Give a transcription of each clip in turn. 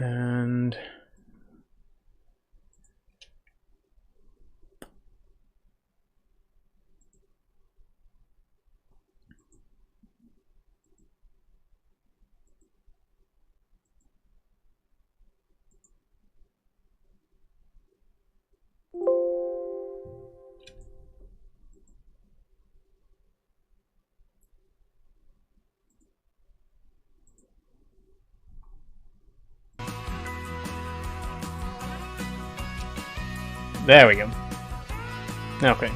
And there we go. Okay.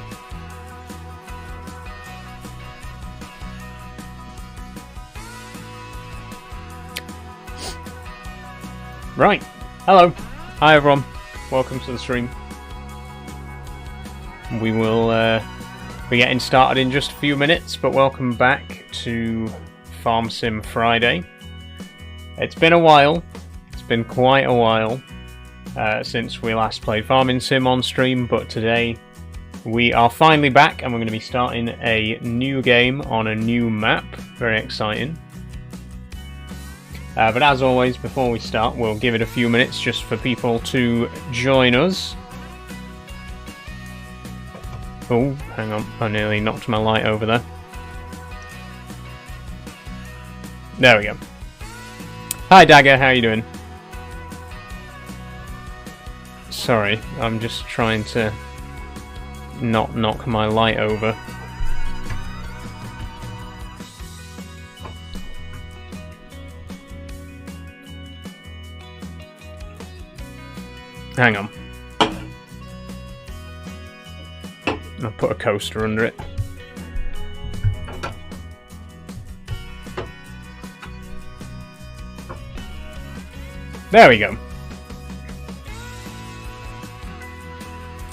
Right. Hello. Hi everyone. Welcome to the stream. We will be getting started in just a few minutes, but welcome back to Farm Sim Friday. It's been a while. It's been quite a while since we last played Farming Sim on stream, but today we are finally back and we're going to be starting a new game on a new map. Very exciting. But as always, before we start, we'll give it a few minutes just for people to join us. Oh, hang on, I nearly knocked my light over there. There we go. Hi Dagger, how you doing? Sorry, I'm just trying to not knock my light over. Hang on. I'll put a coaster under it. There we go.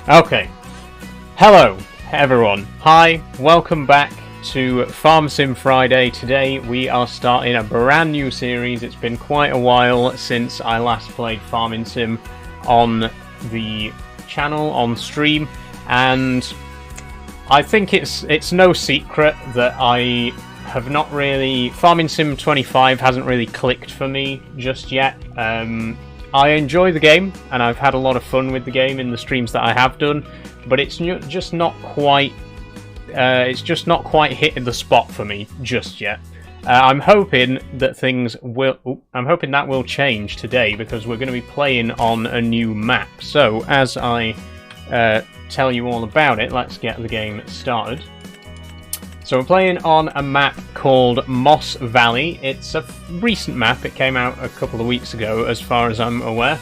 Okay. Hello, everyone. Hi, welcome back to Farm Sim Friday. Today we are starting a brand new series. It's been quite a while since I last played Farming Sim on the channel, on stream, and I think it's no secret that I have not really... Farming Sim 25 hasn't really clicked for me just yet. I enjoy the game, and I've had a lot of fun with the game in the streams that I have done, but it's just not quite... it's just not quite hitting the spot for me just yet. I'm hoping that things will... I'm hoping that will change today, because we're going to be playing on a new map. So, as I tell you all about it, let's get the game started. So we're playing on a map called Moss Valley. It's a recent map. It came out a couple of weeks ago, as far as I'm aware.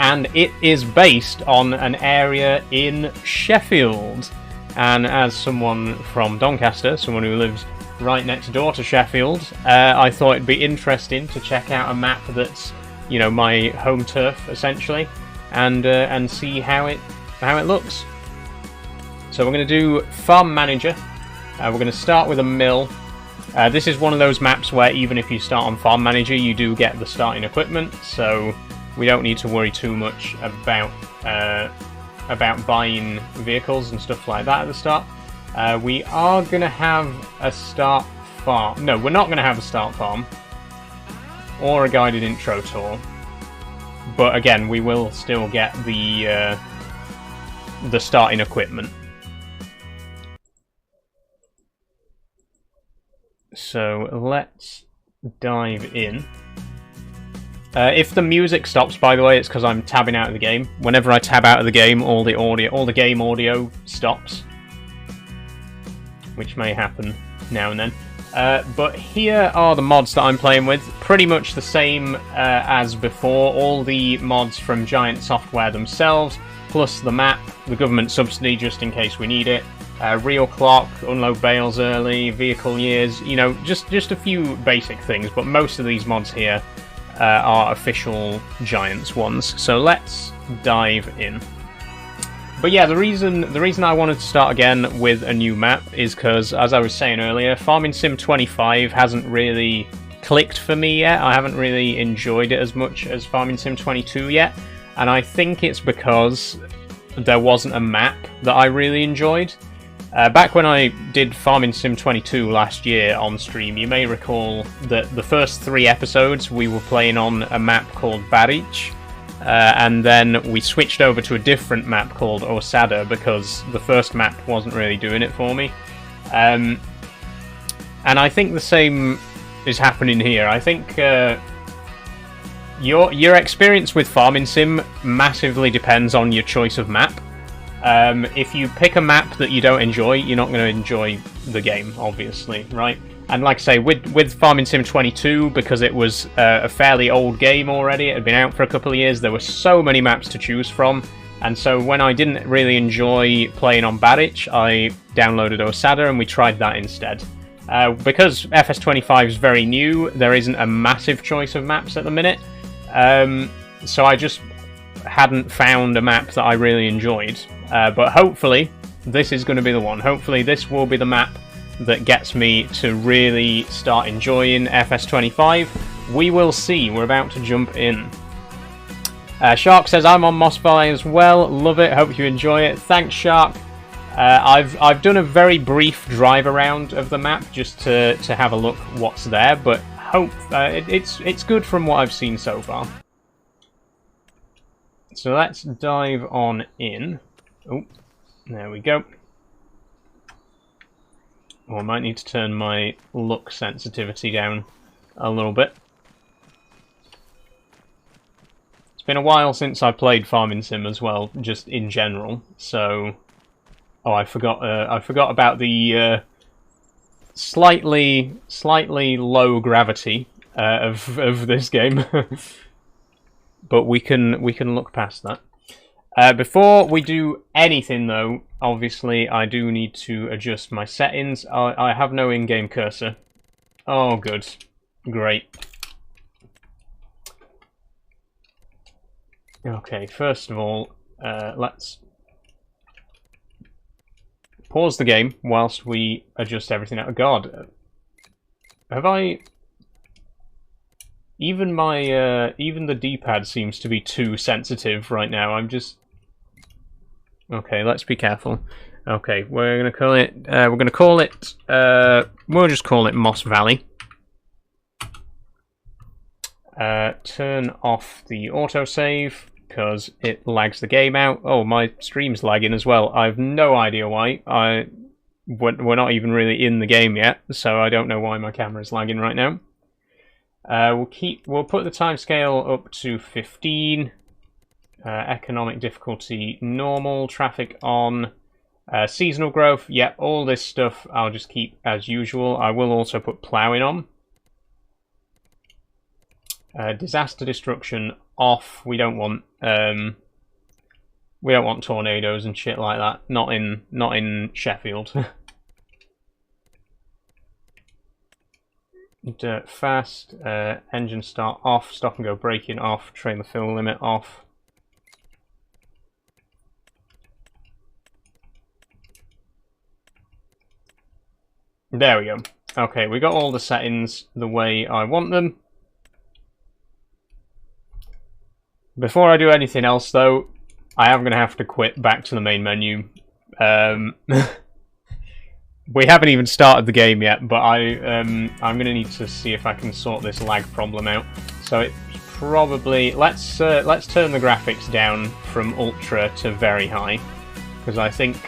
And it is based on an area in Sheffield. And as someone from Doncaster, someone who lives right next door to Sheffield, I thought it'd be interesting to check out a map that's, you know, my home turf, essentially, and see how it looks. So we're going to do Farm Manager. We're going to start with a mill. This is one of those maps where even if you start on Farm Manager, you do get the starting equipment, so we don't need to worry too much about buying vehicles and stuff like that at the start. We are going to have a start farm. No, we're not going to have a start farm or a guided intro tour, but again, we will still get the starting equipment. So let's dive in. If the music stops, by the way, it's because I'm tabbing out of the game. Whenever I tab out of the game, all the game audio stops, which may happen now and then. But here are the mods that I'm playing with. Pretty much the same as before. All the mods from Giant Software themselves, plus the map, the government subsidy just in case we need it. Real clock, unload bales early, vehicle years, you know, just a few basic things, but most of these mods here are official Giants ones. So let's dive in. But yeah, the reason I wanted to start again with a new map is because, as I was saying earlier, Farming Sim 25 hasn't really clicked for me yet. I haven't really enjoyed it as much as Farming Sim 22 yet, and I think it's because there wasn't a map that I really enjoyed. Back when I did Farming Sim 22 last year on stream, you may recall that the first 3 episodes we were playing on a map called Baric, and then we switched over to a different map called Osada because the first map wasn't really doing it for me. And I think the same is happening here. I think your experience with Farming Sim massively depends on your choice of map. If you pick a map that you don't enjoy, you're not going to enjoy the game, obviously, right? And like I say, with Farming Sim 22, because it was a fairly old game already, it had been out for a couple of years, there were so many maps to choose from, and so when I didn't really enjoy playing on Baric, I downloaded Osada and we tried that instead. Because FS25 is very new, there isn't a massive choice of maps at the minute, so I just hadn't found a map that I really enjoyed. But hopefully, this is going to be the one. Hopefully, this will be the map that gets me to really start enjoying FS25. We will see. We're about to jump in. Shark says, I'm on Moss Valley as well. Love it. Hope you enjoy it. Thanks, Shark. I've done a very brief drive around of the map just to have a look what's there, but hope it's good from what I've seen so far. So let's dive on in. Oh, there we go. Oh, I might need to turn my look sensitivity down a little bit. It's been a while since I played Farming Sim as well, just in general. So, oh, I forgot about the slightly low gravity of this game. But we can look past that. Before we do anything, though, obviously I do need to adjust my settings. I have no in-game cursor. Oh, good. Great. Okay, first of all, let's pause the game whilst we adjust everything out. God, have I... Even my, even the D-pad seems to be too sensitive right now. I'm just... Okay, let's be careful. Okay, we're gonna call it, we'll just call it Moss Valley. Turn off the autosave, because it lags the game out. Oh, my stream's lagging as well. I have no idea why. We're not even really in the game yet, so I don't know why my camera's lagging right now. We'll put the timescale up to 15. Economic difficulty normal. Traffic on. Seasonal growth. Yep, all this stuff I'll just keep as usual. I will also put ploughing on. Disaster destruction off. We don't want tornadoes and shit like that. Not in Sheffield. Dirt fast, engine start off, stop and go braking off, trailer fill limit off. There we go. Okay, we got all the settings the way I want them. Before I do anything else, though, I am going to have to quit back to the main menu. We haven't even started the game yet, but I'm going to need to see if I can sort this lag problem out. So it's probably let's turn the graphics down from ultra to very high, because I think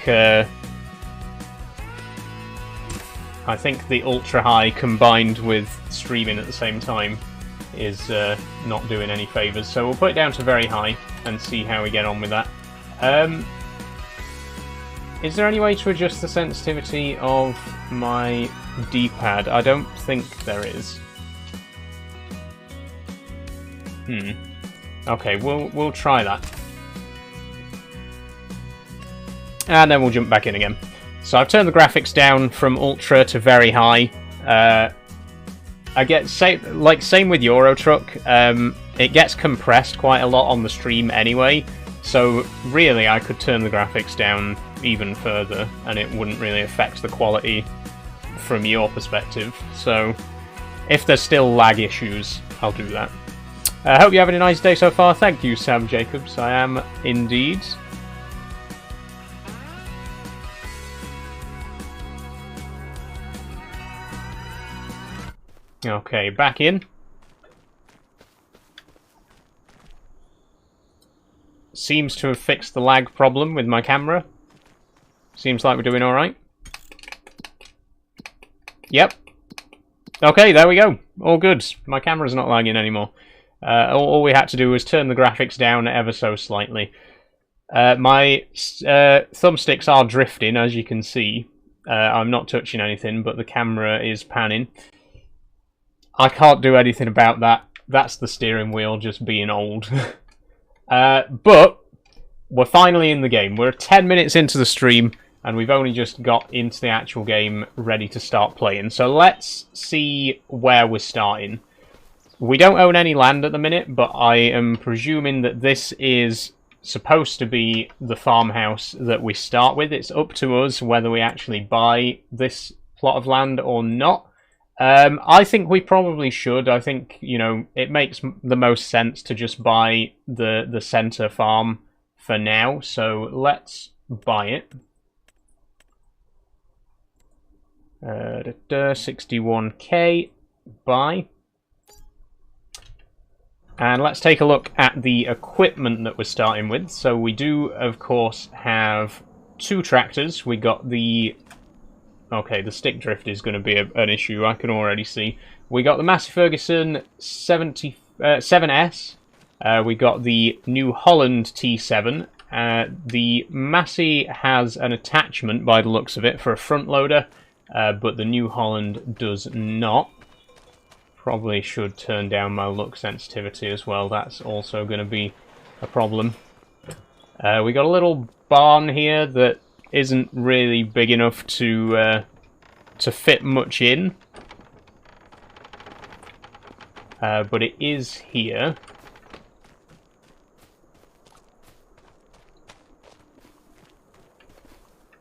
the ultra high combined with streaming at the same time is not doing any favors. So we'll put it down to very high and see how we get on with that. Is there any way to adjust the sensitivity of my D-pad? I don't think there is. Okay, we'll try that. And then we'll jump back in again. So I've turned the graphics down from ultra to very high. I get same with Euro Truck. It gets compressed quite a lot on the stream anyway. So really, I could turn the graphics down even further, and it wouldn't really affect the quality from your perspective. So if there's still lag issues, I'll do that. I hope you're having a nice day so far. Thank you, Sam Jacobs. I am indeed. Okay, back in. Seems to have fixed the lag problem with my camera. Seems like we're doing alright. Yep. Okay, there we go. All good. My camera's not lagging anymore. All we had to do was turn the graphics down ever so slightly. My thumbsticks are drifting, as you can see. I'm not touching anything, but the camera is panning. I can't do anything about that. That's the steering wheel just being old. But we're finally in the game. We're 10 minutes into the stream, and we've only just got into the actual game ready to start playing. So let's see where we're starting. We don't own any land at the minute, but I am presuming that this is supposed to be the farmhouse that we start with. It's up to us whether we actually buy this plot of land or not. I think we probably should. I think, you know, it makes the most sense to just buy the center farm for now. So let's buy it. 61k, buy. And let's take a look at the equipment that we're starting with. So we do, of course, have 2 tractors. We got the... Okay, the stick drift is going to be an issue, I can already see. We got the Massey Ferguson 7S. We got the New Holland T7. The Massey has an attachment, by the looks of it, for a front loader, but the New Holland does not. Probably should turn down my look sensitivity as well. That's also going to be a problem. We got a little barn here that isn't really big enough to fit much in, but it is here.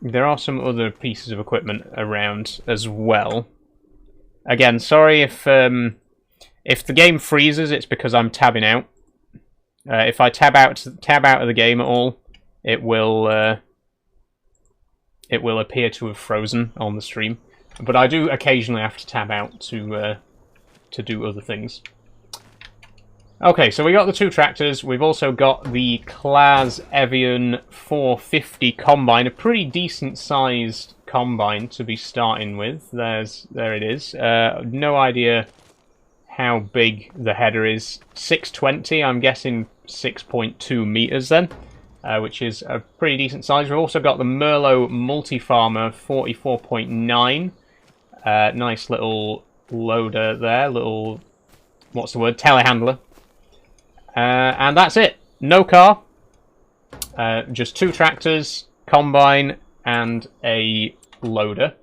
There are some other pieces of equipment around as well. Again, sorry if the game freezes, it's because I'm tabbing out. If I tab out of the game at all, it will appear to have frozen on the stream. But I do occasionally have to tab out to do other things. Okay, so we got the 2 tractors. We've also got the Claas Evian 450 combine, a pretty decent sized combine to be starting with. There it is. No idea how big the header is. 620, I'm guessing 6.2 meters then, which is a pretty decent size. We've also got the Merlot Multi-Farmer 44.9. Nice little loader there, little, what's the word, telehandler. And that's it. No car. Just 2 tractors, combine, and a loader.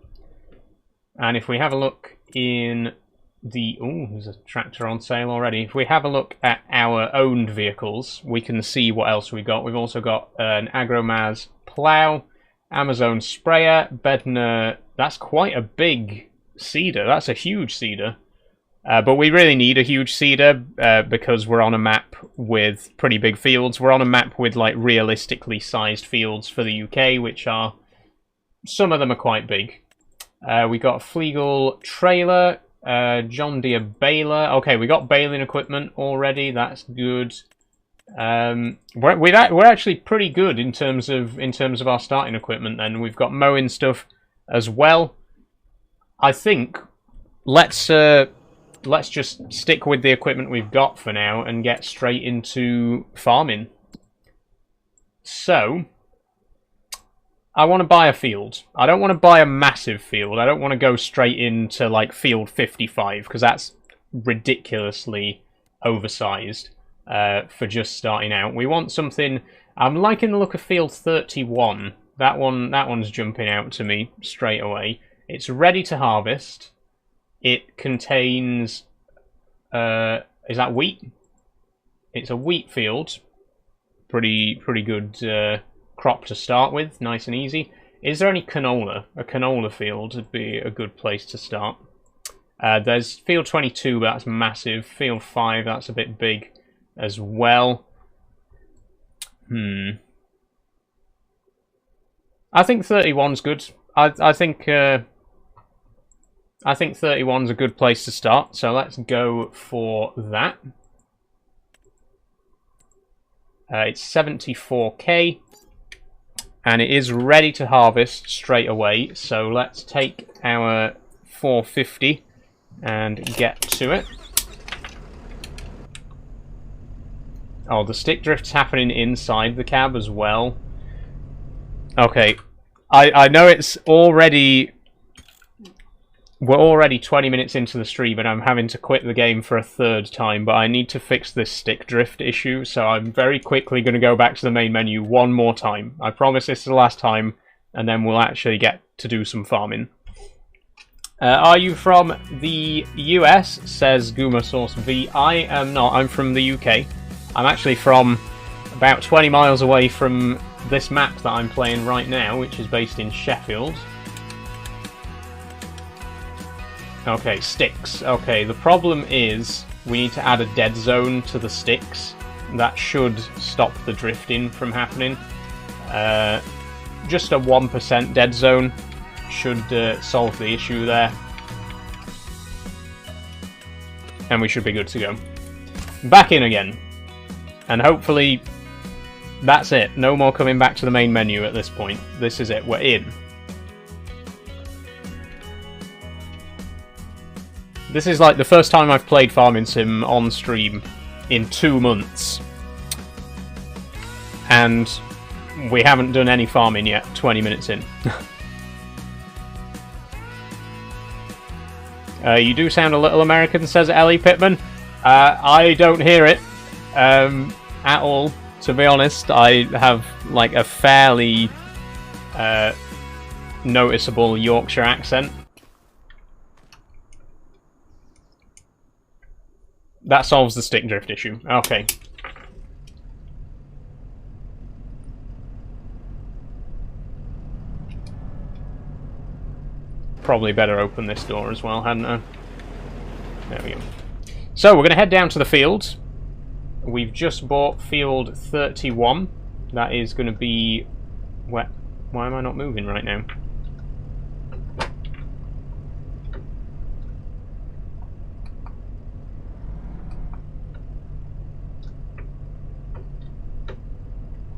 And if we have a look in the... Ooh, there's a tractor on sale already. If we have a look at our owned vehicles, we can see what else we've got. We've also got an Agromaz plough, Amazon sprayer, Bedner... That's quite a big seeder. That's a huge seeder. But we really need a huge seeder because we're on a map with pretty big fields. We're on a map with like realistically sized fields for the UK, which are... Some of them are quite big. We got a Flegel trailer, John Deere baler. Okay, we got baling equipment already. That's good. We're actually pretty good in terms of our starting equipment. Then we've got mowing stuff as well. I think let's just stick with the equipment we've got for now and get straight into farming. So, I want to buy a field. I don't want to buy a massive field. I don't want to go straight into like field 55 because that's ridiculously oversized for just starting out. We want something... I'm liking the look of field 31. That one's jumping out to me straight away. It's ready to harvest. It contains, is that wheat? It's a wheat field. Pretty good crop to start with, nice and easy. Is there any canola? A canola field would be a good place to start. There's field 22, but that's massive. Field 5, that's a bit big as well. I think 31's good. I think I think 31's a good place to start, so let's go for that. It's 74k, and it is ready to harvest straight away, so let's take our 450 and get to it. Oh, the stick drift's happening inside the cab as well. Okay, I know it's already... We're already 20 minutes into the stream and I'm having to quit the game for a third time, but I need to fix this stick drift issue, so I'm very quickly going to go back to the main menu one more time. I promise this is the last time, and then we'll actually get to do some farming. Are you from the US? Says Gumasource V. I am not. I'm from the UK. I'm actually from about 20 miles away from this map that I'm playing right now, which is based in Sheffield. Okay, sticks. Okay, the problem is we need to add a dead zone to the sticks. That should stop the drifting from happening. Just a 1% dead zone should solve the issue there. And we should be good to go. Back in again. And hopefully that's it. No more coming back to the main menu at this point. This is it. We're in. This is like the first time I've played Farming Sim on stream in 2 months. And we haven't done any farming yet, 20 minutes in. You do sound a little American, says Ellie Pittman. I don't hear it at all, to be honest. I have like a fairly noticeable Yorkshire accent. That solves the stick drift issue. Okay. Probably better open this door as well, hadn't I? There we go. So, we're going to head down to the field. We've just bought field 31. That is going to be... Why am I not moving right now?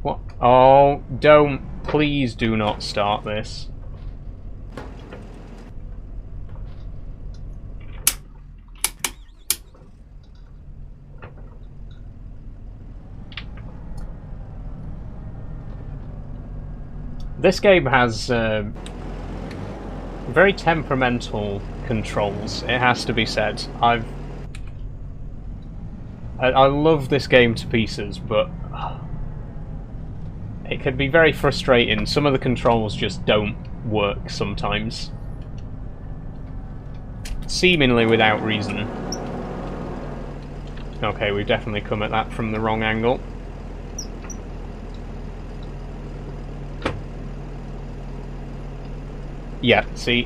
What? Oh, don't. Please do not start this. This game has very temperamental controls, it has to be said. I love this game to pieces, but it can be very frustrating. Some of the controls just don't work sometimes. Seemingly without reason. Okay, we've definitely come at that from the wrong angle. Yeah, see?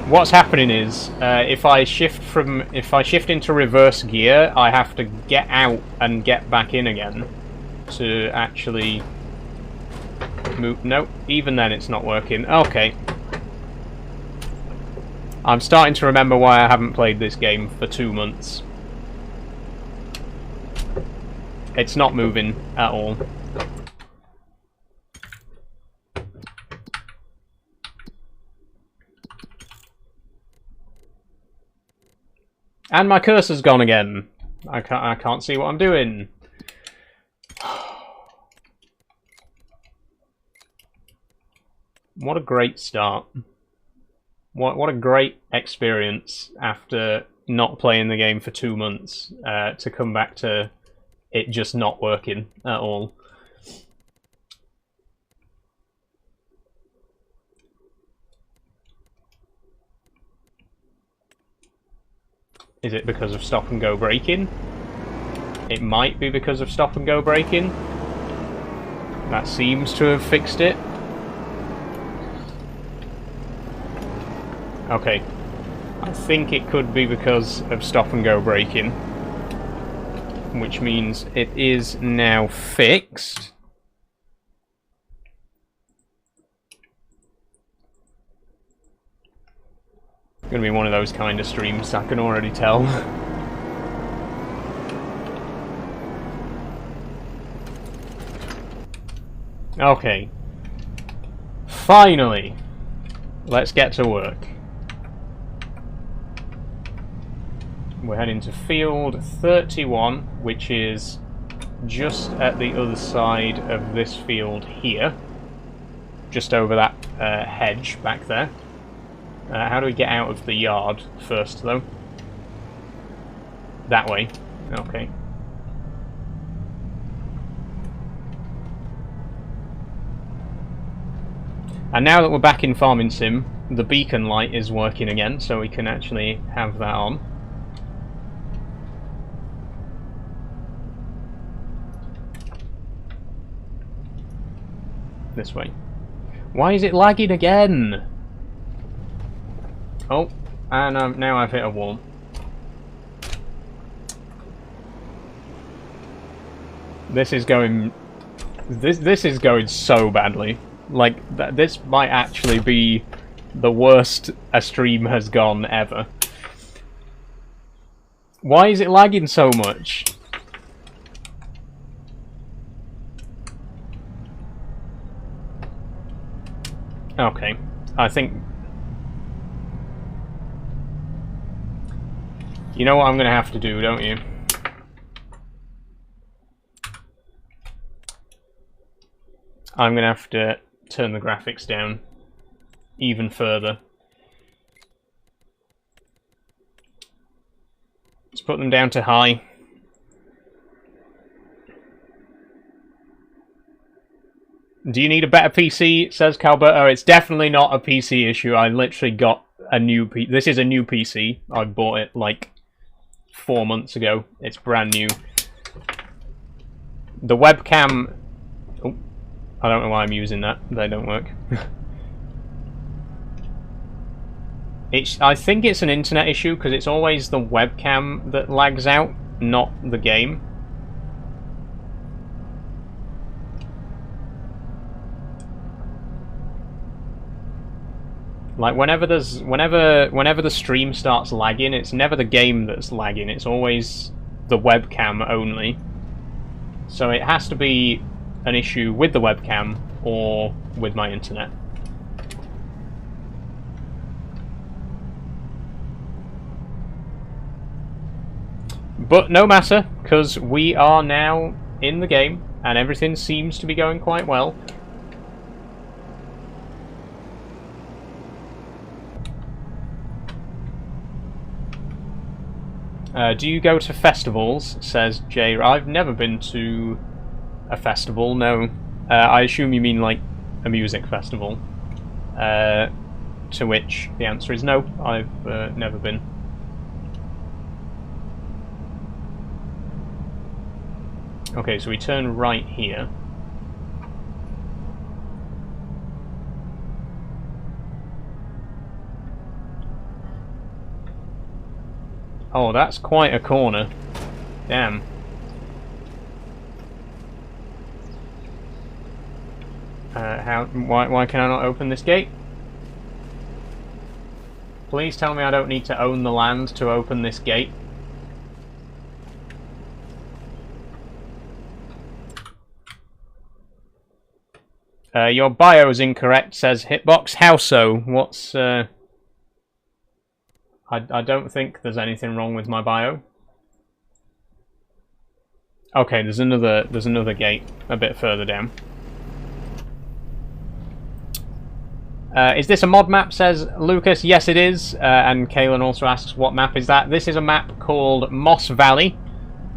What's happening is, if I shift into reverse gear, I have to get out and get back in again to actually move. Nope, even then it's not working. Okay. I'm starting to remember why I haven't played this game for 2 months. It's not moving at all. And my cursor's gone again. I can't see what I'm doing. What a great start. What a great experience after not playing the game for 2 months to come back to it just not working at all. Is it because of stop and go braking? It might be because of stop and go braking. That seems to have fixed it. Okay. I think it could be because of stop and go braking. Which means it is now fixed. Gonna be one of those kind of streams, I can already tell. Okay. Finally! Let's get to work. We're heading to field 31, which is just at the other side of this field here. Just over that hedge back there. How do we get out of the yard first, though? That way. Okay. And now that we're back in Farming Sim, the beacon light is working again, so we can actually have that on. This way. Why is it lagging again? Oh, and now I've hit a wall. This is going... This is going so badly. Like, this might actually be the worst a stream has gone ever. Why is it lagging so much? Okay, I think... You know what I'm gonna have to do, don't you? I'm gonna have to turn the graphics down even further. Let's put them down to high. Do you need a better PC? Says Calberto. It's definitely not a PC issue. I literally got a new PC. This is a new PC. I bought it like 4 months ago. It's brand new. The webcam... Oh, I don't know why I'm using that. They don't work. I think it's an internet issue because it's always the webcam that lags out, not the game. Like whenever the stream starts lagging, it's never the game that's lagging, it's always the webcam only. So it has to be an issue with the webcam or with my internet. But no matter, because we are now in the game and everything seems to be going quite well. Do you go to festivals? Says Jay. I've never been to a festival, no. I assume you mean like a music festival. To which the answer is no, I've never been. Okay, so we turn right here. Oh, that's quite a corner. Damn. Why can I not open this gate? Please tell me I don't need to own the land to open this gate. Your bio is incorrect, says Hitbox. How so? What's I don't think there's anything wrong with my bio. Okay, there's another gate a bit further down. Is this a mod map, says Lucas? Yes, it is. And Kalen also asks, what map is that? This is a map called Moss Valley.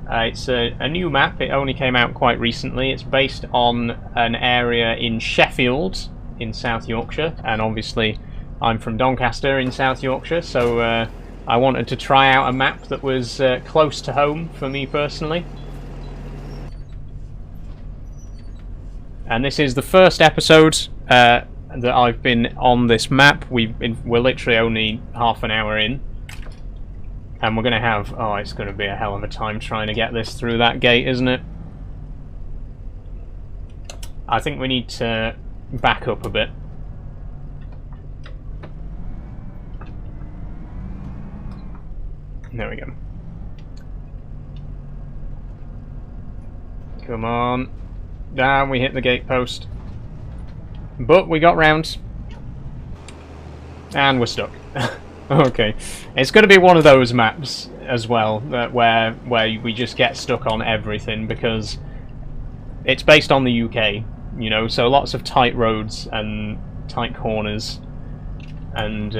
It's a new map. It only came out quite recently. It's based on an area in Sheffield, in South Yorkshire. And obviously, I'm from Doncaster in South Yorkshire, so I wanted to try out a map that was close to home for me personally. And this is the first episode that I've been on this map. We're literally only half an hour in. And we're going to have... Oh, it's going to be a hell of a time trying to get this through that gate, isn't it? I think we need to back up a bit. There we go. Come on. Down, we hit the gate post. But we got round. And we're stuck. Okay. It's going to be one of those maps as well, where we just get stuck on everything, because it's based on the UK, you know, so lots of tight roads and tight corners and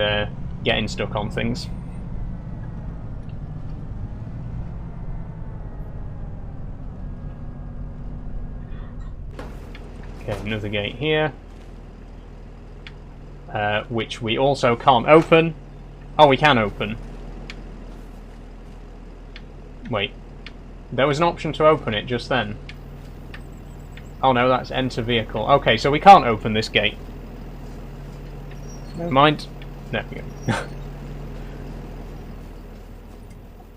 getting stuck on things. Okay, another gate here. Which we also can't open. Oh, we can open. Wait. There was an option to open it just then. Oh no, that's enter vehicle. Okay, so we can't open this gate. Never mind. There we go.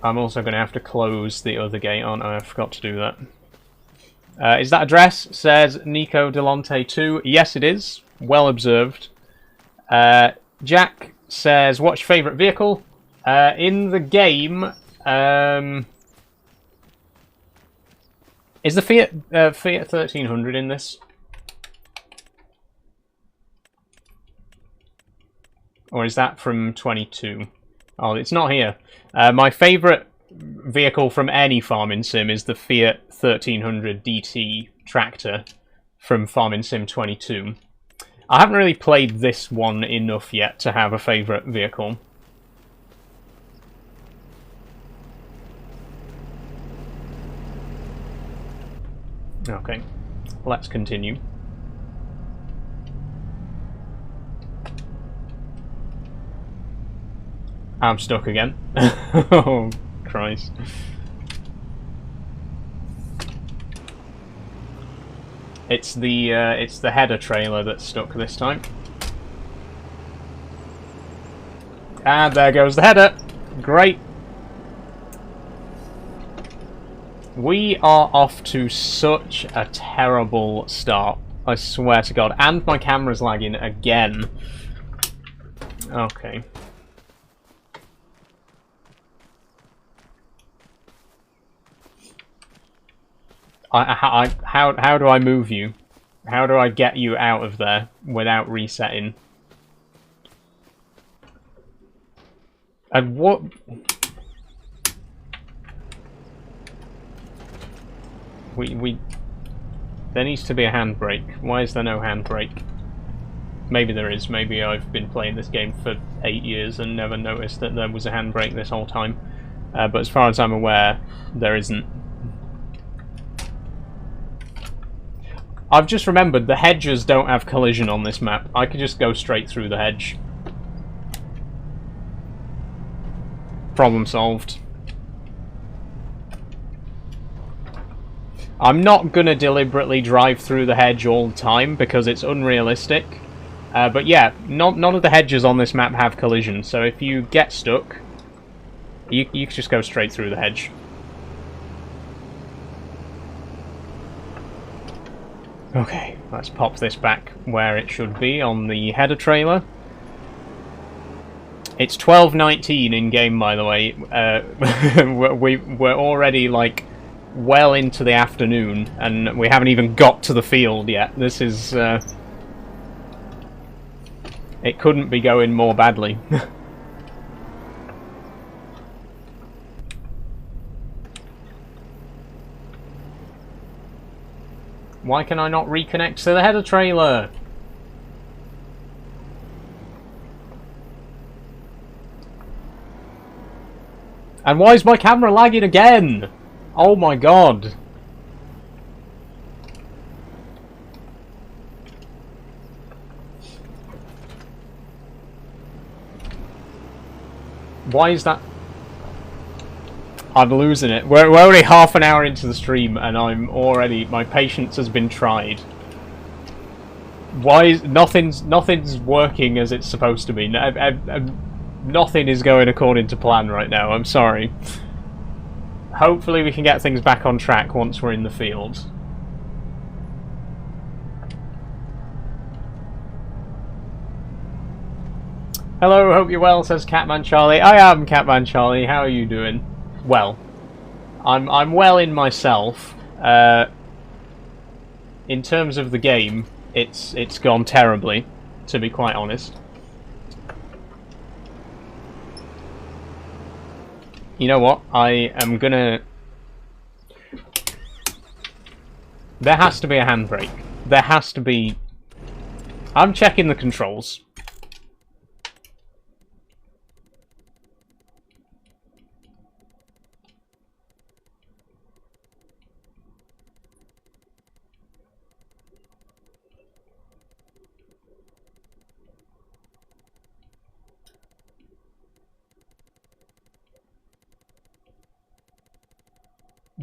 I'm also going to have to close the other gate, aren't I? I forgot to do that. Is that address? Says Nico Delonte 2. Yes, it is. Well observed. Jack says, what's your favourite vehicle? In the game, is the Fiat 1300 in this? Or is that from 22? Oh, it's not here. My favourite vehicle from any farming sim is the Fiat 1300 DT tractor from Farming Sim 22. I haven't really played this one enough yet to have a favourite vehicle. Okay, let's continue. I'm stuck again. Oh, Christ. It's the header trailer that's stuck this time. And there goes the header. Great. We are off to such a terrible start. I swear to God. And my camera's lagging again. Okay. How do I move you? How do I get you out of there without resetting? And what? There needs to be a handbrake. Why is there no handbrake? Maybe there is. Maybe I've been playing this game for 8 years and never noticed that there was a handbrake this whole time. But as far as I'm aware, there isn't. I've just remembered the hedges don't have collision on this map. I could just go straight through the hedge. Problem solved. I'm not going to deliberately drive through the hedge all the time because it's unrealistic. But yeah, none of the hedges on this map have collision, so if you get stuck, you can just go straight through the hedge. Okay, let's pop this back where it should be on the header trailer. It's 12:19 in game, by the way. We're already like well into the afternoon, and we haven't even got to the field yet. This is it couldn't be going more badly. Why can I not reconnect to the header trailer? And why is my camera lagging again? Oh my God. Why is that? I'm losing it. We're only half an hour into the stream and I'm already... my patience has been tried. Why is... nothing's working as it's supposed to be. Nothing is going according to plan right now. I'm sorry. Hopefully we can get things back on track once we're in the field. Hello, hope you're well, says Catman Charlie. I am Catman Charlie, how are you doing? Well. I'm well in myself. In terms of the game, it's gone terribly, to be quite honest. You know what? I am gonna... There has to be a handbrake. There has to be... I'm checking the controls.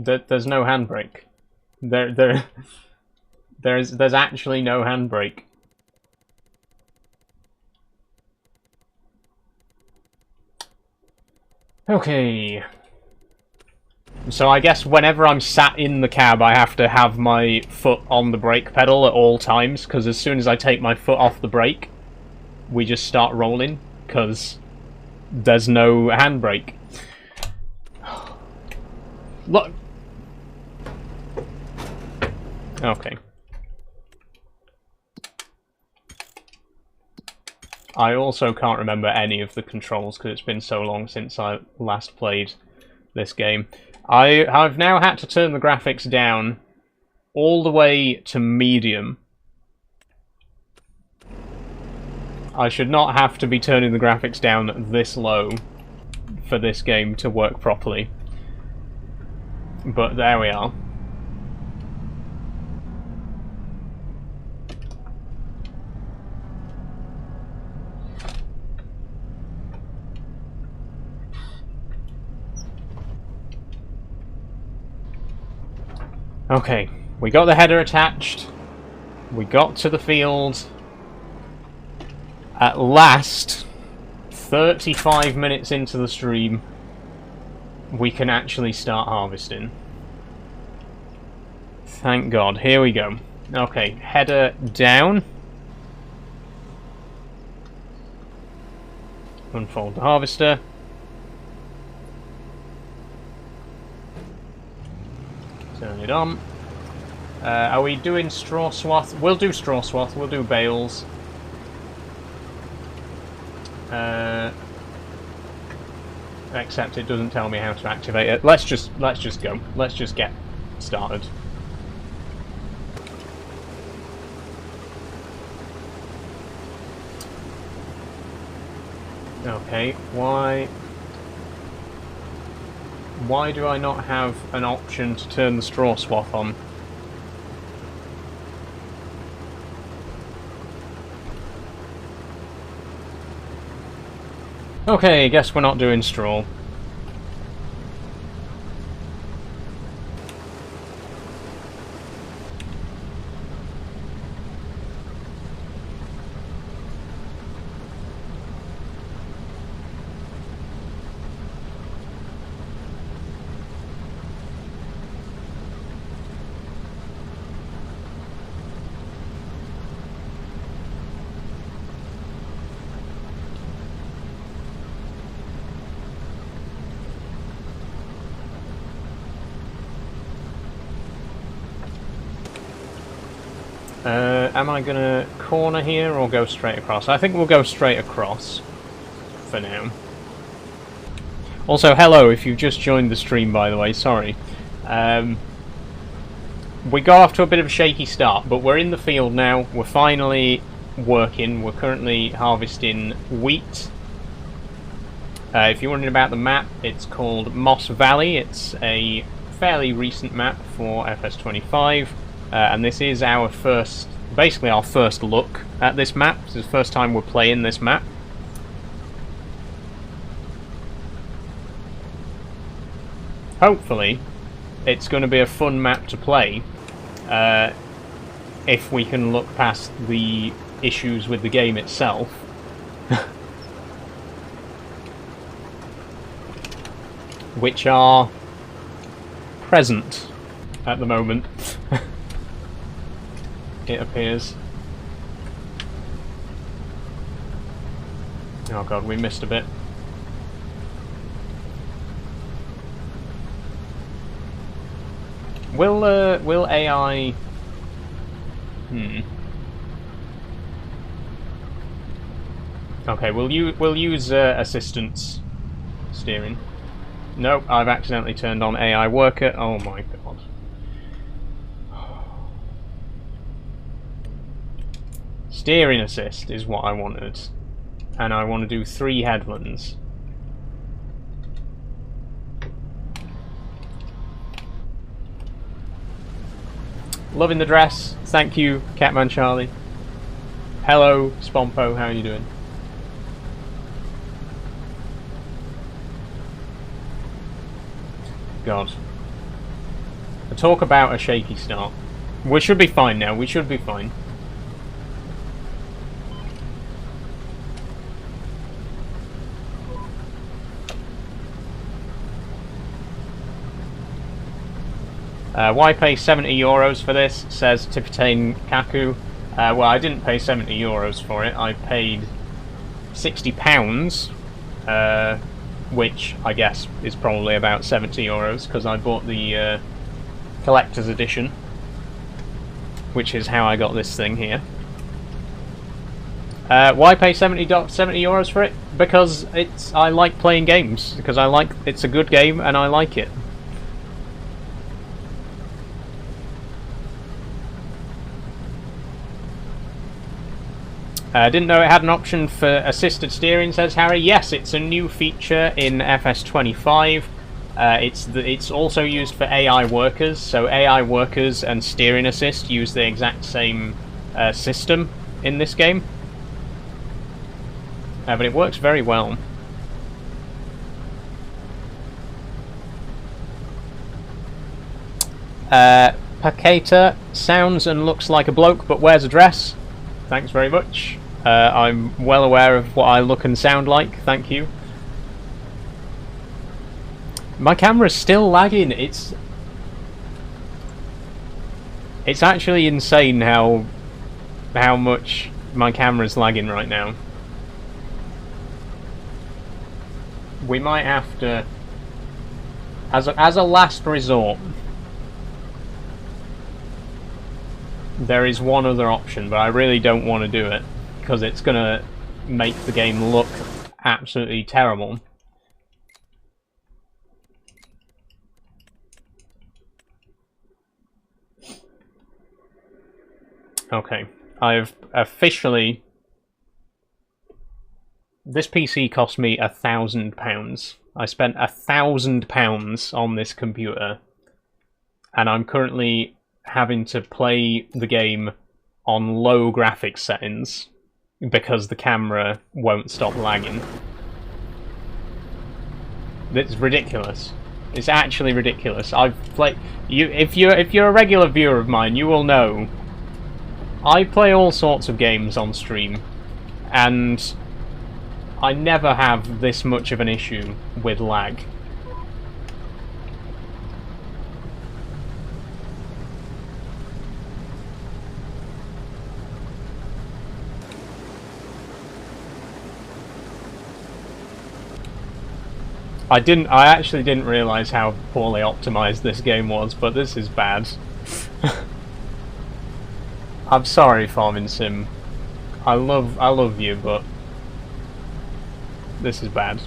There's no handbrake. There's actually no handbrake. Okay. So I guess whenever I'm sat in the cab, I have to have my foot on the brake pedal at all times, because as soon as I take my foot off the brake, we just start rolling, because there's no handbrake. Look! Okay. I also can't remember any of the controls because it's been so long since I last played this game. I've now had to turn the graphics down all the way to medium. I should not have to be turning the graphics down this low for this game to work properly. But there we are. Okay, we got the header attached. We got to the field. At last, 35 minutes into the stream, we can actually start harvesting. Thank God. Here we go. Okay, header down. Unfold the harvester. Turn it on. Are we doing straw swath? We'll do straw swath. We'll do bales. Except it doesn't tell me how to activate it. Let's just go. Let's just get started. Okay, why do I not have an option to turn the straw swath on? Okay, guess we're not doing straw. Am I gonna corner here or go straight across? I think we'll go straight across for now. Also, hello if you've just joined the stream, by the way, sorry. We got off to a bit of a shaky start, but we're in the field now. We're finally working. We're currently harvesting wheat. If you're wondering about the map, it's called Moss Valley. It's a fairly recent map for FS25, and this is our first, basically our first look at this map. This is the first time we're playing this map. Hopefully, it's going to be a fun map to play, if we can look past the issues with the game itself. Which are present at the moment, it appears. Oh god, we missed a bit. Will AI... Okay, we'll use assistance steering. Nope, I've accidentally turned on AI worker. Oh my god. Steering assist is what I wanted. And I want to do 3 headlands. Loving the dress. Thank you, Catman Charlie. Hello, Spompo. How are you doing? God. Talk about a shaky start. We should be fine now. We should be fine. Why pay 70 euros for this? Says Tipitane Kaku. Well, I didn't pay 70 euros for it. I paid £60, which I guess is probably about 70 euros because I bought the collector's edition, which is how I got this thing here. Why pay 70 euros for it? Because I like playing games. Because it's a good game and I like it. Didn't know it had an option for assisted steering, says Harry. Yes, it's a new feature in FS25. It's also used for AI workers, so AI workers and steering assist use the exact same system in this game. But it works very well. Paqueta sounds and looks like a bloke, but wears a dress. Thanks very much. I'm well aware of what I look and sound like, thank you. My camera's still lagging. It's actually insane how much my camera's lagging right now. We might have to, as a last resort, there is one other option, but I really don't want to do it because it's going to make the game look absolutely terrible. Okay, I've officially... This PC cost me £1,000. I spent £1,000 on this computer, and I'm currently having to play the game on low graphics settings because the camera won't stop lagging. It's ridiculous. It's actually ridiculous. I've played if you're a regular viewer of mine, you will know I play all sorts of games on stream, and I never have this much of an issue with lag. I actually didn't realise how poorly optimised this game was, but this is bad. I'm sorry, Farming Sim. I love you, but this is bad.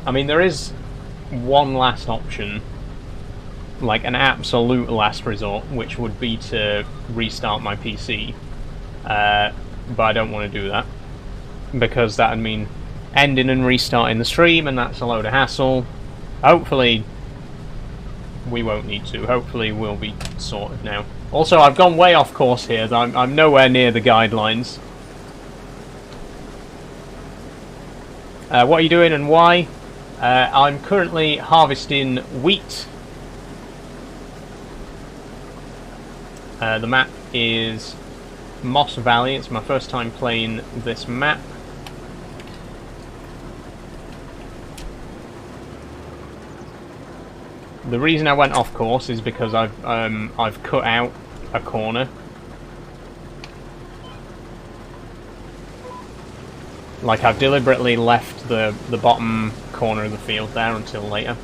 I mean, there is one last option, like an absolute last resort, which would be to restart my PC, but I don't want to do that because that would mean ending and restarting the stream, and that's a load of hassle. Hopefully we won't need to. Hopefully we'll be sorted now. Also, I've gone way off course here. I'm nowhere near the guidelines. What are you doing and why? I'm currently harvesting wheat. The map is Moss Valley. It's my first time playing this map. The reason I went off course is because I've cut out a corner. Like, I've deliberately left the bottom corner of the field there until later.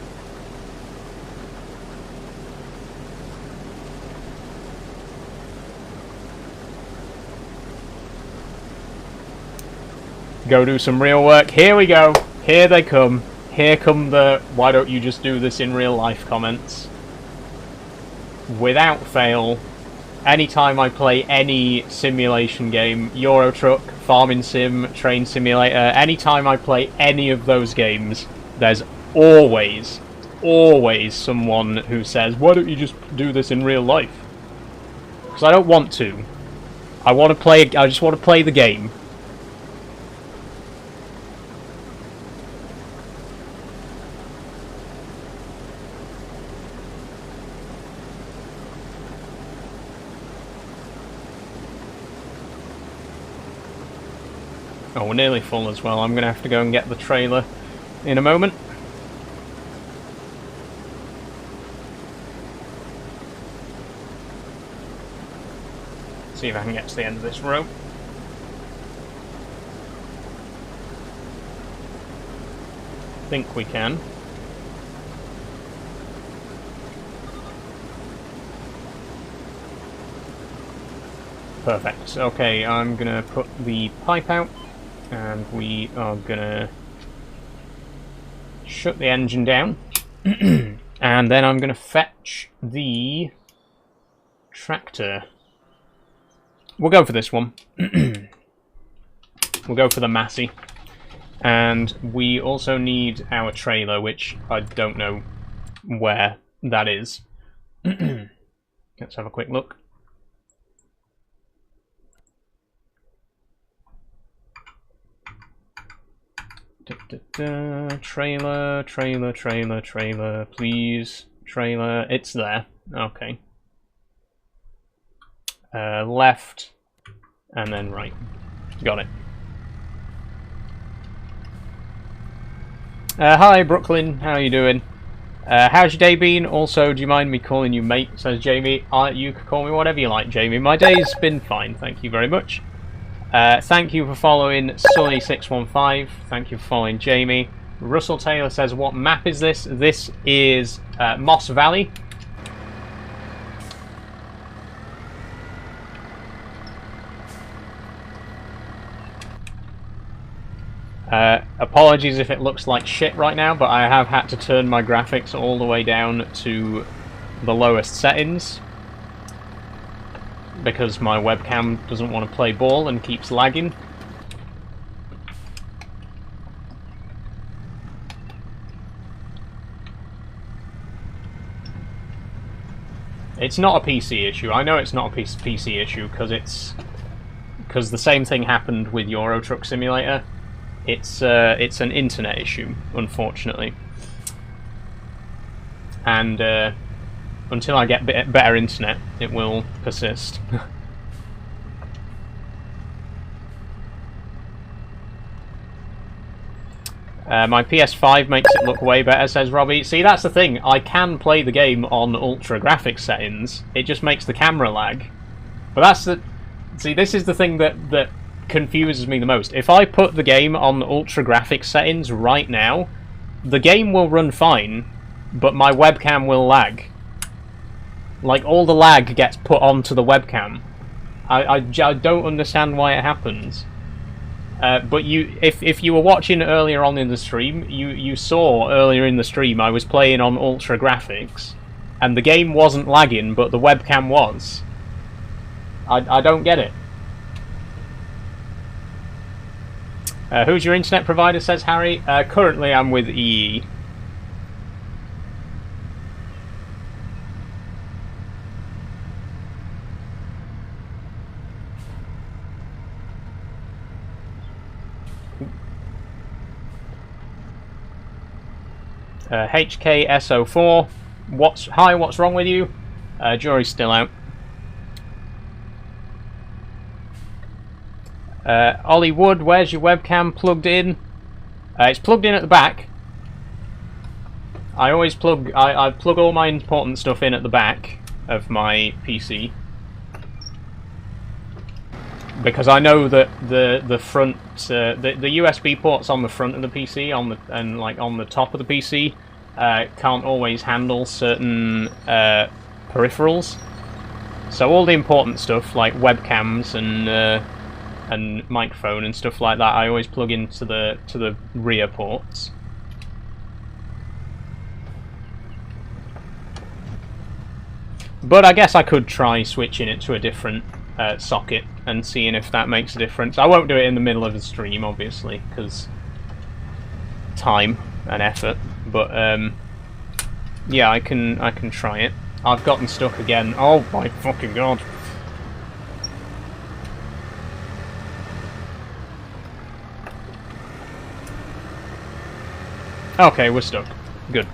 Go do some real work. Here we go. Here they come. Here come the "why don't you just do this in real life" comments. Without fail, anytime I play any simulation game, Euro Truck, Farming Sim, Train Simulator, anytime I play any of those games, there's always someone who says, "why don't you just do this in real life?" Because I don't want to. I just want to play the game. Oh, we're nearly full as well. I'm going to have to go and get the trailer in a moment. See if I can get to the end of this row. I think we can. Perfect. Okay, I'm going to put the pipe out. And we are gonna shut the engine down. And then I'm gonna fetch the tractor. We'll go for this one. We'll go for the Massey. And we also need our trailer, which I don't know where that is. Let's have a quick look. Trailer, please. Trailer, it's there. Okay. Left, and then right. Got it. Hi, Brooklyn. How are you doing? How's your day been? Also, do you mind me calling you mate? Says Jamie. You can call me whatever you like, Jamie. My day's been fine. Thank you very much. Thank you for following Sully615. Thank you for following Jamie. Russell Taylor says, what map is this? This is Moss Valley. Apologies if it looks like shit right now, but I have had to turn my graphics all the way down to the lowest settings, because my webcam doesn't want to play ball and keeps lagging. It's not a PC issue. I know it's not a PC issue because the same thing happened with Euro Truck Simulator. It's an internet issue, unfortunately. And until I get better internet, it will persist. My PS5 makes it look way better, says Robbie. See, that's the thing. I can play the game on ultra graphics settings. It just makes the camera lag. But that's the... See, this is the thing that confuses me the most. If I put the game on ultra graphics settings right now, the game will run fine, but my webcam will lag. Like, all the lag gets put onto the webcam. I don't understand why it happens. But if you were watching earlier on in the stream, you saw earlier in the stream I was playing on ultra graphics, and the game wasn't lagging, but the webcam was. I don't get it. Who's your internet provider, says Harry? Currently I'm with EE. HKSO4. Hi, what's wrong with you? Jury's still out. Ollie Wood, where's your webcam plugged in? It's plugged in at the back. I always plug. I plug all my important stuff in at the back of my PC because I know that the front the USB ports on the front of the PC on the top of the PC can't always handle certain peripherals. So all the important stuff like webcams and microphone and stuff like that, I always plug into the rear ports. But I guess I could try switching it to a different socket and seeing if that makes a difference. I won't do it in the middle of the stream, obviously, because time and effort. But yeah, I can try it. I've gotten stuck again. Oh my fucking god! Okay, we're stuck. Good.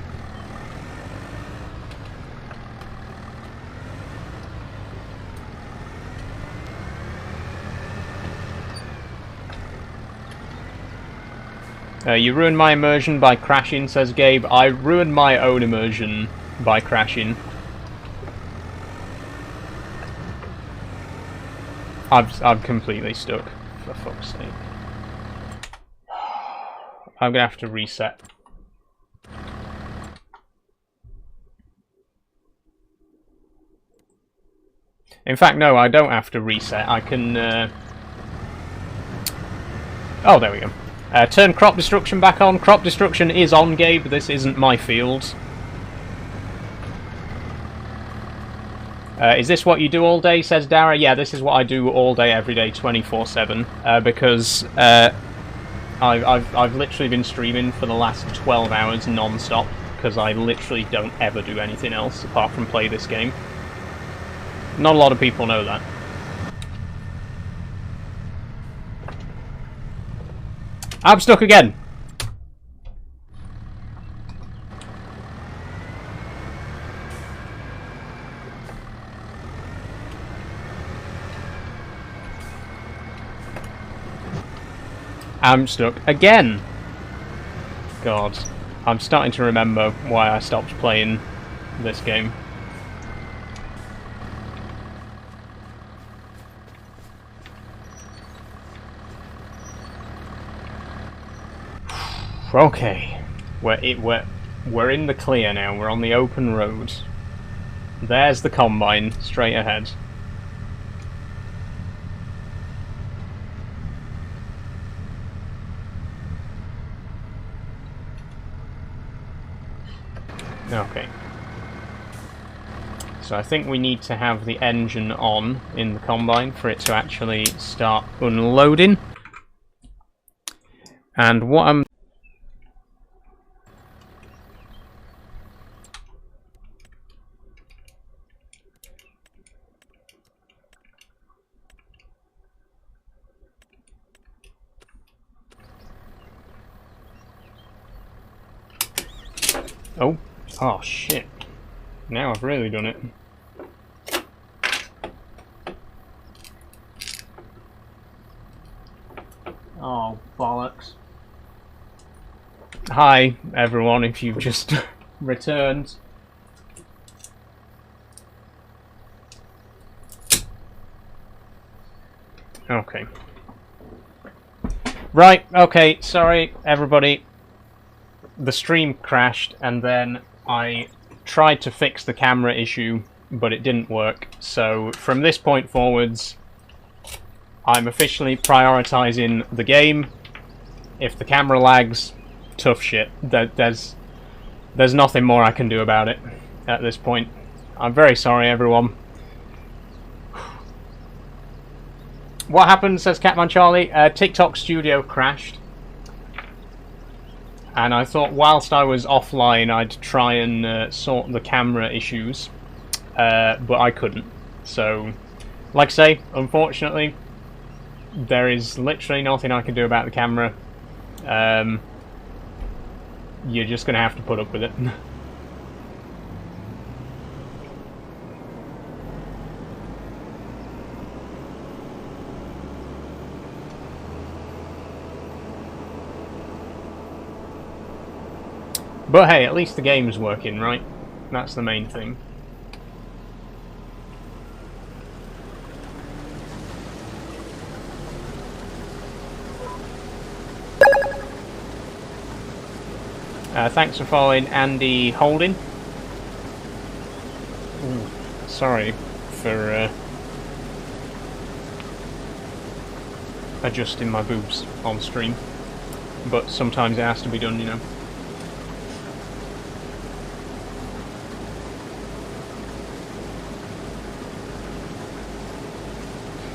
You ruined my immersion by crashing, says Gabe. I ruined my own immersion by crashing. I'm completely stuck, for fuck's sake. I'm gonna have to reset. In fact, no, I don't have to reset. I can... Oh, there we go. Turn crop destruction back on. Crop destruction is on, Gabe. This isn't my field. Is this what you do all day, says Dara? Yeah, this is what I do all day, every day, 24/7. Because I've literally been streaming for the last 12 hours non-stop. Because I literally don't ever do anything else apart from play this game. Not a lot of people know that. I'm stuck again! I'm stuck again! God. I'm starting to remember why I stopped playing this game. Okay, we're in the clear now. We're on the open road. There's the combine straight ahead. Okay. So I think we need to have the engine on in the combine for it to actually start unloading. And what I'm... Oh shit. Now I've really done it. Oh, bollocks. Hi, everyone, if you've just returned. Okay. Right, okay, sorry, everybody. The stream crashed, and then I tried to fix the camera issue, but it didn't work. So, from this point forwards, I'm officially prioritizing the game. If the camera lags, tough shit. There's nothing more I can do about it at this point. I'm very sorry, everyone. What happened, says Catman Charlie? TikTok Studio crashed. And I thought whilst I was offline I'd try and sort the camera issues. But I couldn't. So, like I say, unfortunately, there is literally nothing I can do about the camera. You're just going to have to put up with it. But hey, at least the game's working, right? That's the main thing. Thanks for following Andy Holding. Ooh, sorry for adjusting my boobs on stream, but sometimes it has to be done, you know.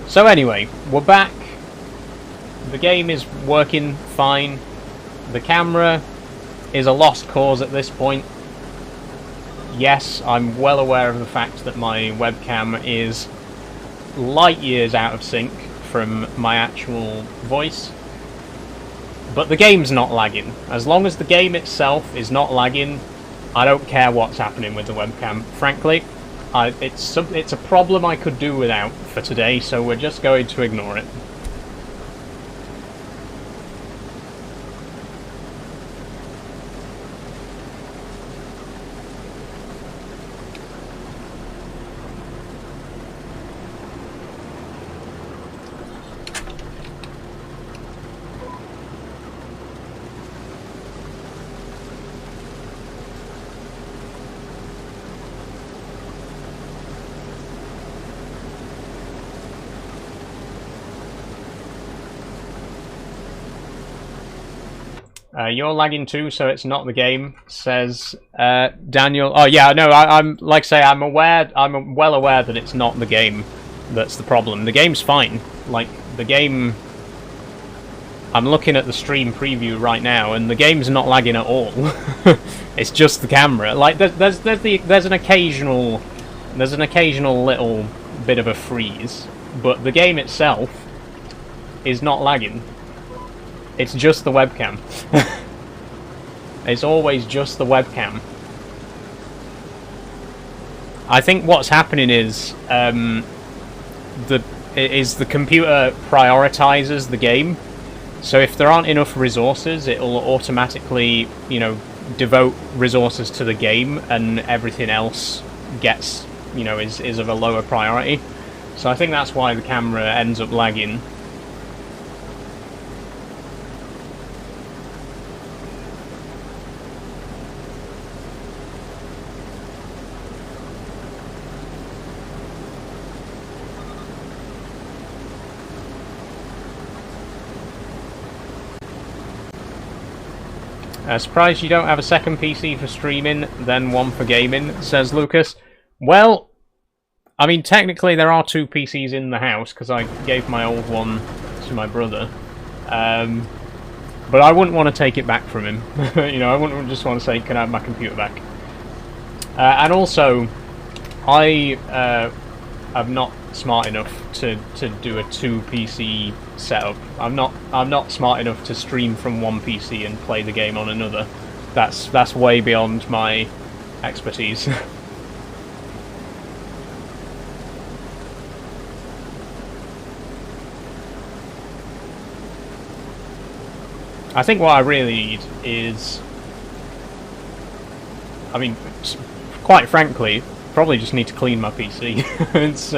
So anyway, we're back. The game is working fine. The camera is a lost cause at this point. Yes, I'm well aware of the fact that my webcam is light years out of sync from my actual voice, but the game's not lagging. As long as the game itself is not lagging, I don't care what's happening with the webcam. Frankly, it's a problem I could do without for today, so we're just going to ignore it. You're lagging too, so it's not the game, says Daniel. Oh yeah, no, I'm like I say, I'm well aware that it's not the game that's the problem. The game's fine. Like the game, I'm looking at the stream preview right now, and the game's not lagging at all. It's just the camera. Like there's an occasional little bit of a freeze, but the game itself is not lagging. It's just the webcam. It's always just the webcam. I think what's happening is the computer prioritizes the game. So if there aren't enough resources, it'll automatically, you know, devote resources to the game, and everything else gets, you know, is of a lower priority. So I think that's why the camera ends up lagging. Surprised you don't have a second PC for streaming, then one for gaming, says Lucas. Well, I mean, technically there are two PCs in the house, because I gave my old one to my brother. But I wouldn't want to take it back from him. You know, I wouldn't just want to say, can I have my computer back? And also, I'm not smart enough to do a two PC setup. I'm not smart enough to stream from one PC and play the game on another. That's way beyond my expertise. I think what I really need is, I mean, quite frankly, probably just need to clean my PC. It's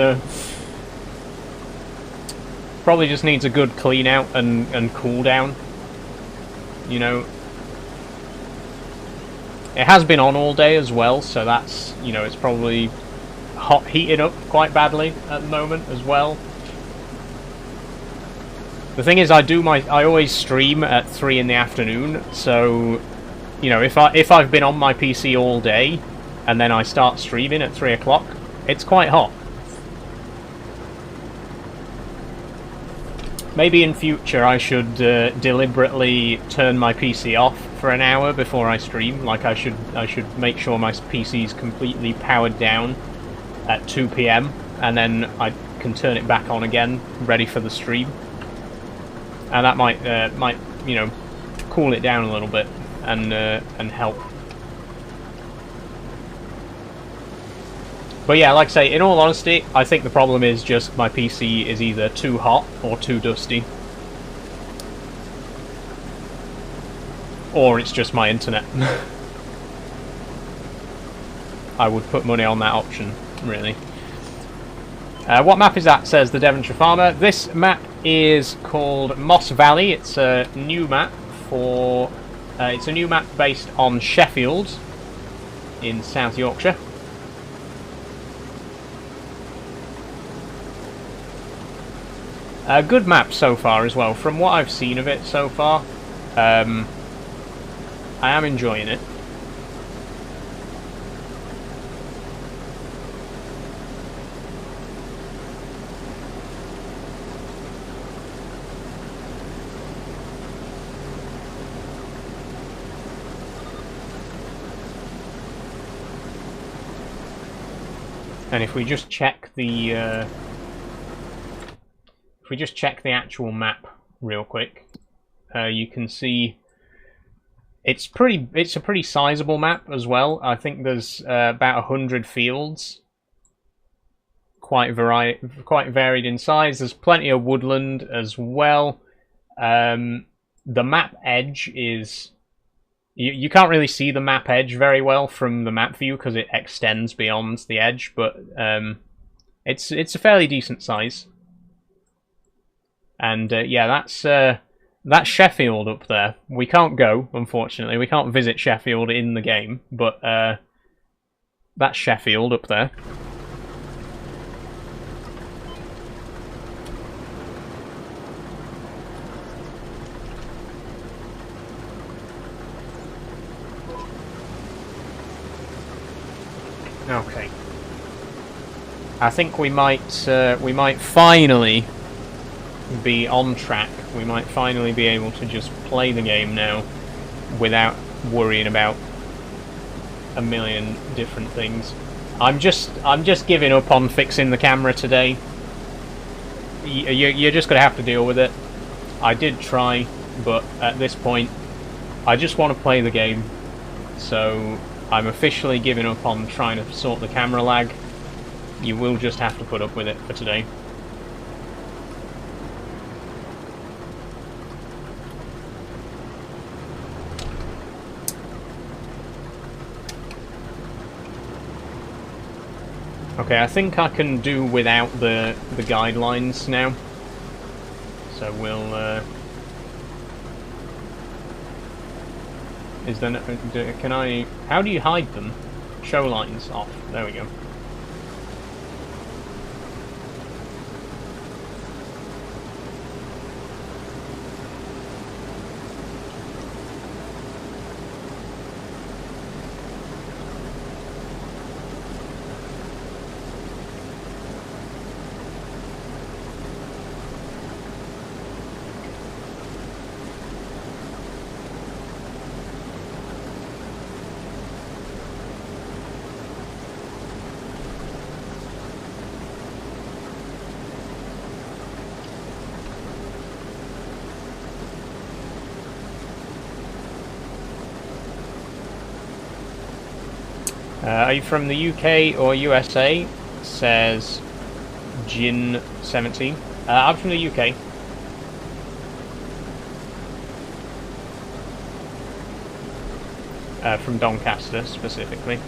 probably just needs a good clean out and cool down. You know, it has been on all day as well, so that's, you know, it's probably heating up quite badly at the moment as well. The thing is, I always stream at 3 in the afternoon, so, you know, if I've been on my PC all day and then I start streaming at 3 o'clock, it's quite hot. Maybe in future I should deliberately turn my PC off for an hour before I stream. Like I should make sure my PC's completely powered down at 2 PM, and then I can turn it back on again, ready for the stream. And that might you know, cool it down a little bit and help. But yeah, like I say, in all honesty, I think the problem is just my PC is either too hot or too dusty. Or it's just my internet. I would put money on that option, really. What map is that, says the Devonshire Farmer. This map is called Moss Valley. It's a new map for... it's a new map based on Sheffield in South Yorkshire. A good map so far as well. From what I've seen of it so far, I am enjoying it. And if we just check the actual map real quick, you can see it's a pretty sizable map as well. I think there's about 100 fields, quite varied in size. There's plenty of woodland as well. The map edge is... You can't really see the map edge very well from the map view because it extends beyond the edge, but it's a fairly decent size. And yeah, that's Sheffield up there. We can't go, unfortunately. We can't visit Sheffield in the game, but that's Sheffield up there. Okay. I think we might finally be on track. We might finally be able to just play the game now without worrying about a million different things. I'm just giving up on fixing the camera today. You're just gonna have to deal with it. I did try, but at this point, I just want to play the game. So I'm officially giving up on trying to sort the camera lag. You will just have to put up with it for today. Okay, I think I can do without the guidelines now. So we'll... Is there... Can I... How do you hide them? Show lines off. There we go. Are you from the UK or USA? Says Jin17. I'm from the UK. From Doncaster, specifically.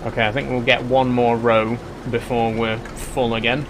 Okay, I think we'll get one more row before we're full again.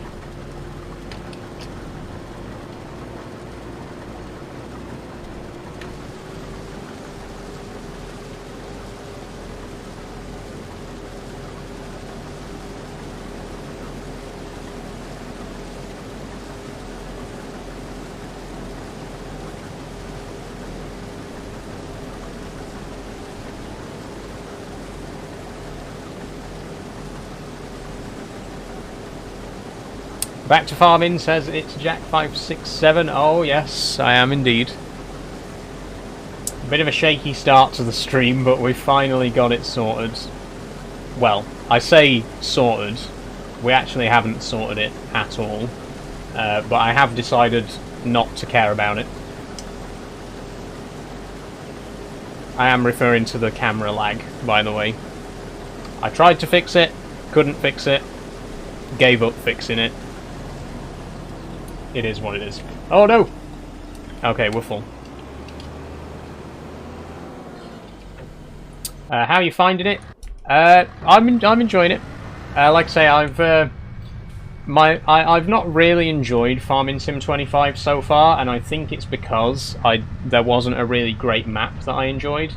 Back to farming, says it's Jack567. Oh yes, I am indeed. A bit of a shaky start to the stream, but we finally got it sorted. Well, I say sorted. We actually haven't sorted it at all. But I have decided not to care about it. I am referring to the camera lag, by the way. I tried to fix it, couldn't fix it, gave up fixing it. It is what it is. Oh no! Okay, we're full. How are you finding it? I'm enjoying it. Like I say, I've not really enjoyed Farming Sim 25 so far, and I think it's because there wasn't a really great map that I enjoyed.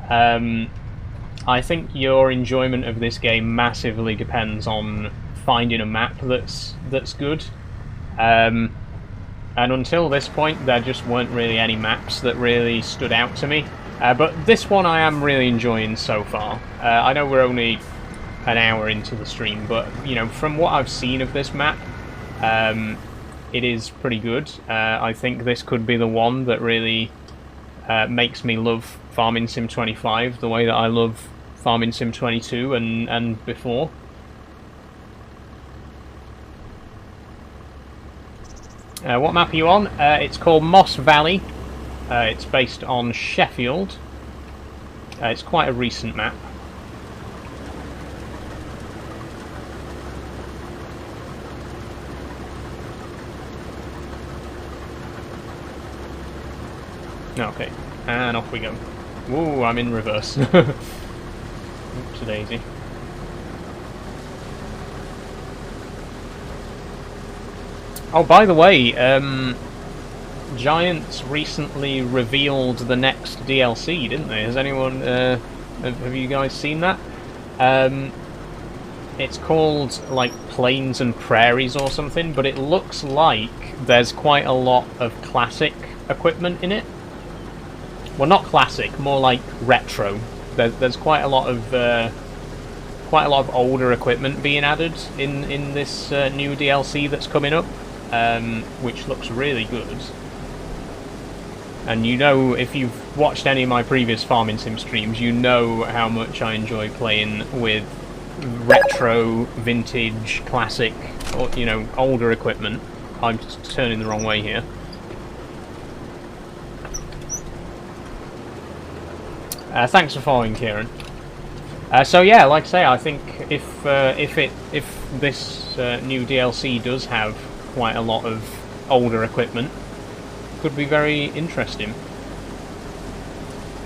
I think your enjoyment of this game massively depends on finding a map that's good. And until this point, there just weren't really any maps that really stood out to me. But this one I am really enjoying so far. I know we're only an hour into the stream, but you know, from what I've seen of this map, it is pretty good. I think this could be the one that really makes me love Farming Sim 25 the way that I love Farming Sim 22 and before. What map are you on? It's called Moss Valley. It's based on Sheffield. It's quite a recent map. Okay, and off we go. Whoa, I'm in reverse. Oopsie-daisy. Oh, by the way, Giants recently revealed the next DLC, didn't they? Has anyone, have you guys seen that? It's called, like, Plains and Prairies or something, but it looks like there's quite a lot of classic equipment in it. Well, not classic, more like retro. There's quite a lot of older equipment being added in this new DLC that's coming up, which looks really good. And you know, if you've watched any of my previous Farming Sim streams, you know how much I enjoy playing with retro, vintage, classic, or you know, older equipment. I'm just turning the wrong way here. Thanks for following, Kieran. So yeah, like I say, I think if this new DLC does have quite a lot of older equipment, it could be very interesting.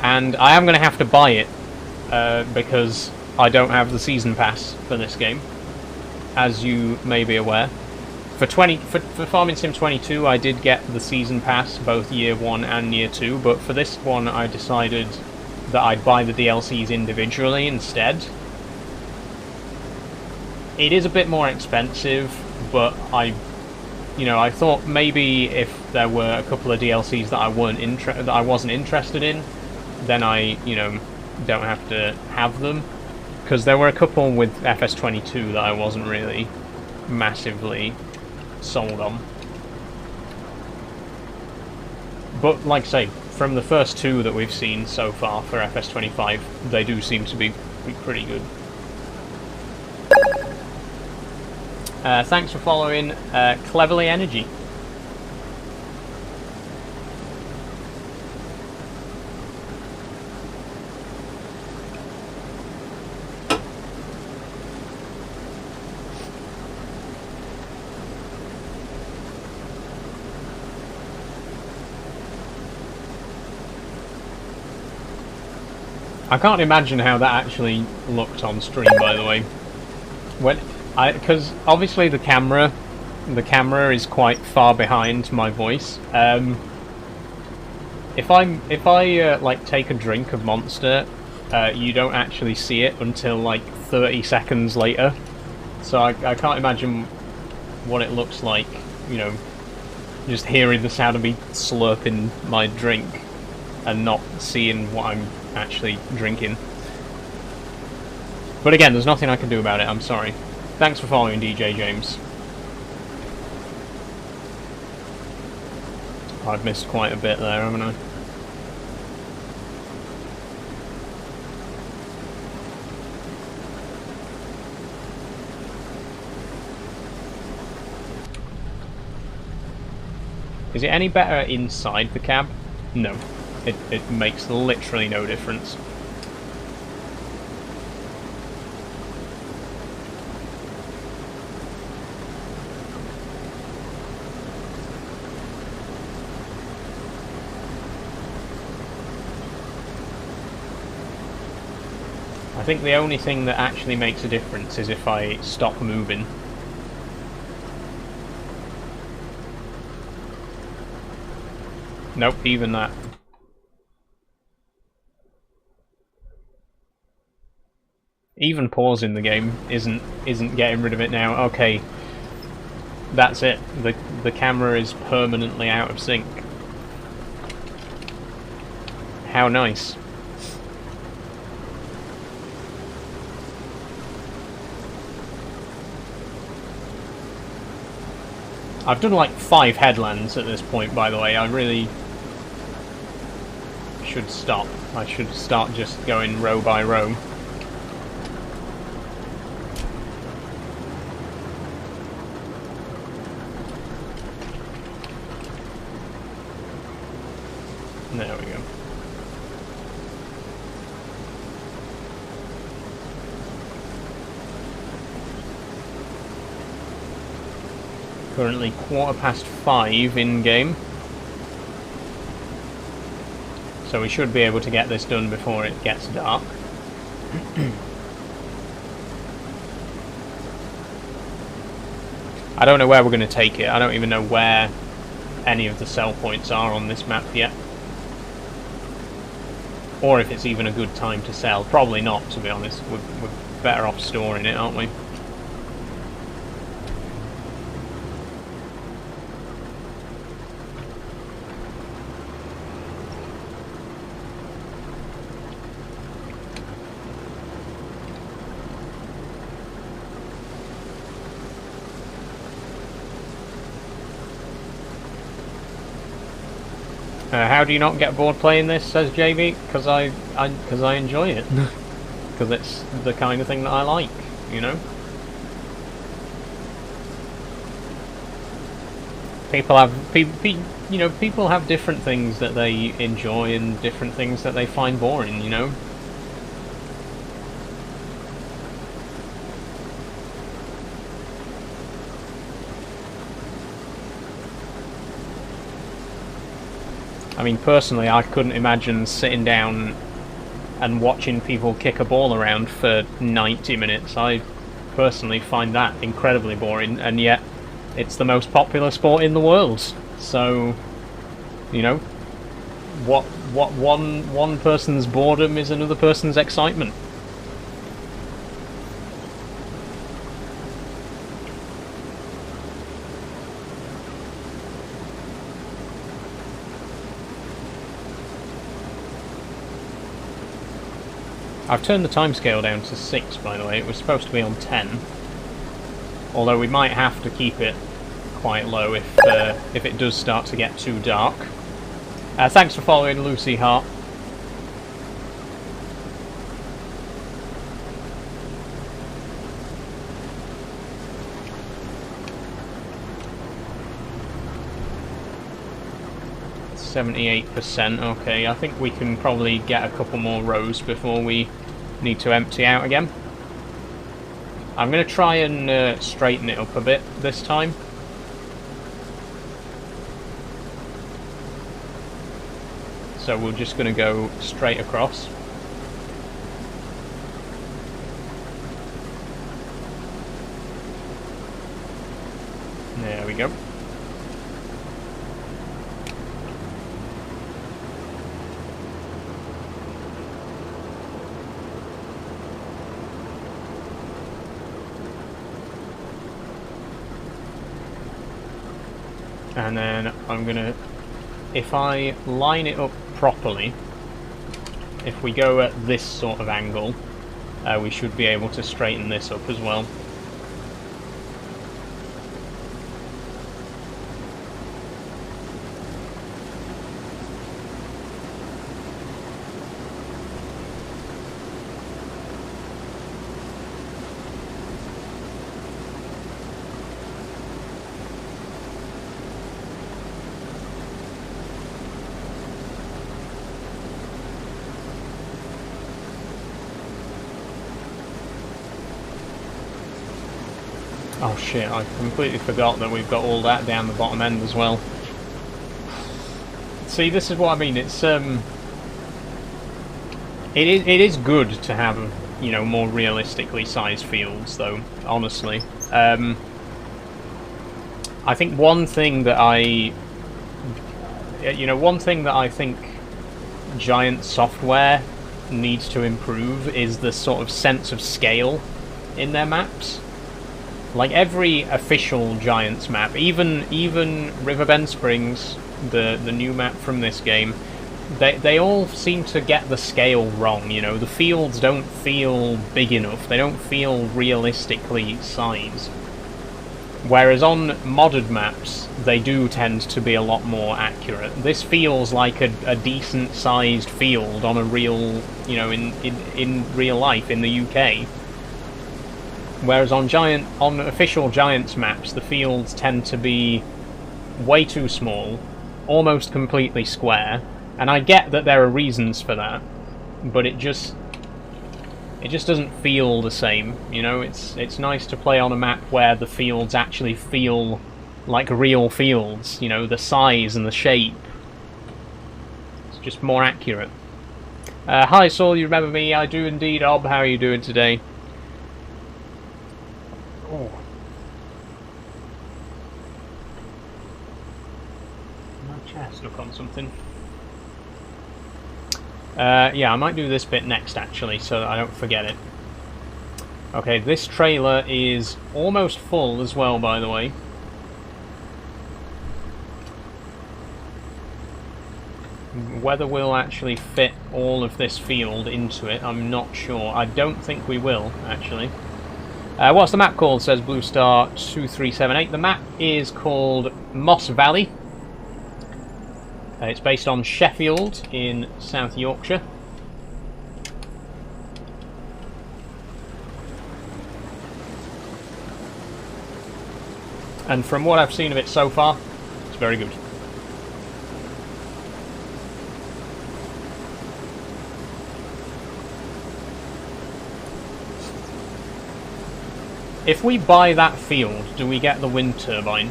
And I am going to have to buy it because I don't have the season pass for this game, as you may be aware. For Farming Sim 22, I did get the season pass, both year 1 and year 2, but for this one, I decided that I'd buy the DLCs individually instead. It is a bit more expensive, but I thought maybe if there were a couple of DLCs that I wasn't interested in, then I, don't have to have them, because there were a couple with FS22 that I wasn't really massively sold on. But like I say, from the first two that we've seen so far for FS25, they do seem to be pretty good. Thanks for following Cleverly Energy. I can't imagine how that actually looked on stream, by the way. Because obviously the camera is quite far behind my voice. If I like take a drink of Monster, you don't actually see it until like 30 seconds later. So I can't imagine what it looks like, just hearing the sound of me slurping my drink and not seeing what I'm actually drinking. But again, there's nothing I can do about it, I'm sorry. Thanks for following, DJ James. I've missed quite a bit there, haven't I? Is it any better inside the cab? No. It makes literally no difference. I think the only thing that actually makes a difference is if I stop moving. Nope, even that. Even pausing the game isn't getting rid of it now. Okay, that's it. The camera is permanently out of sync. How nice. I've done like 5 headlands at this point, by the way. I really should stop. I should start just going row by row. There we go. Currently 5:15 in game. So we should be able to get this done before it gets dark. I don't know where we're going to take it. I don't even know where any of the sell points are on this map yet. Or if it's even a good time to sell. Probably not, to be honest. We're better off storing it, aren't we? How do you not get bored playing this, says JB? Because I enjoy it. Because it's the kind of thing that I like, you know? People have different things that they enjoy and different things that they find boring, you know? I mean, personally, I couldn't imagine sitting down and watching people kick a ball around for 90 minutes. I personally find that incredibly boring, and yet it's the most popular sport in the world. So, you know, what one person's boredom is another person's excitement. I've turned the timescale down to 6, by the way. It was supposed to be on 10. Although we might have to keep it quite low if it does start to get too dark. Thanks for following, Lucy Hart. %. Okay, I think we can probably get a couple more rows before we need to empty out again. I'm going to try and straighten it up a bit this time. So we're just going to go straight across. There we go. And then I'm gonna, if I line it up properly, if we go at this sort of angle, we should be able to straighten this up as well. Oh shit, I completely forgot that we've got all that down the bottom end as well. See, this is what I mean, it's it is good to have you know, more realistically sized fields, though, honestly. I think one thing that I think Giant software needs to improve is the sort of sense of scale in their maps. Like every official Giants map, even Riverbend Springs, the new map from this game, they all seem to get the scale wrong. You know, the fields don't feel big enough. They don't feel realistically sized. Whereas on modded maps, they do tend to be a lot more accurate. This feels like a decent-sized field on a real, you know, in real life in the UK. Whereas on official Giants maps, the fields tend to be way too small, almost completely square. And I get that there are reasons for that, but it just doesn't feel the same, you know. It's nice to play on a map where the fields actually feel like real fields, you know, the size and the shape. It's just more accurate. Hi Saul, you remember me? I do indeed. Ob, how are you doing today? Oh. My chair stuck on something. Yeah, I might do this bit next, actually, so that I don't forget it. Okay, this trailer is almost full as well, by the way. Whether we'll actually fit all of this field into it, I'm not sure. I don't think we will, actually. What's the map called, says Blue Star 2378. The map is called Moss Valley. It's based on Sheffield in South Yorkshire. And from what I've seen of it so far, it's very good. If we buy that field, do we get the wind turbine?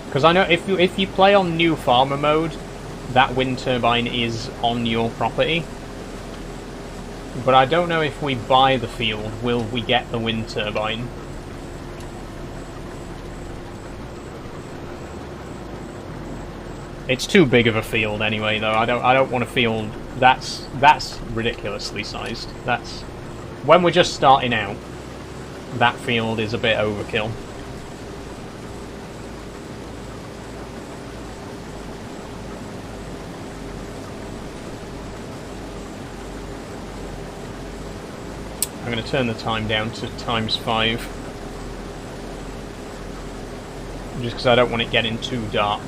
Because I know if you play on new farmer mode, that wind turbine is on your property. But I don't know if we buy the field, will we get the wind turbine? It's too big of a field anyway, though. I don't want a field that's ridiculously sized. That's when we're just starting out. That field is a bit overkill. I'm going to turn the time down to ×5. Just because I don't want it getting too dark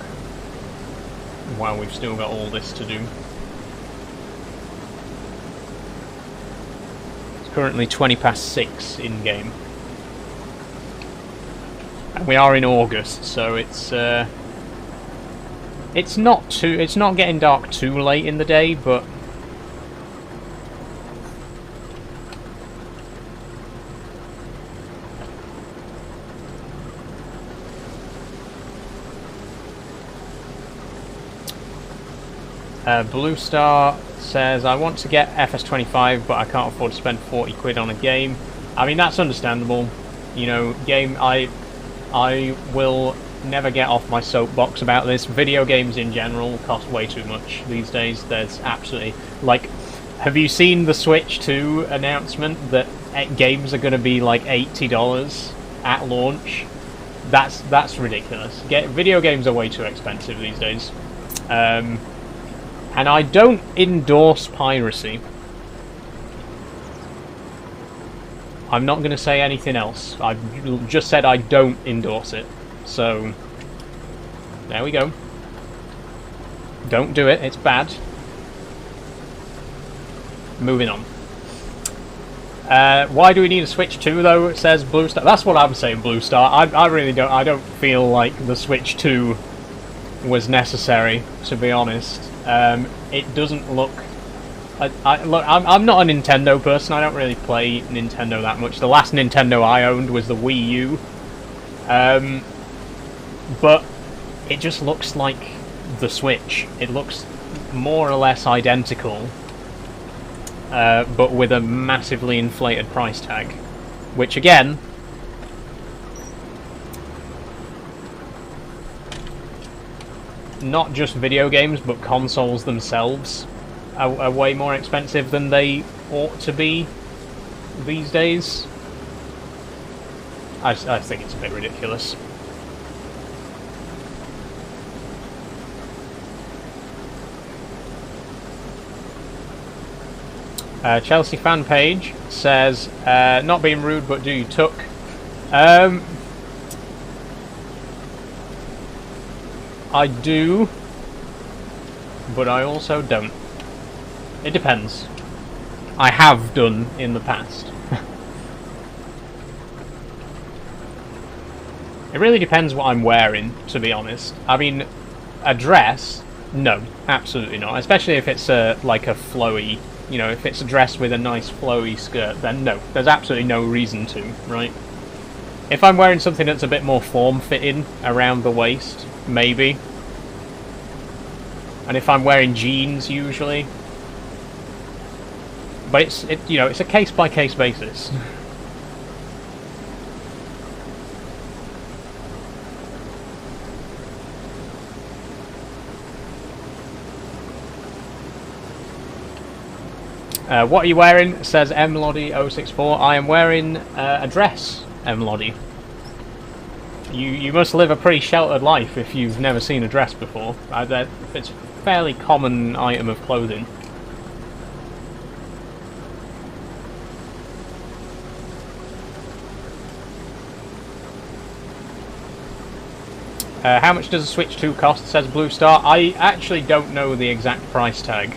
while we've still got all this to do. It's currently 6:20 in-game. And we are in August, so it's not getting dark too late in the day, but Blue Star says, I want to get FS25, but I can't afford to spend 40 quid on a game. I mean, that's understandable. You know, I will never get off my soapbox about this. Video games in general cost way too much these days. There's absolutely... Like, have you seen the Switch 2 announcement that games are going to be like $80 at launch? That's ridiculous. Video games are way too expensive these days. And I don't endorse piracy. I'm not going to say anything else. I've just said I don't endorse it. So, there we go. Don't do it, it's bad. Moving on. Why do we need a Switch 2 though, it says Blue Star. That's what I'm saying, Blue Star. I really don't. I don't feel like the Switch 2 was necessary, to be honest. It doesn't look... Look, I'm not a Nintendo person. I don't really play Nintendo that much. The last Nintendo I owned was the Wii U. But it just looks like the Switch. It looks more or less identical, but with a massively inflated price tag, which again, not just video games but consoles themselves are way more expensive than they ought to be these days. I think it's a bit ridiculous. Chelsea fan page says, not being rude, but do you tuck? I do, but I also don't. It depends. I have done in the past. It really depends what I'm wearing, to be honest. I mean, a dress, no, absolutely not. Especially if it's like a flowy, you know, if it's a dress with a nice flowy skirt, then no, there's absolutely no reason to, right? If I'm wearing something that's a bit more form-fitting around the waist, maybe. And if I'm wearing jeans, usually. But it's a case-by-case basis. What are you wearing? Says mloddy064. I am wearing a dress, mloddy. You must live a pretty sheltered life if you've never seen a dress before. It's a fairly common item of clothing. How much does a Switch 2 cost? Says Blue Star. I actually don't know the exact price tag.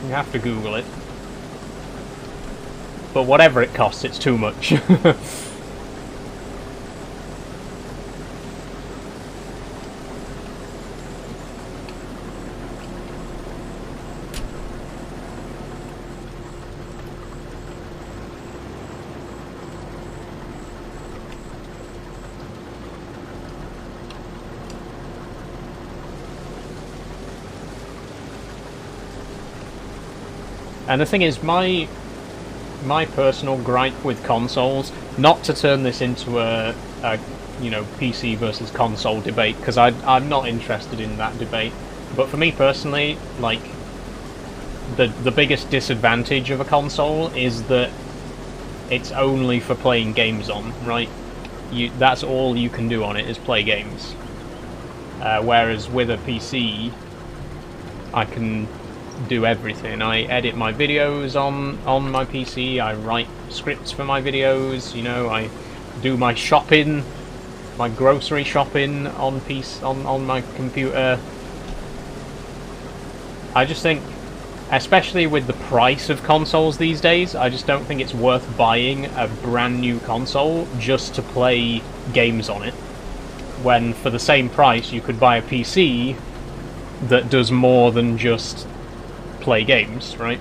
You have to Google it. But whatever it costs, it's too much. And the thing is, my personal gripe with consoles, not to turn this into a PC versus console debate, because I'm not interested in that debate, but for me personally, like, the biggest disadvantage of a console is that it's only for playing games on, right? That's all you can do on it, is play games. Whereas with a PC, I can do everything. I edit my videos on my PC, I write scripts for my videos, you know, I do my shopping, my grocery shopping on my computer. I just think, especially with the price of consoles these days, I just don't think it's worth buying a brand new console just to play games on it, when for the same price you could buy a PC that does more than just play games, right?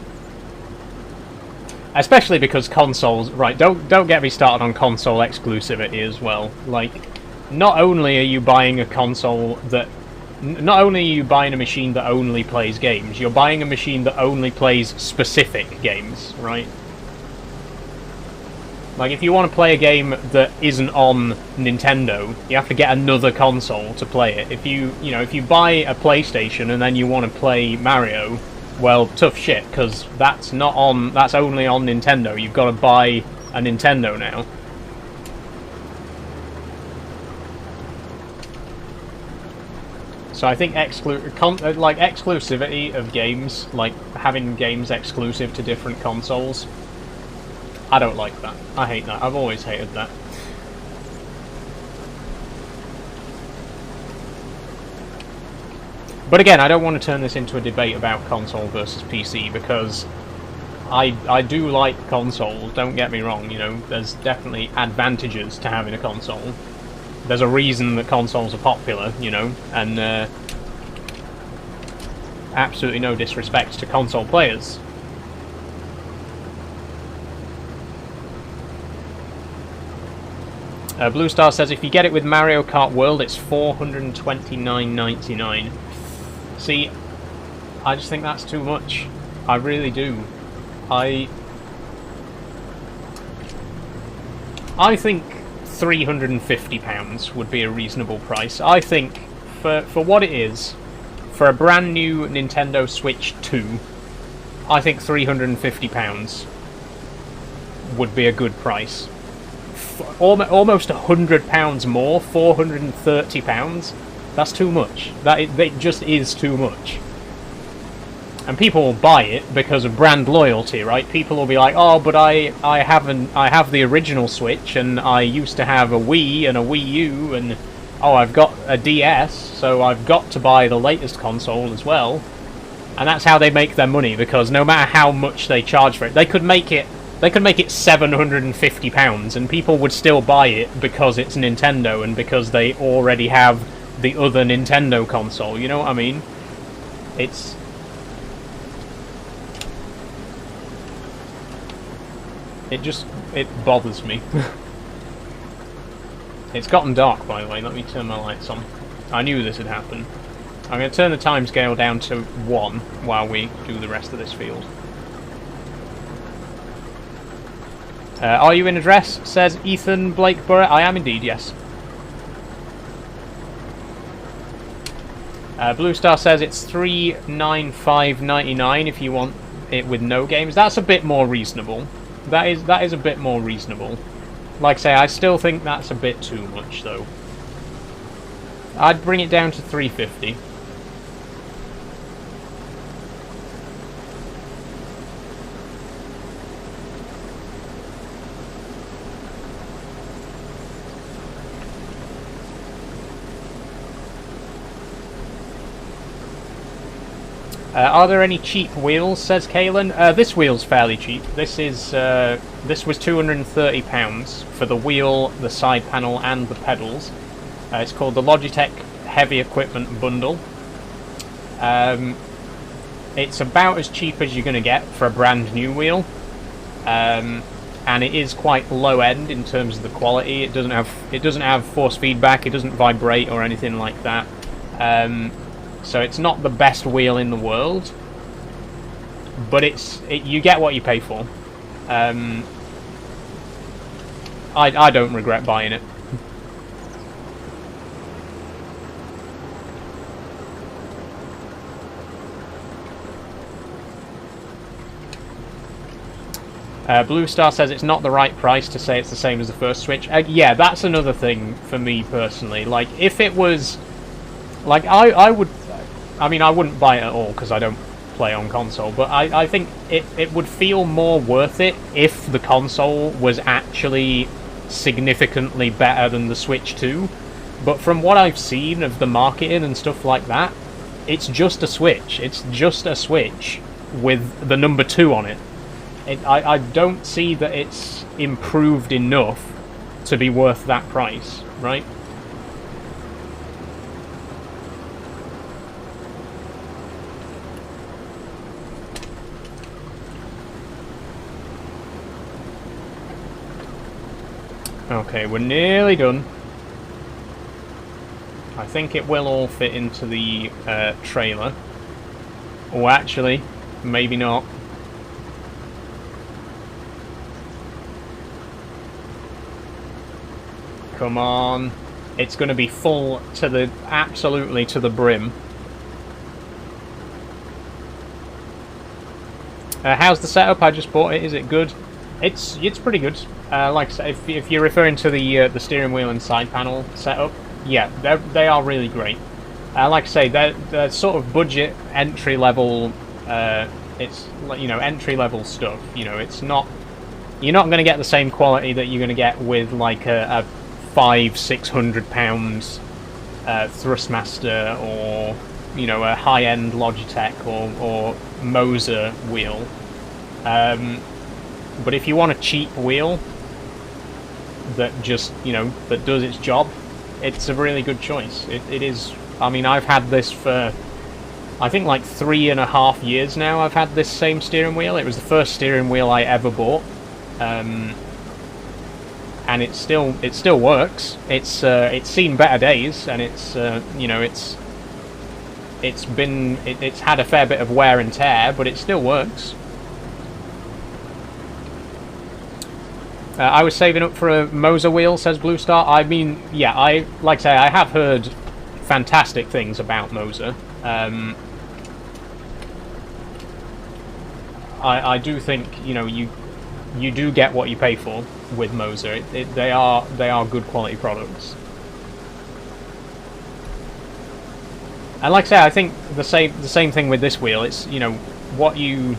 Especially because consoles, right, don't get me started on console exclusivity as well. Like, not only are you buying a console that, not only are you buying a machine that only plays games, you're buying a machine that only plays specific games, right? Like, if you want to play a game that isn't on Nintendo, you have to get another console to play it. If you buy a PlayStation and then you want to play Mario, well, tough shit, because that's only on Nintendo. You've got to buy a Nintendo now. So I think exclusivity of games, like having games exclusive to different consoles, I don't like that. I hate that. I've always hated that. But again, I don't want to turn this into a debate about console versus PC, because I do like consoles, don't get me wrong, you know, there's definitely advantages to having a console. There's a reason that consoles are popular, you know, and absolutely no disrespect to console players. Blue Star says if you get it with Mario Kart World, it's $429.99. See, I just think that's too much. I really do. I think £350 would be a reasonable price. I think for what it is, for a brand new Nintendo Switch 2, I think £350 would be a good price. Almost £100 more, £430. That's too much. It just is too much. And people will buy it because of brand loyalty, right? People will be like, "Oh, but I have the original Switch, and I used to have a Wii and a Wii U, and oh, I've got a DS, so I've got to buy the latest console as well." And that's how they make their money, because no matter how much they charge for it, they could make it £750, and people would still buy it because it's Nintendo and because they already have the other Nintendo console. You know what I mean? It bothers me. It's gotten dark, by the way. Let me turn my lights on. I knew this would happen. I'm going to turn the timescale down to 1 while we do the rest of this field. Are you in address? Says Ethan Blakeborough. I am indeed, yes. Blue Star says it's $395.99 if you want it with no games. That's a bit more reasonable. That is a bit more reasonable. Like I say, I still think that's a bit too much, though. I'd bring it down to $350. Are there any cheap wheels? Says Kalen. This wheel's fairly cheap. This was £230 for the wheel, the side panel, and the pedals. It's called the Logitech Heavy Equipment Bundle. It's about as cheap as you're going to get for a brand new wheel, and it is quite low end in terms of the quality. It doesn't have force feedback. It doesn't vibrate or anything like that. So it's not the best wheel in the world, but you get what you pay for. I don't regret buying it. Blue Star says it's not the right price to say it's the same as the first Switch. Yeah, that's another thing for me personally. Like, if it was... Like, I wouldn't buy it at all because I don't play on console, but I think it would feel more worth it if the console was actually significantly better than the Switch 2. But from what I've seen of the marketing and stuff like that, it's just a Switch. It's just a Switch with the number 2 on it. I don't see that it's improved enough to be worth that price, right? Okay, we're nearly done. I think it will all fit into the trailer. Oh, actually, maybe not. Come on. It's going to be full to absolutely to the brim. How's the setup? I just bought it. Is it good? It's pretty good. Like I say, if you're referring to the steering wheel and side panel setup, yeah, they are really great. Like I say, they're sort of budget entry level. It's, you know, entry level stuff. You know, it's not. You're not going to get the same quality that you're going to get with like a £500-600 Thrustmaster, or, you know, a high-end Logitech or Moser wheel. But if you want a cheap wheel that just, you know, that does its job, it's a really good choice. It is. I mean, I've had this for, I think, like 3.5 years now. I've had this same steering wheel. It was the first steering wheel I ever bought. and it still works. It's seen better days, and it's you know, it's had a fair bit of wear and tear, but it still works. I was saving up for a Moser wheel, says Blue Star. I mean, yeah, like I say, I have heard fantastic things about Moser. I do think, you know, you do get what you pay for with Moser. They are good quality products. And like I say, I think the same thing with this wheel. It's, you know, what you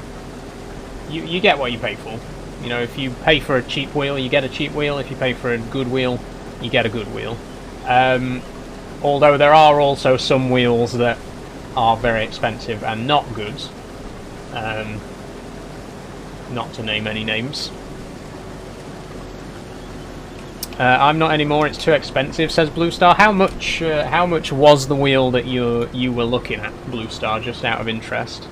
get what you pay for. You know, if you pay for a cheap wheel, you get a cheap wheel. If you pay for a good wheel, you get a good wheel. Although there are also some wheels that are very expensive and not good. Not to name any names. I'm not anymore. It's too expensive, says Blue Star. How much was the wheel that you were looking at, Blue Star? Just out of interest.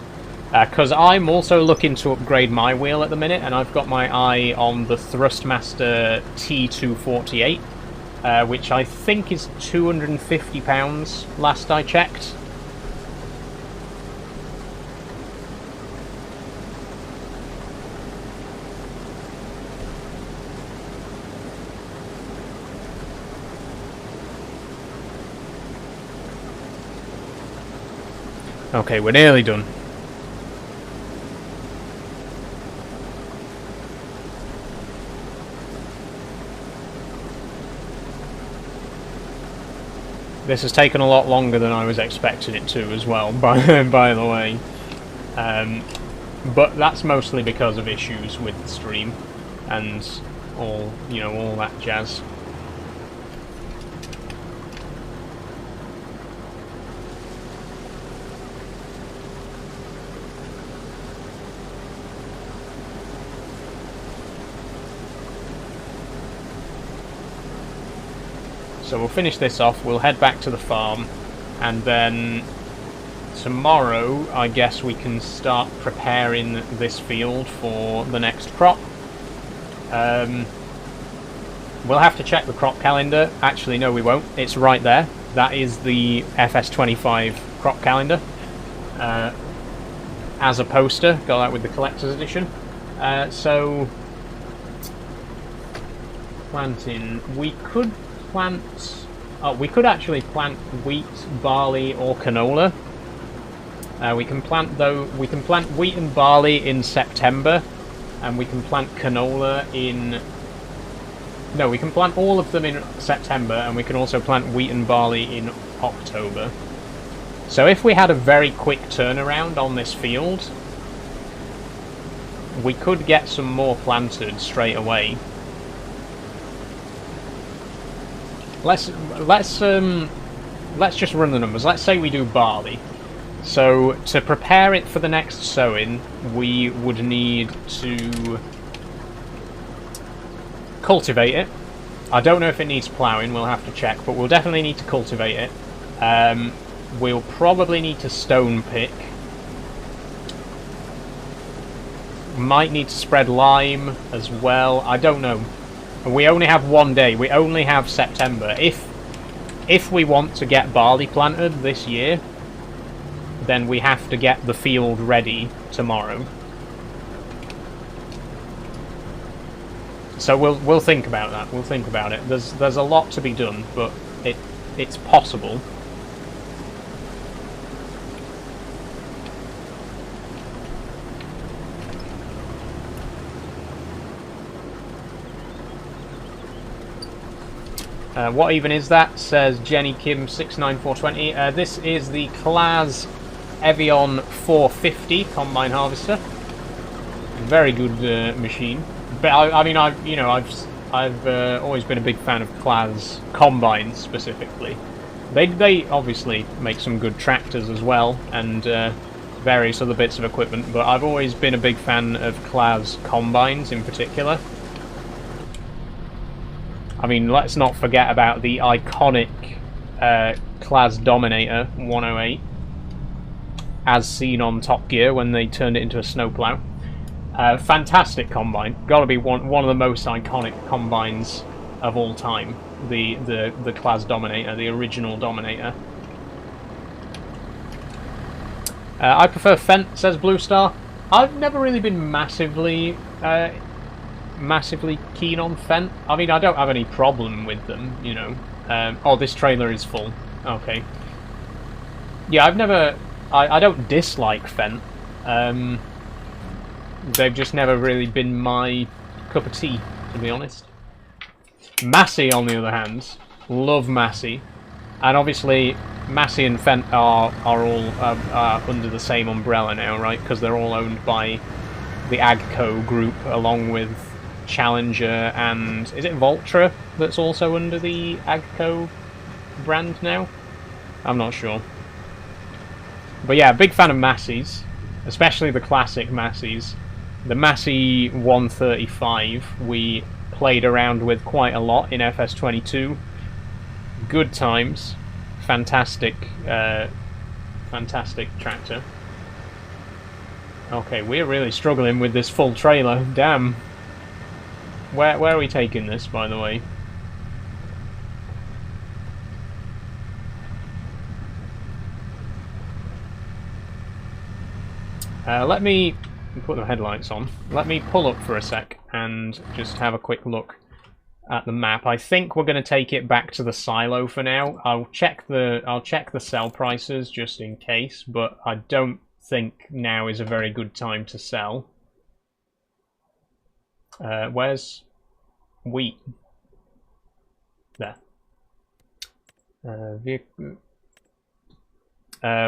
Because I'm also looking to upgrade my wheel at the minute, and I've got my eye on the Thrustmaster T248, which I think is £250 last I checked. Okay, we're nearly done. This has taken a lot longer than I was expecting it to as well, by the way. But that's mostly because of issues with the stream and all that jazz. So we'll finish this off, we'll head back to the farm, and then tomorrow I guess we can start preparing this field for the next crop. We'll have to check the crop calendar. Actually, no, we won't. It's right there. That is the FS25 crop calendar. As a poster, got that with the collector's edition. So, planting. We could actually plant wheat, barley, or canola. We can plant wheat and barley in September, and we can plant canola in. No, we can plant all of them in September, and we can also plant wheat and barley in October. So if we had a very quick turnaround on this field, we could get some more planted straight away. Let's just run the numbers. Let's say we do barley. So to prepare it for the next sowing, we would need to cultivate it. I don't know if it needs ploughing, we'll have to check, but we'll definitely need to cultivate it. We'll probably need to stone pick. Might need to spread lime as well. I don't know. We only have one day. We only have September. If we want to get barley planted this year, then we have to get the field ready tomorrow. So we'll think about that. We'll think about it. There's a lot to be done, but it's possible. What even is that? Says Jenny Kim 69420. This is the Claas Evian 450 combine harvester. Very good machine. But I mean, I've always been a big fan of Claas combines specifically. They obviously make some good tractors as well, and various other bits of equipment. But I've always been a big fan of Claas combines in particular. I mean, let's not forget about the iconic Claas Dominator 108, as seen on Top Gear when they turned it into a snowplow. Fantastic combine. Got to be one of the most iconic combines of all time. The class Dominator, the original Dominator. I prefer Fent, says Blue Star. I've never really been massively keen on Fent. I mean, I don't have any problem with them, you know. Oh, this trailer is full. Okay. Yeah, I've never... I don't dislike Fent. They've just never really been my cup of tea, to be honest. Massey, on the other hand, love Massey. And obviously, Massey and Fent are all under the same umbrella now, right? Because they're all owned by the Agco group, along with Challenger and... Is it Voltra that's also under the Agco brand now? I'm not sure. But yeah, big fan of Massey's, especially the classic Massey's. The Massey 135 we played around with quite a lot in FS22. Good times. Fantastic, fantastic tractor. Okay, we're really struggling with this full trailer. Damn. Where are we taking this, by the way? Let me put the headlights on. Let me pull up for a sec and just have a quick look at the map. I think we're going to take it back to the silo for now. I'll check the sell prices just in case, but I don't think now is a very good time to sell. Where's wheat? There.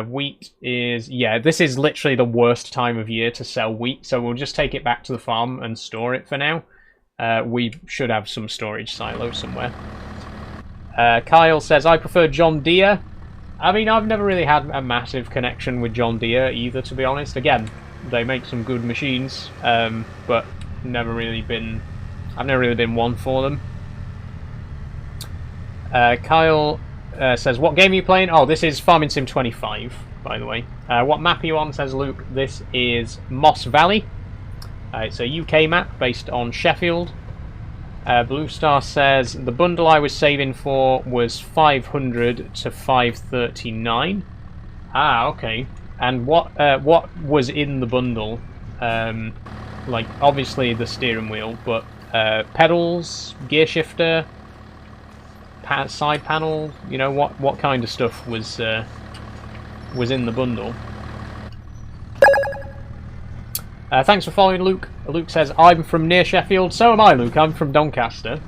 Wheat is... Yeah, this is literally the worst time of year to sell wheat, so we'll just take it back to the farm and store it for now. We should have some storage silos somewhere. Kyle says, I prefer John Deere. I mean, I've never really had a massive connection with John Deere either, to be honest. Again, they make some good machines, but I've never really been one for them. Kyle says, what game are you playing? Oh, this is Farming Sim 25, by the way. What map are you on, says Luke. This is Moss Valley. It's a UK map based on Sheffield. Blue Star says, the bundle I was saving for was 500 to 539. Ah, okay. And what was in the bundle? Like, obviously the steering wheel, but pedals, gear shifter, side panel, you know, what kind of stuff was in the bundle? Thanks for following, Luke. Luke says, I'm from near Sheffield. So am I, Luke. I'm from Doncaster.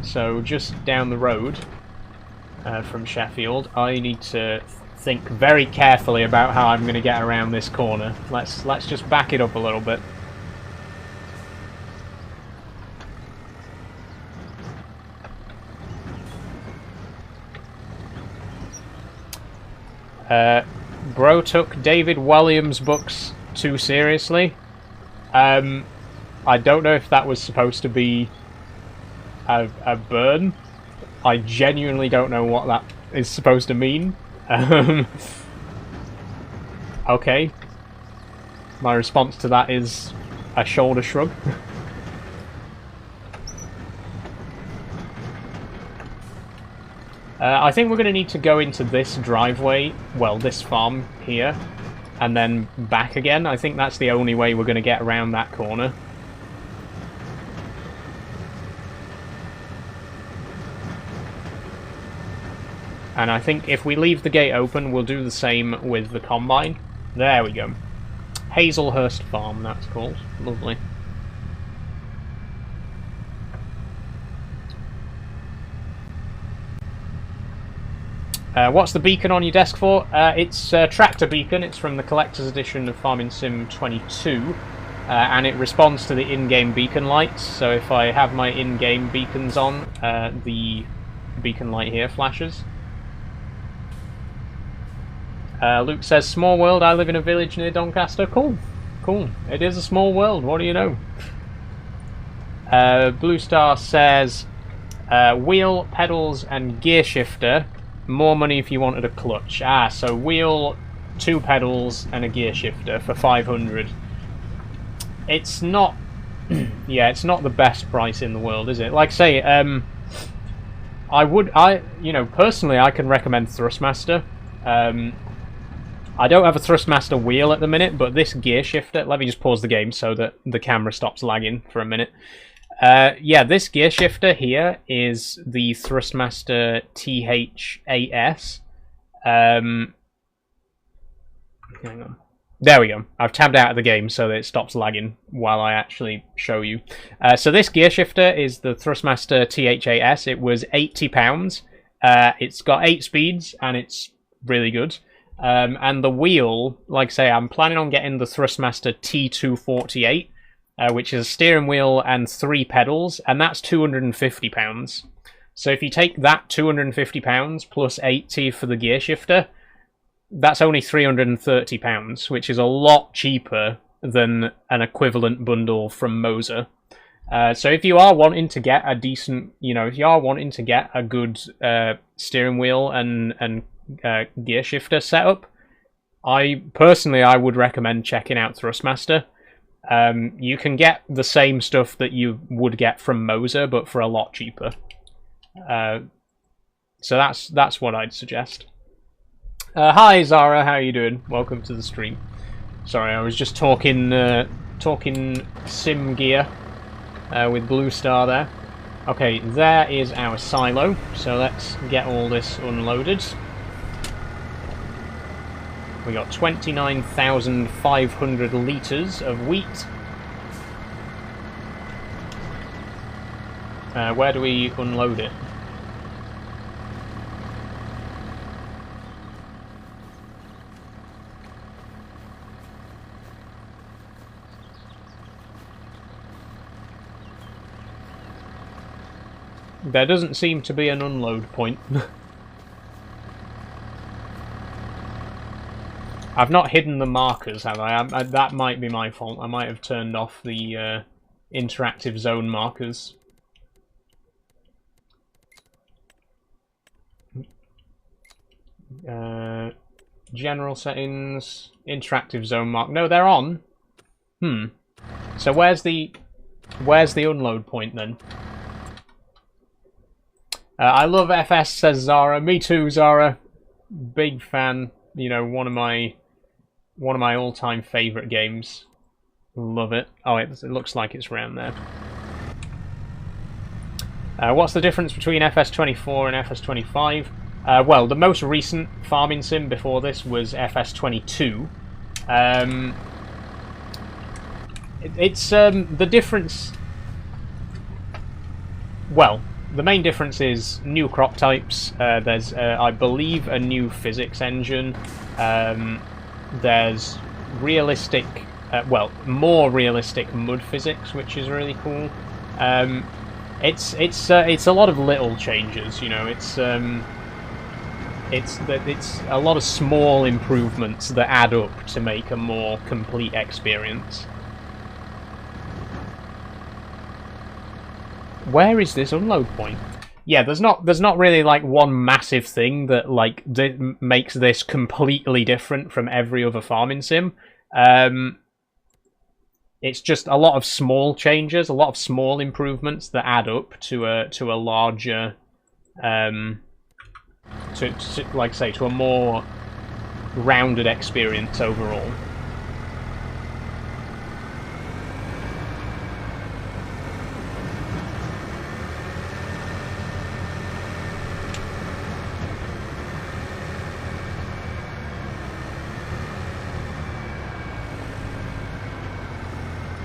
So just down the road from Sheffield. I need to think very carefully about how I'm going to get around this corner. Let's just back it up a little bit. Bro took David Williams' books too seriously. I don't know if that was supposed to be a burn. I genuinely don't know what that is supposed to mean. Okay. My response to that is a shoulder shrug. I think we're going to need to go into this driveway, well, this farm here, and then back again. I think that's the only way we're going to get around that corner. And I think if we leave the gate open, we'll do the same with the combine. There we go. Hazelhurst Farm, that's called. Lovely. What's the beacon on your desk for? It's a tractor beacon. It's from the collector's edition of Farming Sim 22. And it responds to the in-game beacon lights. So if I have my in-game beacons on, the beacon light here flashes. Luke says, small world, I live in a village near Doncaster. Cool. Cool. It is a small world, what do you know? Blue Star says, wheel, pedals and gear shifter. More money if you wanted a clutch. Ah, so wheel, 2 pedals and a gear shifter for 500. It's not... yeah, it's not the best price in the world, is it? Like I say, personally, I can recommend Thrustmaster. I don't have a Thrustmaster wheel at the minute, but this gear shifter, let me just pause the game so that the camera stops lagging for a minute. Yeah, this gear shifter here is the Thrustmaster THAS. Hang on. There we go. I've tabbed out of the game so that it stops lagging while I actually show you. So this gear shifter is the Thrustmaster THAS. It was £80. It's got 8 speeds and it's really good. And the wheel, like I say, I'm planning on getting the Thrustmaster T248, which is a steering wheel and 3 pedals, and that's £250. So if you take that £250 plus 80 for the gear shifter, that's only £330, which is a lot cheaper than an equivalent bundle from Moser. So if you are wanting to get a decent, if you are wanting to get a good steering wheel and gear shifter setup, I would recommend checking out Thrustmaster. You can get the same stuff that you would get from Moser, but for a lot cheaper. So that's what I'd suggest. Hi Zara, how are you doing? Welcome to the stream. Sorry, I was just talking sim gear with Blue Star there. Okay, there is our silo. So let's get all this unloaded. We got 29,500 litres of wheat. Where do we unload it? There doesn't seem to be an unload point. I've not hidden the markers, have I? That might be my fault. I might have turned off the interactive zone markers. General settings, interactive zone mark. No, they're on. So where's the unload point then? I love FS, says Zara. Me too, Zara. Big fan. One of my all-time favourite games. Love it. Oh, it looks like it's around there. What's the difference between FS24 and FS25? Well, the most recent farming sim before this was FS22. It's the difference. Well, the main difference is new crop types. There's, I believe, a new physics engine. There's realistic, more realistic mud physics, which is really cool. It's a lot of little changes. It's a lot of small improvements that add up to make a more complete experience. Where is this unload point? Yeah, there's not really like one massive thing that makes this completely different from every other farming sim. It's just a lot of small changes, a lot of small improvements that add up to a larger, to a more rounded experience overall.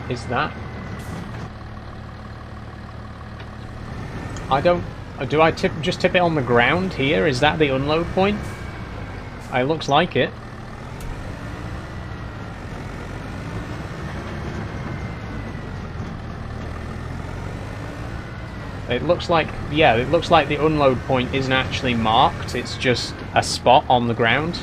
Is that? I don't... Do I just tip it on the ground here? Is that the unload point? It looks like it. It looks like... Yeah, it looks like the unload point isn't actually marked. It's just a spot on the ground.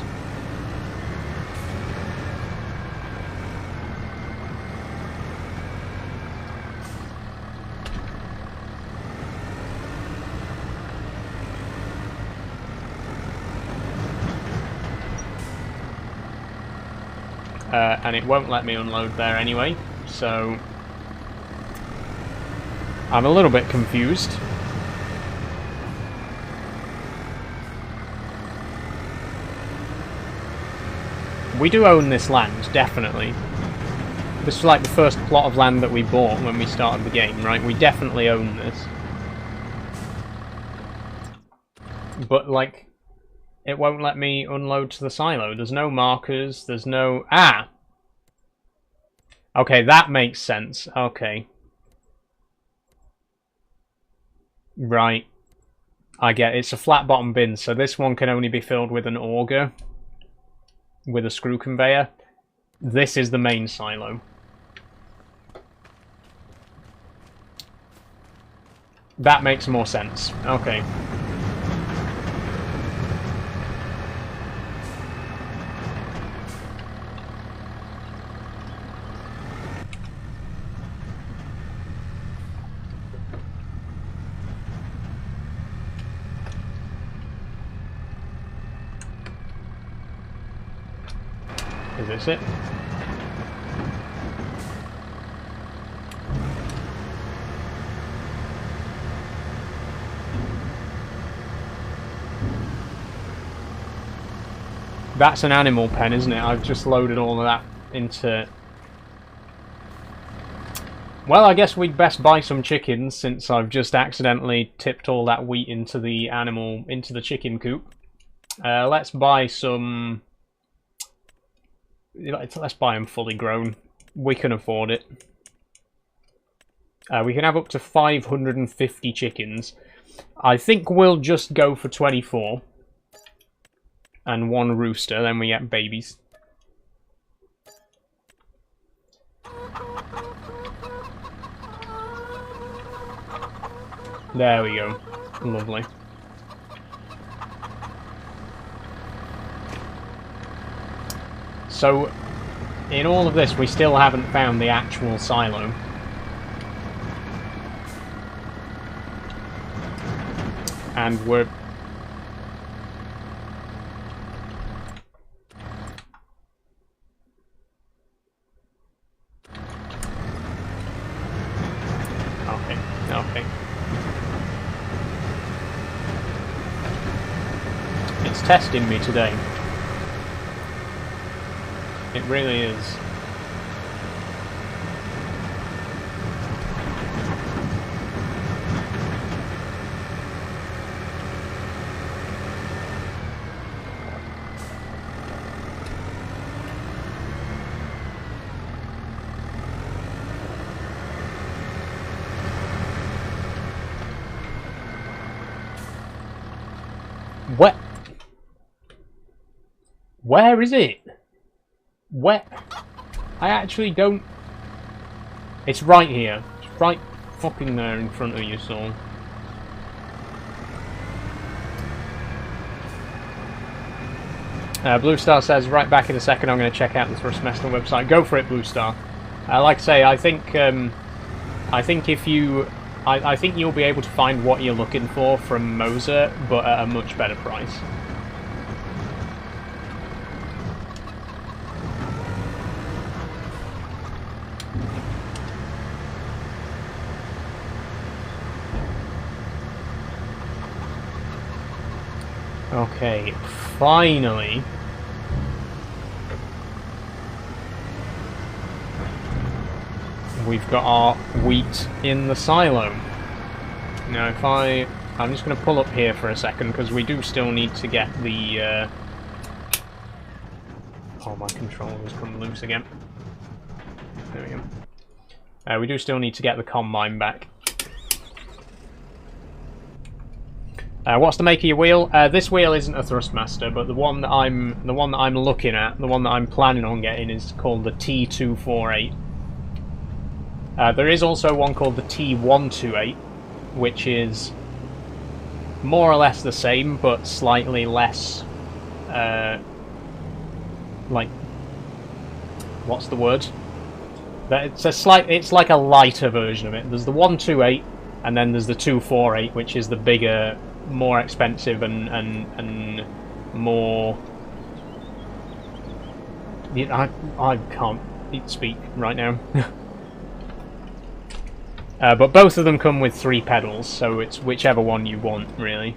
And it won't let me unload there anyway, so I'm a little bit confused. We do own this land, definitely. This is like the first plot of land that we bought when we started the game, right? We definitely own this. But, like, it won't let me unload to the silo. There's no markers, there's no... Ah! Okay, that makes sense. Okay. Right. I get it. It's a flat bottom bin, so this one can only be filled with an auger. With a screw conveyor. This is the main silo. That makes more sense. Okay. Is this it? That's an animal pen, isn't it? I've just loaded all of that into... Well, I guess we'd best buy some chickens, since I've just accidentally tipped all that wheat into the chicken coop. Let's buy some... Let's buy them fully grown. We can afford it. We can have up to 550 chickens. I think we'll just go for 24. And one rooster, then we get babies. There we go. Lovely. So, in all of this, we still haven't found the actual silo. And we're... Okay. It's testing me today. It really is. What? Where is it? Where? I actually don't... It's right here. It's right fucking there in front of you, Saul. Blue Star says, right back in a second, I'm going to check out the TheRelaxedMovement website. Go for it, Blue Star. Like I say, I think if you... I think you'll be able to find what you're looking for from Moser, but at a much better price. Okay, finally. We've got our wheat in the silo. Now if I'm just going to pull up here for a second, because we do still need to get the... Oh, my controller's come loose again. There we go. We do still need to get the combine back. What's the make of your wheel? This wheel isn't a Thrustmaster, but the one that I'm looking at, the one that I'm planning on getting, is called the T248. There is also one called the T128, which is more or less the same, but slightly less, like, what's the word? It's like a lighter version of it. There's the 128, and then there's the 248, which is the bigger, more expensive and more... I can't speak right now. But both of them come with 3 pedals, so it's whichever one you want, really.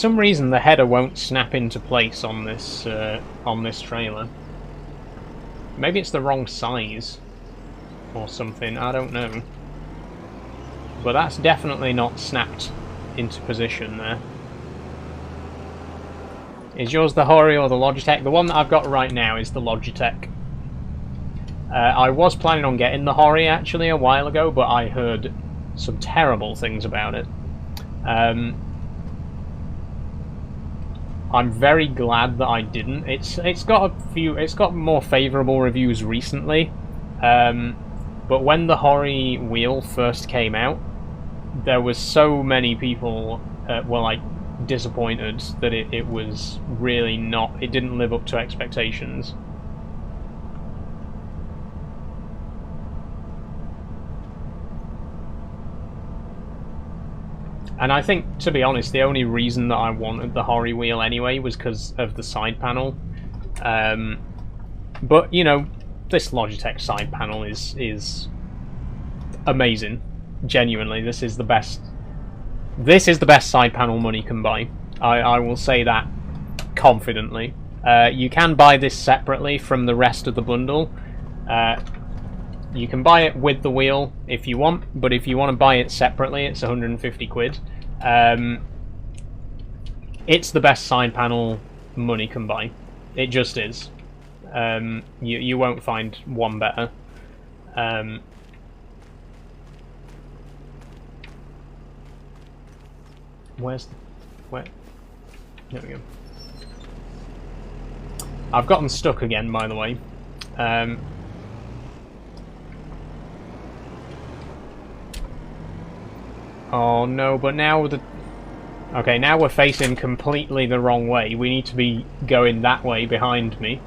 some reason the header won't snap into place on this trailer. Maybe it's the wrong size or something, I don't know. But that's definitely not snapped into position there. Is yours the Hori or the Logitech? The one that I've got right now is the Logitech. I was planning on getting the Hori actually a while ago, but I heard some terrible things about it. I'm very glad that I didn't. It's got more favourable reviews recently, but when the Hori wheel first came out, there was so many people were like disappointed that it was really not. It didn't live up to expectations. And I think, to be honest, the only reason that I wanted the Hori wheel anyway was because of the side panel. But, you know, this Logitech side panel is amazing. Genuinely, this is the best side panel money can buy. I will say that confidently. You can buy this separately from the rest of the bundle. You can buy it with the wheel if you want, but if you want to buy it separately, it's 150 quid. It's the best side panel money can buy. It just is. You won't find one better. Where? There we go. I've gotten stuck again, by the way. Oh no, but now okay, now we're facing completely the wrong way. We need to be going that way behind me.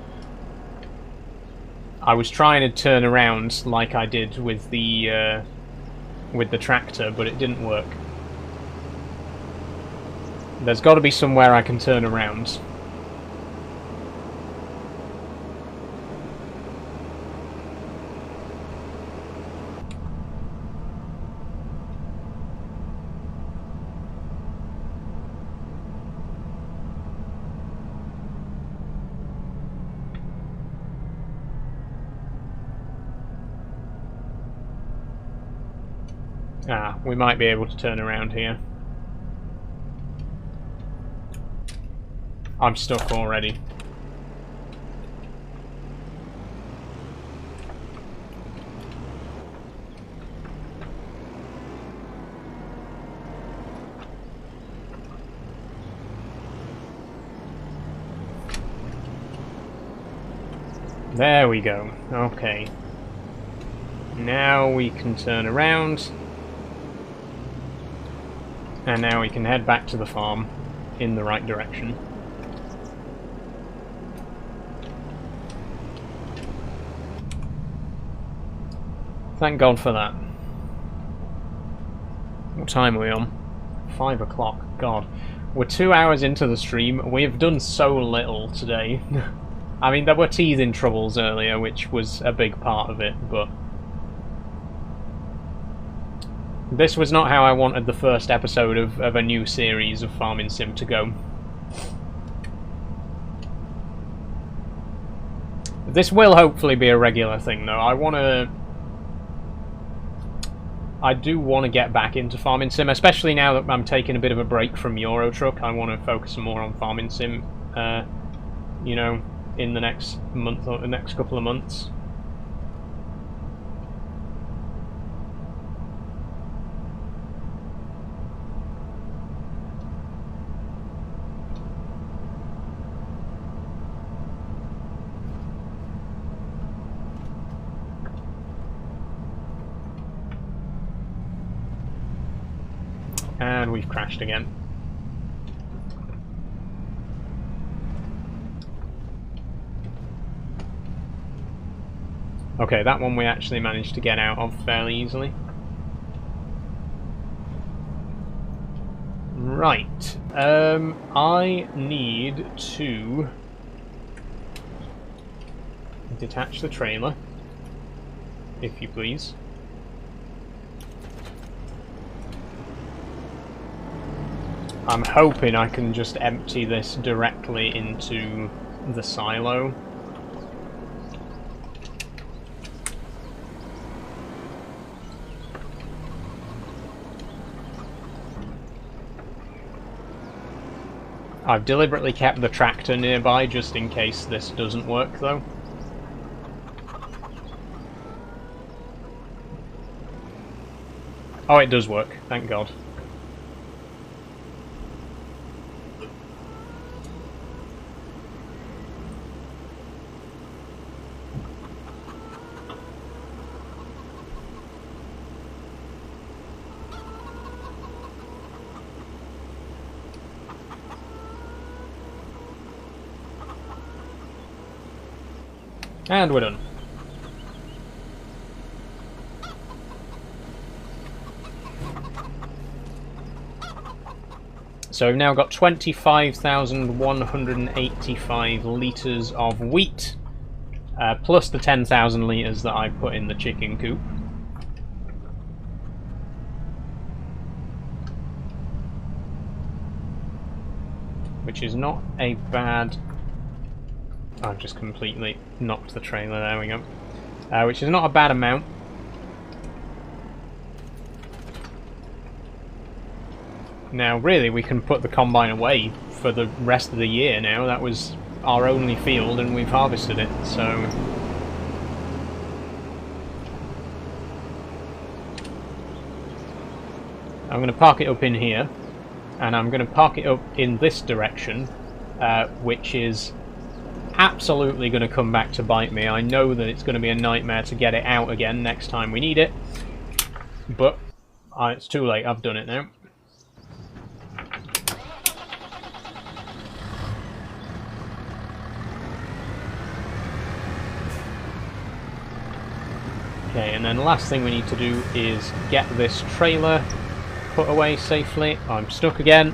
I was trying to turn around like I did with the tractor, but it didn't work. There's got to be somewhere I can turn around. Ah, we might be able to turn around here. I'm stuck already. There we go. Okay. Now we can turn around. And now we can head back to the farm in the right direction. Thank God for that. What time are we on? 5 o'clock. God. We're 2 hours into the stream. We've done so little today. I mean, there were teething troubles earlier, which was a big part of it, but this was not how I wanted the first episode of a new series of Farming Sim to go. This will hopefully be a regular thing, though. I do want to get back into Farming Sim, especially now that I'm taking a bit of a break from Euro Truck. I want to focus more on Farming Sim, you know, in the next month or the next couple of months. And we've crashed again. Okay, that one we actually managed to get out of fairly easily. Right. I need to detach the trailer, if you please. I'm hoping I can just empty this directly into the silo. I've deliberately kept the tractor nearby just in case this doesn't work though. Oh, it does work, thank God. And we're done. So we've now got 25,185 litres of wheat, plus the 10,000 litres that I put in the chicken coop. Which is not a bad... I've just completely knocked the trailer, there we go. Which is not a bad amount. Now, really, we can put the combine away for the rest of the year now. That was our only field and we've harvested it, so... I'm going to park it up in here, and I'm going to park it up in this direction, which is absolutely going to come back to bite me. I know that it's going to be a nightmare to get it out again next time we need it, but it's too late, I've done it now. Okay, and then the last thing we need to do is get this trailer put away safely. I'm stuck again.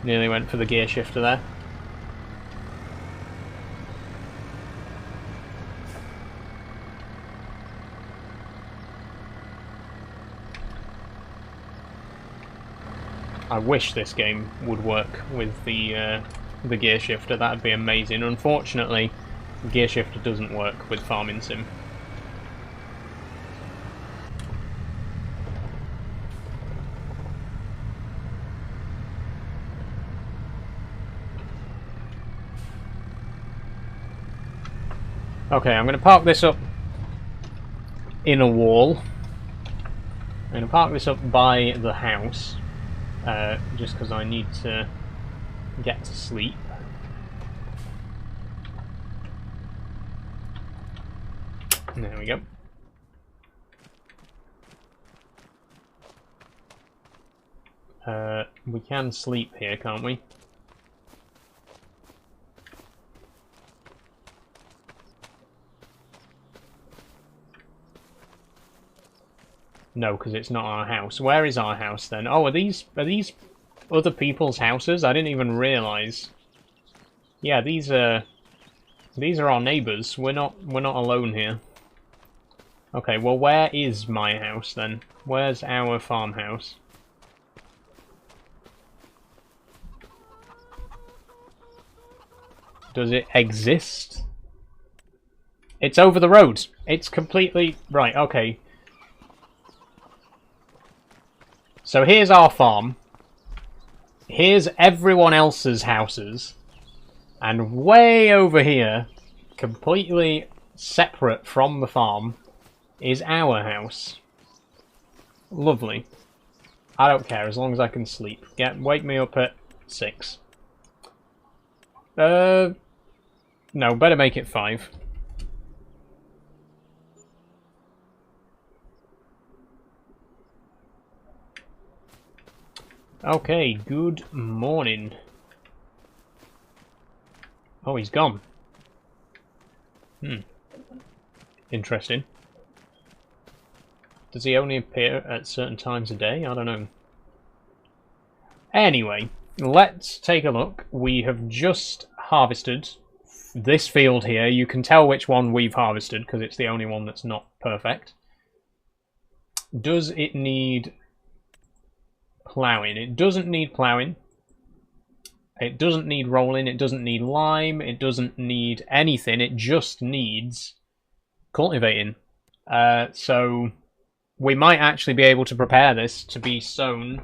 Nearly went for the gear shifter there. I wish this game would work with the gear shifter. That'd be amazing. Unfortunately, the gear shifter doesn't work with Farming Sim. Okay, I'm going to park this up in a wall. I'm going to park this up by the house, just because I need to get to sleep. There we go. We can sleep here, can't we? No, because it's not our house. Where is our house then? Oh, are these other people's houses? I didn't even realise. Yeah, these are our neighbours. We're not alone here. Okay, well, where is my house then? Where's our farmhouse? Does it exist? It's over the road. It's completely right. Okay. So here's our farm, here's everyone else's houses, and way over here, completely separate from the farm, is our house. Lovely. I don't care, as long as I can sleep. Wake me up at 6. No, better make it 5. Okay, good morning. Oh, he's gone. Interesting. Does he only appear at certain times a day? I don't know. Anyway, let's take a look. We have just harvested this field here. You can tell which one we've harvested because it's the only one that's not perfect. Does it need ploughing? It doesn't need ploughing. It doesn't need rolling. It doesn't need lime. It doesn't need anything. It just needs cultivating. So we might actually be able to prepare this to be sown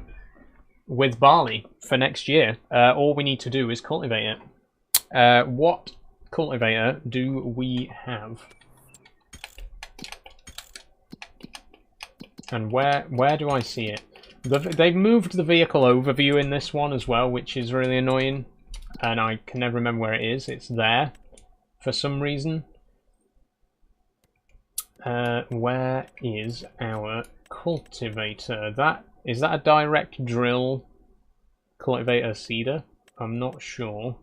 with barley for next year. All we need to do is cultivate it. What cultivator do we have? And where do I see it? They've moved the vehicle overview in this one as well, which is really annoying. And I can never remember where it is. It's there for some reason. Where is our cultivator? Is that a direct drill cultivator seeder? I'm not sure.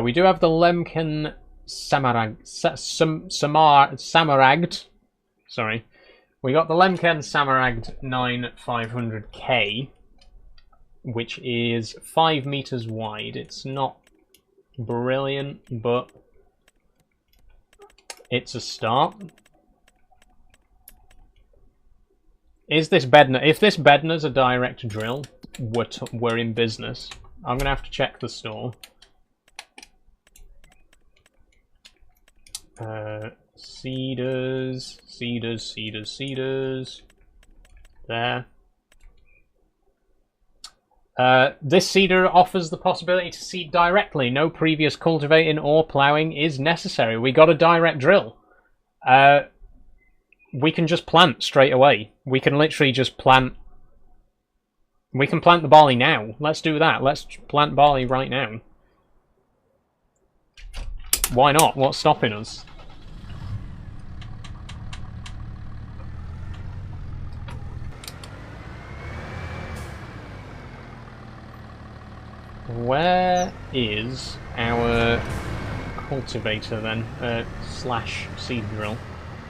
We do have the Lemken Samaragd. Sorry. We got the Lemken Samaragd 9500K, which is 5 meters wide. It's not brilliant, but it's a start. Is this Bednar? If this Bednar's a direct drill, we're in business. I'm gonna have to check the store. Seeders. There. This seeder offers the possibility to seed directly. No previous cultivating or ploughing is necessary. We got a direct drill. We can just plant straight away. We can literally just plant. We can plant the barley now. Let's do that. Let's plant barley right now. Why not? What's stopping us? Where is our cultivator then? Slash seed drill.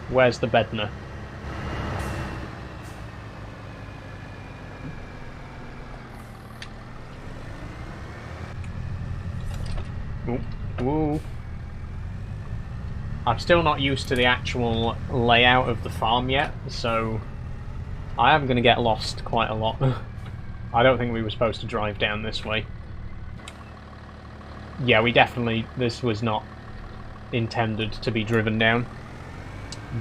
Where's the Bednar? Ooh. I'm still not used to the actual layout of the farm yet, so I am going to get lost quite a lot. I don't think we were supposed to drive down this way. Yeah, this was not intended to be driven down.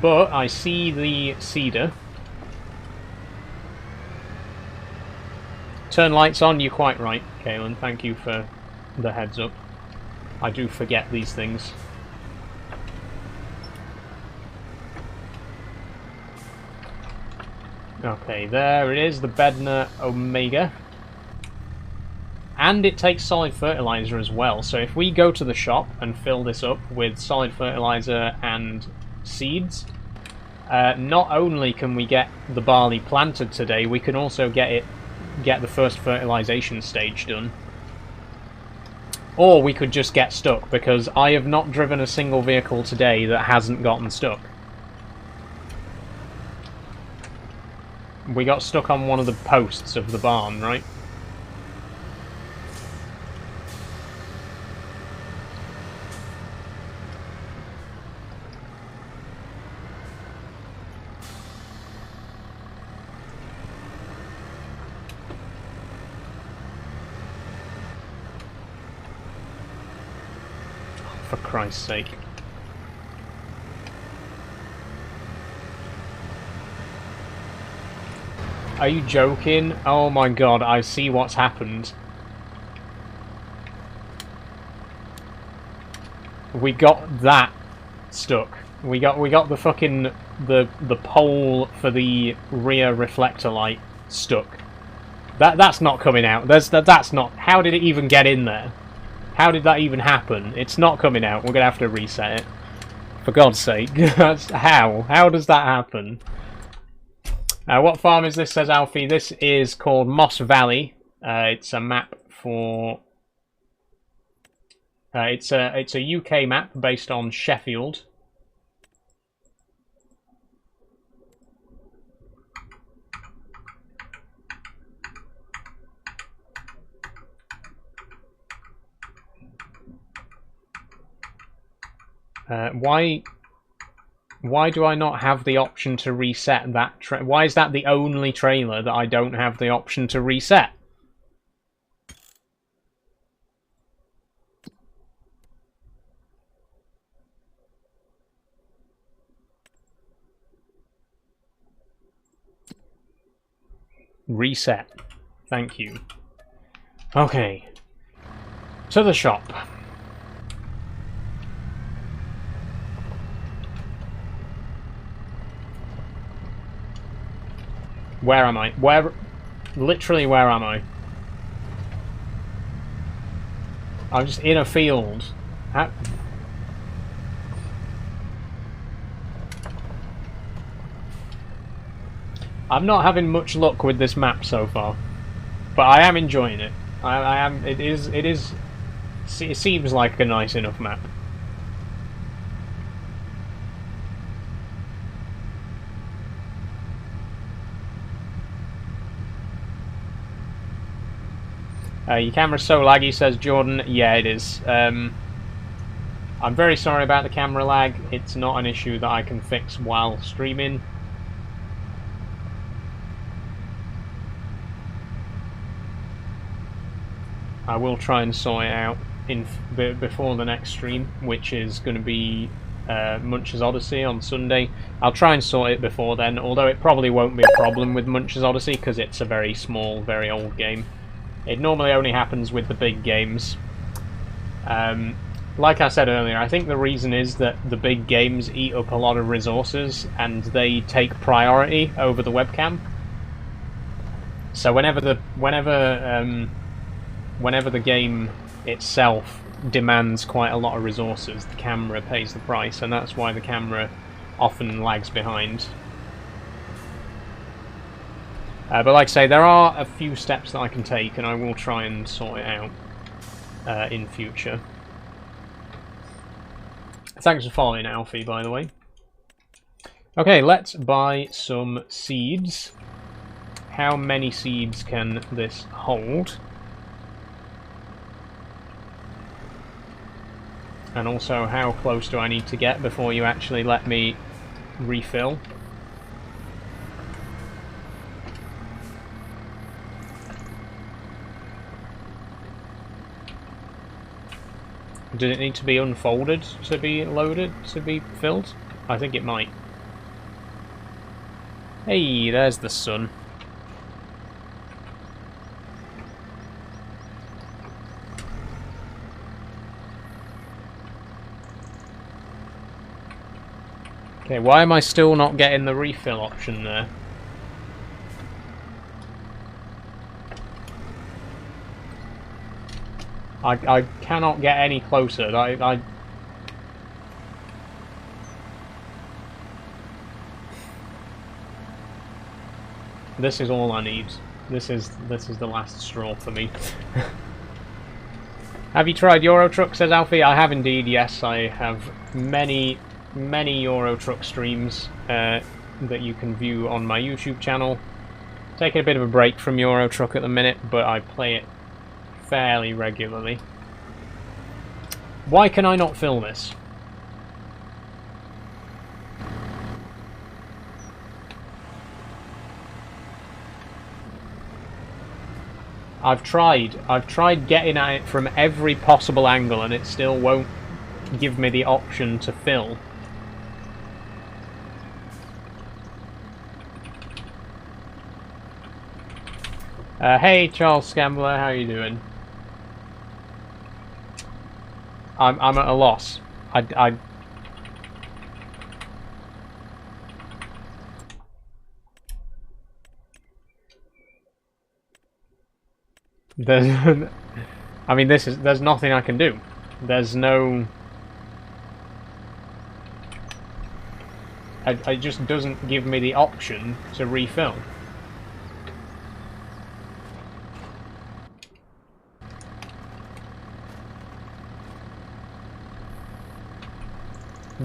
But I see the seeder. Turn lights on, you're quite right, Kaelin. Thank you for the heads up. I do forget these things. Okay, there it is, the Bednar Omega. And it takes solid fertilizer as well, so if we go to the shop and fill this up with solid fertilizer and seeds, not only can we get the barley planted today, we can also get the first fertilization stage done. Or we could just get stuck, because I have not driven a single vehicle today that hasn't gotten stuck. We got stuck on one of the posts of the barn, right? For Christ's sake. Are you joking? Oh my god, I see what's happened. We got that stuck. We got the fucking the pole for the rear reflector light stuck. That's not coming out. That's not. How did it even get in there? How did that even happen? It's not coming out. We're gonna have to reset it. For God's sake. How? How does that happen? What farm is this, says Alfie? This is called Moss Valley. It's a map for It's a UK map based on Sheffield. Why do I not have the option to reset that? Why is that the only trailer that I don't have the option to reset? Reset. Thank you. Okay. To the shop. Where am I? Literally, where am I? I'm just in a field. I'm not having much luck with this map so far, but I am enjoying it. I am. It seems like a nice enough map. Your camera's so laggy, says Jordan. Yeah, it is. I'm very sorry about the camera lag. It's not an issue that I can fix while streaming. I will try and sort it out before the next stream, which is going to be Munch's Odyssey on Sunday. I'll try and sort it before then, although it probably won't be a problem with Munch's Odyssey because it's a very small, very old game. It normally only happens with the big games. Like I said earlier, I think the reason is that the big games eat up a lot of resources and they take priority over the webcam. So whenever the game itself demands quite a lot of resources, the camera pays the price, and that's why the camera often lags behind. But like I say, there are a few steps that I can take, and I will try and sort it out in future. Thanks for following, Alfie, by the way. Okay, let's buy some seeds. How many seeds can this hold? And also, how close do I need to get before you actually let me refill? Does it need to be unfolded to be loaded, to be filled? I think it might. Hey, there's the sun. Okay, why am I still not getting the refill option there? I cannot get any closer. This is all I need. This is the last straw for me. Have you tried Euro Truck, says Alfie? I have indeed, yes. I have many Euro Truck streams that you can view on my YouTube channel. Taking a bit of a break from Euro Truck at the minute, but I play it fairly regularly. Why can I not fill this? I've tried getting at it from every possible angle and it still won't give me the option to fill. Hey Charles Scambler, how are you doing? I'm at a loss. There's, I mean, there's nothing I can do. There's no. It just doesn't give me the option to refill.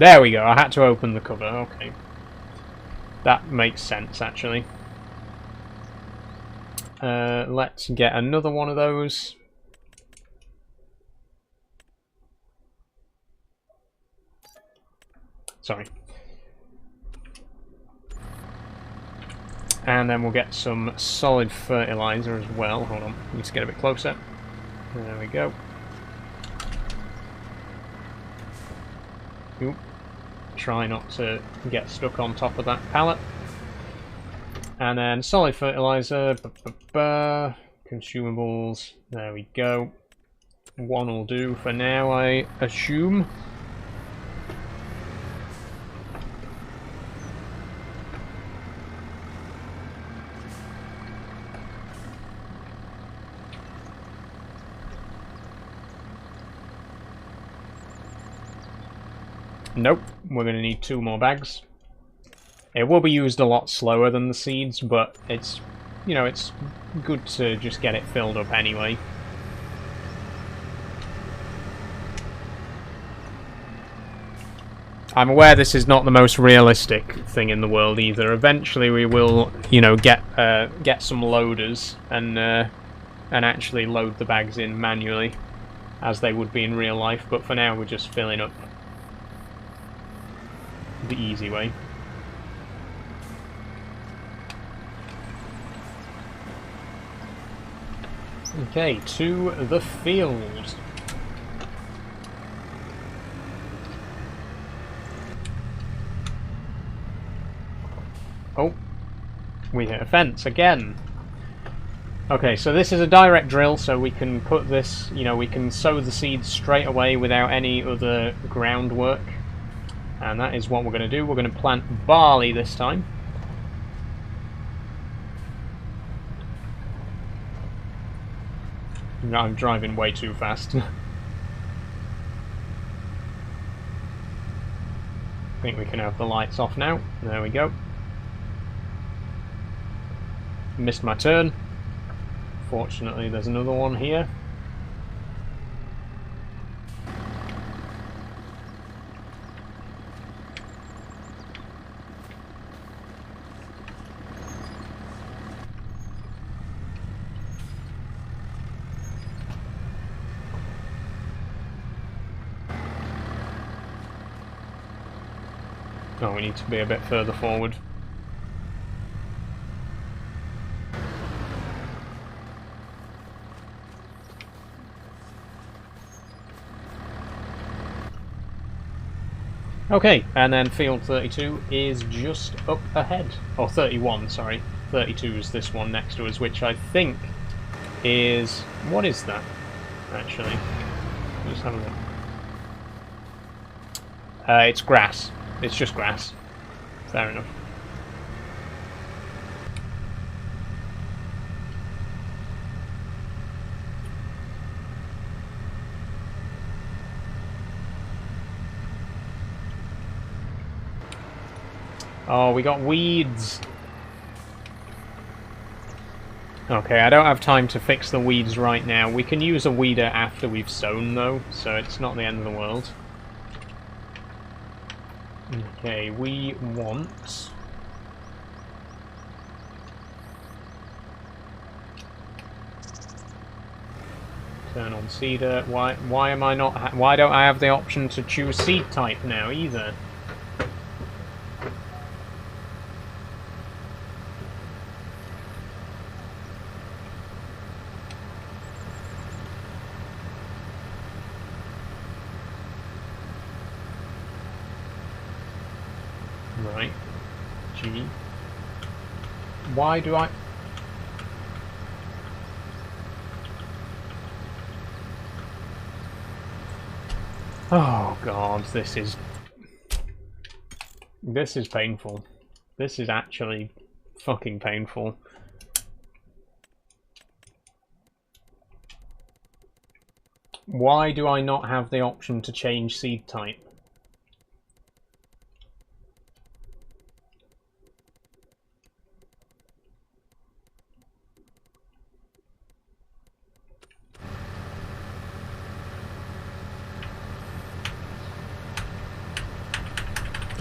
There we go, I had to open the cover, okay. That makes sense, actually. Let's get another one of those. Sorry. And then we'll get some solid fertilizer as well. Hold on, need to get a bit closer. There we go. Oop. Try not to get stuck on top of that pallet. And then solid fertilizer, consumables, there we go. One will do for now, I assume. Nope, we're going to need 2 more bags. It will be used a lot slower than the seeds, but it's, you know, it's good to just get it filled up anyway. I'm aware this is not the most realistic thing in the world either. Eventually we will, you know, get some loaders and actually load the bags in manually, as they would be in real life, but for now we're just filling up the easy way. Okay, to the field. Oh, we hit a fence again. Okay, so this is a direct drill, so we can put this, you know, we can sow the seeds straight away without any other groundwork. And that is what we're going to do. We're going to plant barley this time. I'm driving way too fast. I think we can have the lights off now. There we go. Missed my turn. Fortunately, there's another one here. Oh, we need to be a bit further forward. Okay, and then field 32 is just up ahead. Or 31, sorry. 32 is this one next to us, which I think is... What is that, actually? Just have a look. It's grass. It's just grass. Fair enough. Oh, we got weeds. Okay, I don't have time to fix the weeds right now. We can use a weeder after we've sown, though, so it's not the end of the world. Okay, we want... Turn on seeder. Why am I not... Why don't I have the option to choose seed type now, either? Right. G. Why do I... Oh god, this is painful. This is actually fucking painful. Why do I not have the option to change seed type?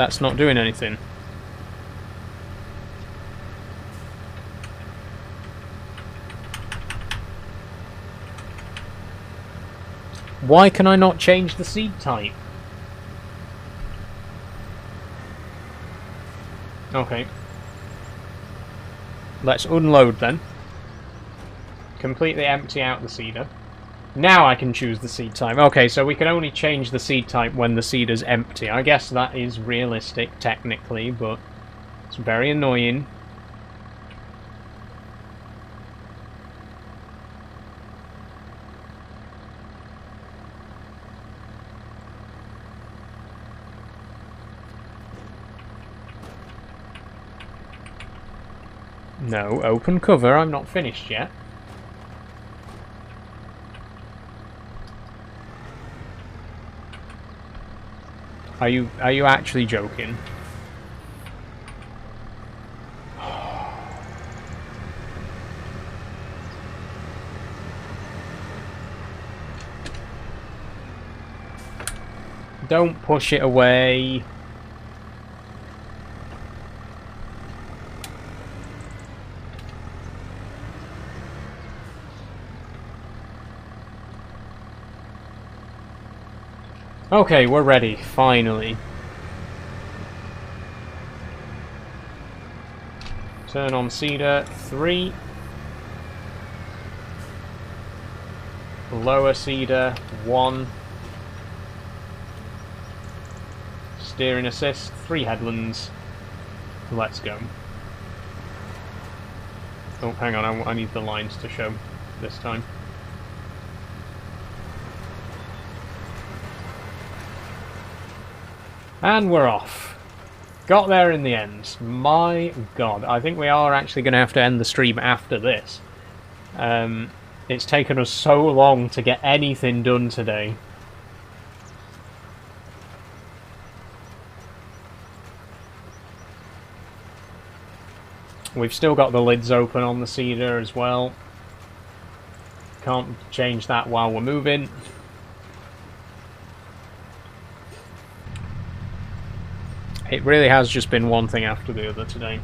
That's not doing anything. Why can I not change the seed type? Okay. Let's unload then. Completely empty out the seeder. Now I can choose the seed type. Okay, so we can only change the seed type when the seeder's empty. I guess that is realistic, technically, but it's very annoying. No, open cover, I'm not finished yet. Are you actually joking? Don't push it away. Okay, we're ready, finally. Turn on seeder, 3. Lower seeder, 1. Steering assist, 3 headlands. Let's go. Oh, hang on, I need the lines to show this time. And we're off. Got there in the end. My god, I think we are actually going to have to end the stream after this. It's taken us so long to get anything done today. We've still got the lids open on the seeder as well. Can't change that while we're moving. It really has just been one thing after the other today.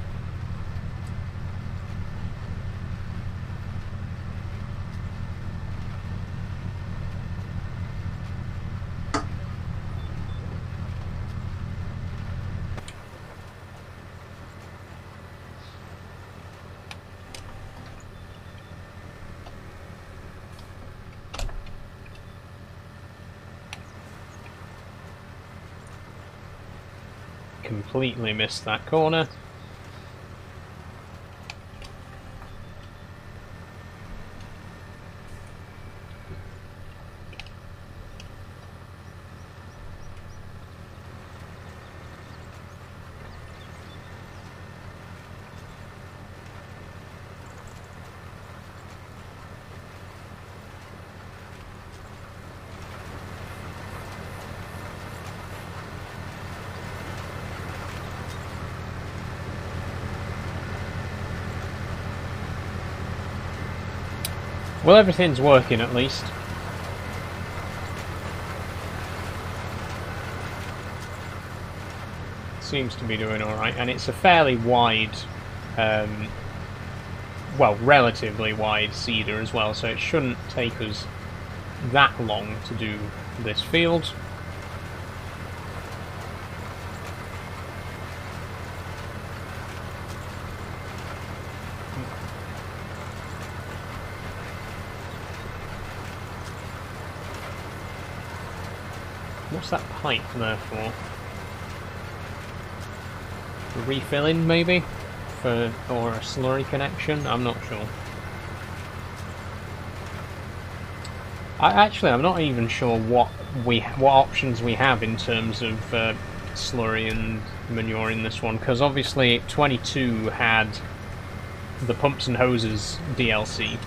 Completely missed that corner. Well, everything's working at least. Seems to be doing alright, and it's a fairly wide, well, relatively wide seeder as well, so it shouldn't take us that long to do this field. What's that pipe there for? Refilling, maybe? Or a slurry connection? I'm not sure. I'm not even sure what options we have in terms of slurry and manure in this one, because obviously 22 had the pumps and hoses DLC.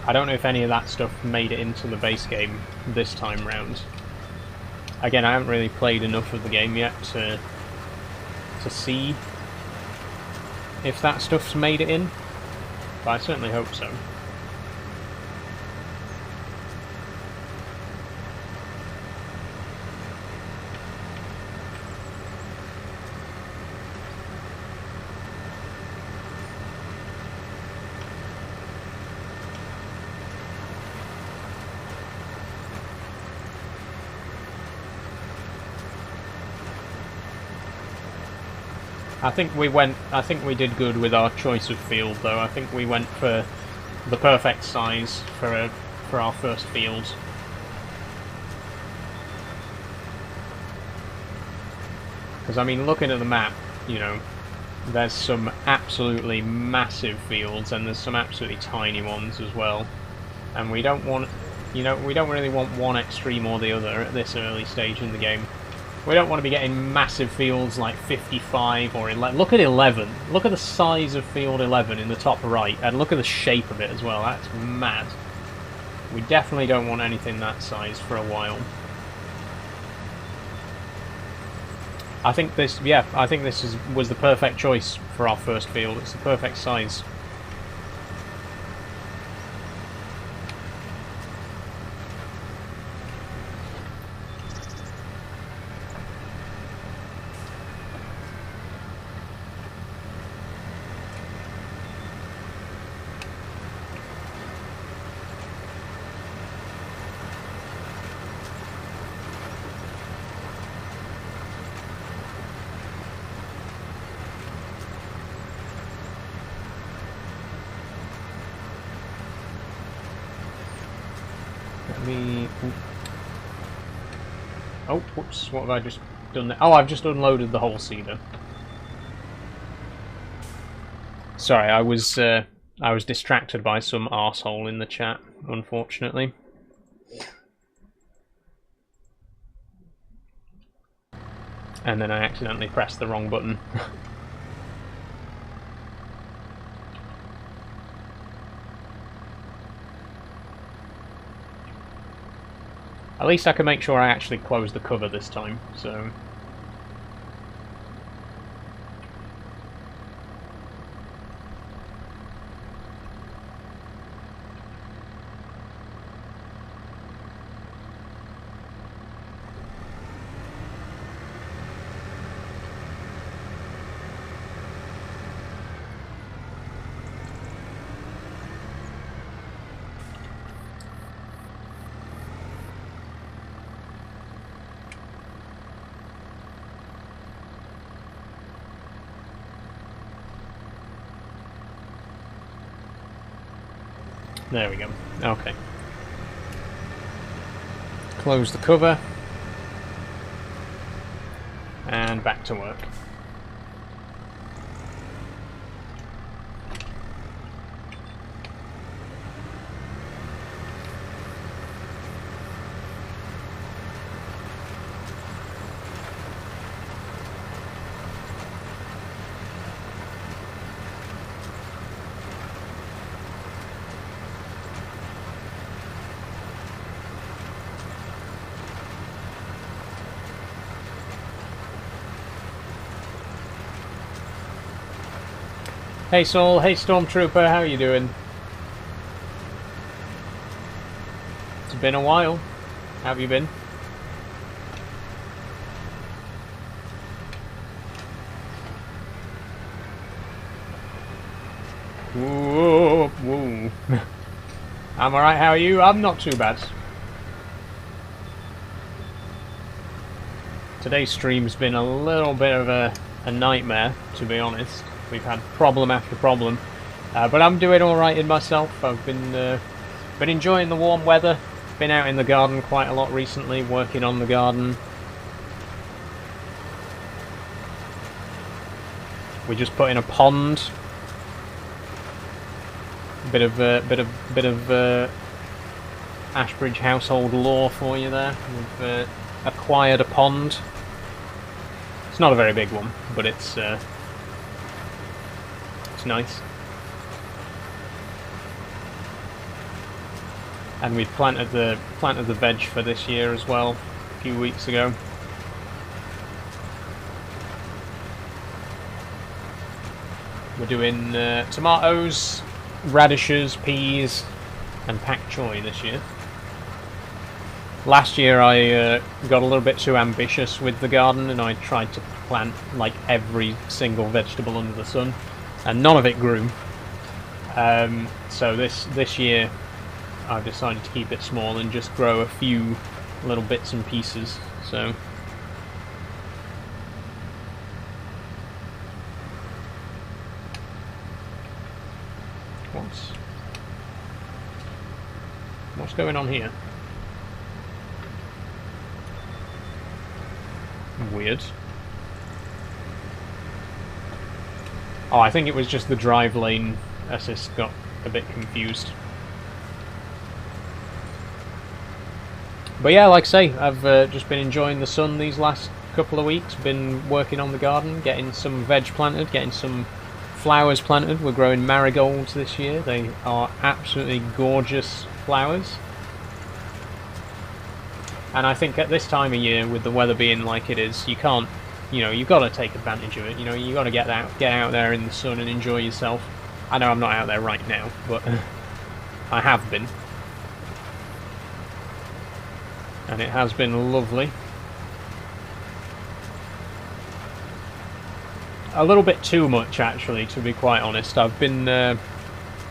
I don't know if any of that stuff made it into the base game this time round. Again, I haven't really played enough of the game yet to see if that stuff's made it in, but I certainly hope so. I think we did good with our choice of field, though. I think we went for the perfect size for our first field. Because, I mean, looking at the map, you know, there's some absolutely massive fields and there's some absolutely tiny ones as well. And we don't want, you know, we don't really want one extreme or the other at this early stage in the game. We don't want to be getting massive fields like 55 or 11. Look at 11. Look at the size of field 11 in the top right, and look at the shape of it as well. That's mad. We definitely don't want anything that size for a while. I think this, yeah, I think this was the perfect choice for our first field. It's the perfect size. Oh, whoops, what have I just done there? Oh, I've just unloaded the whole seeder. Sorry, I was distracted by some arsehole in the chat, unfortunately. And then I accidentally pressed the wrong button. At least I can make sure I actually close the cover this time, so... There we go. Okay. Close the cover. And back to work. Hey Saul, hey Stormtrooper, how are you doing? It's been a while. How have you been? Whoa, whoa. I'm alright, how are you? I'm not too bad. Today's stream's been a little bit of a nightmare, to be honest. We've had problem after problem, but I'm doing all right in myself. I've been enjoying the warm weather. Been out in the garden quite a lot recently, working on the garden. We just put in a pond. Bit of Ashbridge household lore for you there. We've acquired a pond. It's not a very big one, but it's nice. And we've planted the veg for this year as well a few weeks ago. We're doing tomatoes, radishes, peas, and pak choi this year. Last year I got a little bit too ambitious with the garden and I tried to plant like every single vegetable under the sun, and none of it grew. So this year I've decided to keep it small and just grow a few little bits and pieces. So else? What's going on here? Weird. Oh, I think it was just the drive lane assist got a bit confused. But yeah, like I say, I've just been enjoying the sun these last couple of weeks. Been working on the garden, getting some veg planted, getting some flowers planted. We're growing marigolds this year. They are absolutely gorgeous flowers. And I think at this time of year, with the weather being like it is, you can't, you know, you've got to take advantage of it. You know, you've got to get out there in the sun and enjoy yourself. I know I'm not out there right now, but I have been. And it has been lovely. A little bit too much, actually, to be quite honest. I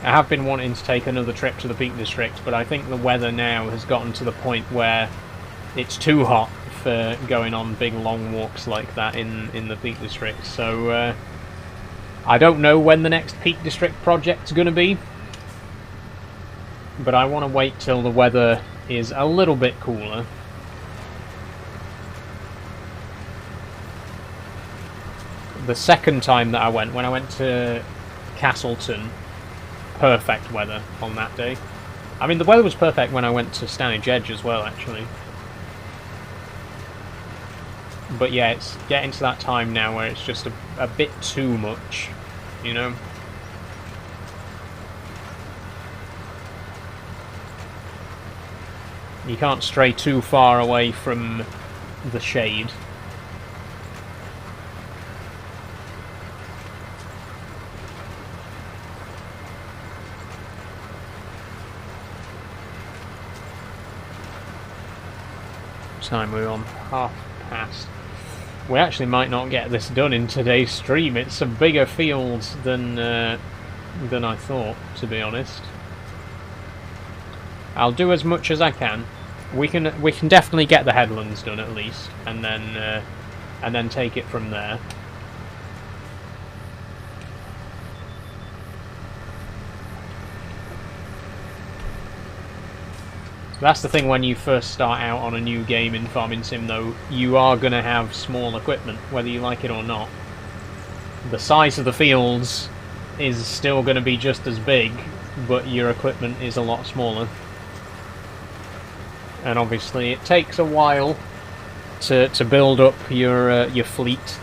have been wanting to take another trip to the Peak District, but I think the weather now has gotten to the point where it's too hot for going on big long walks like that in the Peak District. So I don't know when the next Peak District project's going to be, but I want to wait till the weather is a little bit cooler. The second time that I went, when I went to Castleton, perfect weather on that day. I mean, the weather was perfect when I went to Stanage Edge as well, actually. But yeah, it's getting to that time now where it's just a bit too much, you know? You can't stray too far away from the shade. Time we're on past. We actually might not get this done in today's stream. It's a bigger field than I thought, to be honest. I'll do as much as I can. We can definitely get the headlands done at least, and then take it from there. That's the thing when you first start out on a new game in Farming Sim, though. You are going to have small equipment, whether you like it or not. The size of the fields is still going to be just as big, but your equipment is a lot smaller. And obviously it takes a while to build up your fleet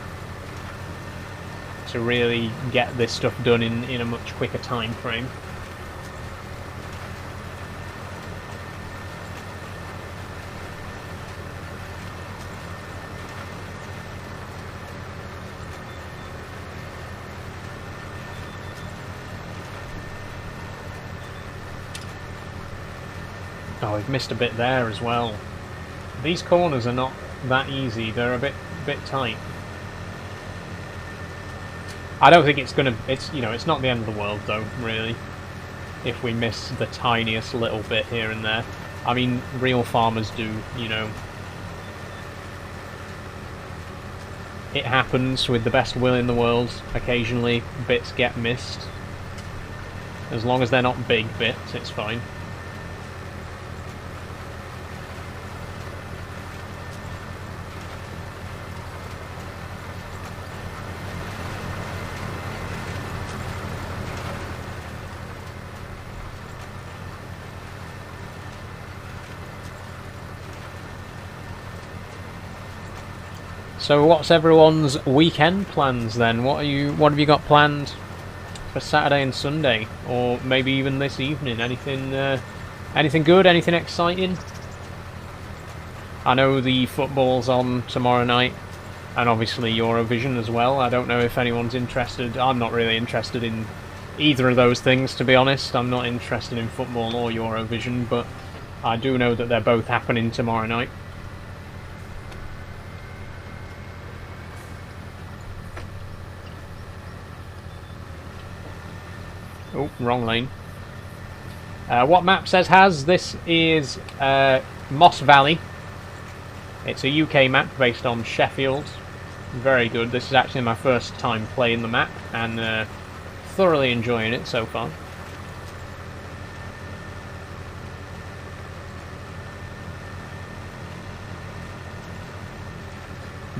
to really get this stuff done in a much quicker time frame. Oh, we've missed a bit there as well. These corners are not that easy. They're a bit tight. I don't think it's gonna. It's not the end of the world though, really. If we miss the tiniest little bit here and there. I mean, real farmers do. You know, it happens with the best will in the world. Occasionally, bits get missed. As long as they're not big bits, it's fine. So what's everyone's weekend plans then? What have you got planned for Saturday and Sunday, or maybe even this evening? Anything good? Anything exciting? I know the football's on tomorrow night, and obviously Eurovision as well. I don't know if anyone's interested. I'm not really interested in either of those things, to be honest. I'm not interested in football or Eurovision, but I do know that they're both happening tomorrow night. Oh, wrong lane. What map says has? This is Moss Valley. It's a UK map based on Sheffield. Very good. This is actually my first time playing the map, and thoroughly enjoying it so far.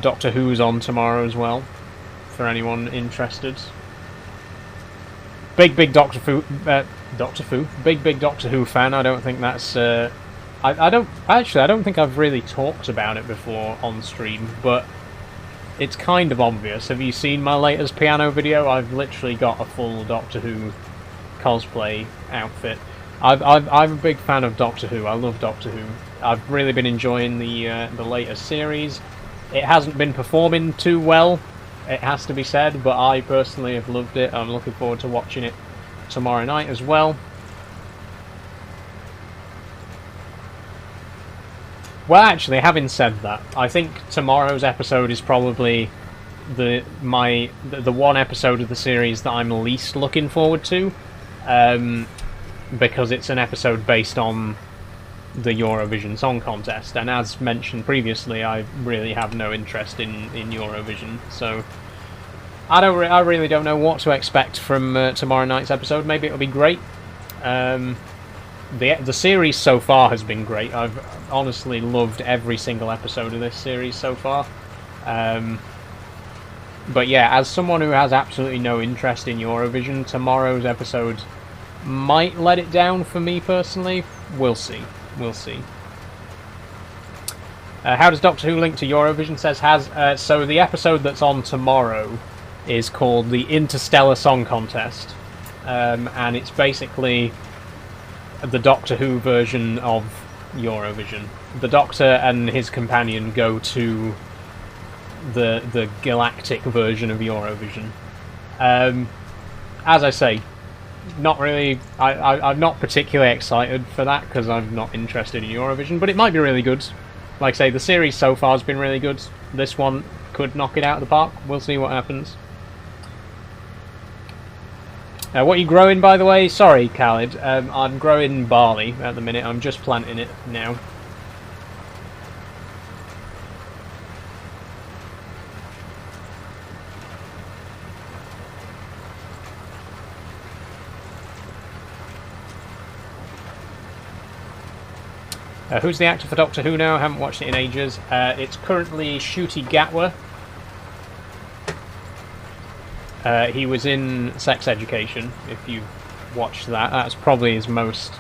Doctor Who's on tomorrow as well, for anyone interested. Big Doctor Who, big Doctor Who fan. I don't think that's. I don't think I've really talked about it before on stream, but it's kind of obvious. Have you seen my latest piano video? I've literally got a full Doctor Who cosplay outfit. I'm a big fan of Doctor Who. I love Doctor Who. I've really been enjoying the latest series. It hasn't been performing too well, it has to be said, but I personally have loved it. I'm looking forward to watching it tomorrow night as well. Well, actually, having said that, I think tomorrow's episode is probably the one episode of the series that I'm least looking forward to, because it's an episode based on the Eurovision Song Contest, and as mentioned previously, I really have no interest in Eurovision, so I really don't know what to expect from tomorrow night's episode. Maybe it'll be great. The series so far has been great. I've honestly loved every single episode of this series so far. But yeah, as someone who has absolutely no interest in Eurovision, tomorrow's episode might let it down for me personally. We'll see. We'll see. How does Doctor Who link to Eurovision? Says has. So the episode that's on tomorrow is called the Interstellar Song Contest, and it's basically the Doctor Who version of Eurovision. The Doctor and his companion go to the galactic version of Eurovision. As I say, not really. I'm not particularly excited for that because I'm not interested in Eurovision, but it might be really good. Like I say, the series so far has been really good. This one could knock it out of the park. We'll see what happens. What are you growing, by the way? Sorry, Khalid. I'm growing barley at the minute. I'm just planting it now. Who's the actor for Doctor Who now? I haven't watched it in ages. It's currently Ncuti Gatwa. He was in Sex Education, if you've watched that. That's probably his most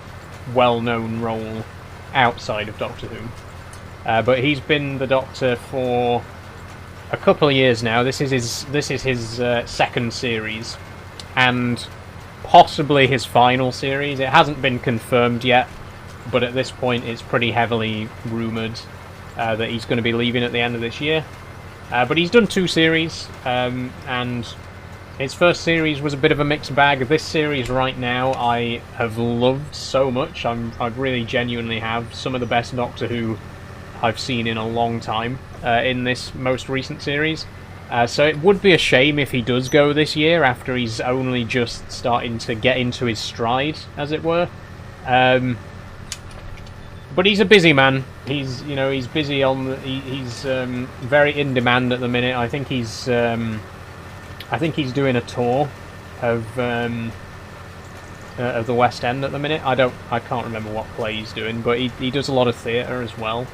well-known role outside of Doctor Who. But he's been the Doctor for a couple of years now. This is his second series, and possibly his final series. It hasn't been confirmed yet, but at this point it's pretty heavily rumoured that he's going to be leaving at the end of this year. But he's done 2 series, and his first series was a bit of a mixed bag. This series right now I have loved so much. I really genuinely have some of the best Doctor Who I've seen in a long time in this most recent series. So it would be a shame if he does go this year after he's only just starting to get into his stride, as it were. But he's a busy man. He's busy on. He's very in demand at the minute. I think he's doing a tour of the West End at the minute. I can't remember what play he's doing, but he does a lot of theatre as well.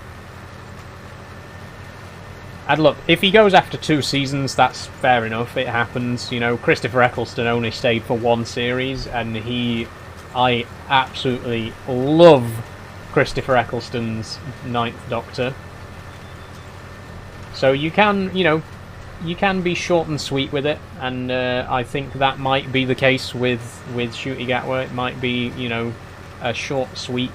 And look, if he goes after 2 seasons, that's fair enough. It happens. Christopher Eccleston only stayed for 1 series, and I absolutely love Christopher Eccleston's 9th Doctor. So you can be short and sweet with it, and I think that might be the case with Ncuti Gatwa. It might be, a short, sweet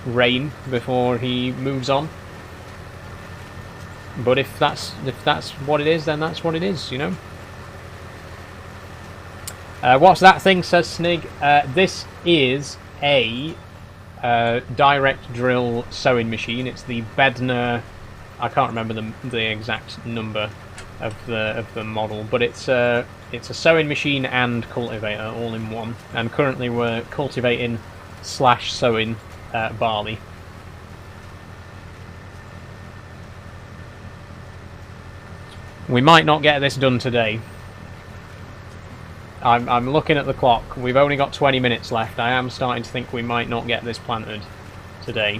reign before he moves on. But if that's what it is, then that's what it is, What's that thing, says Snig? This is a direct drill sewing machine. It's the Bednar. I can't remember the exact number of the model, but it's a sewing machine and cultivator all in one. And currently we're cultivating / sowing barley. We might not get this done today. I'm looking at the clock. We've only got 20 minutes left. I am starting to think we might not get this planted today.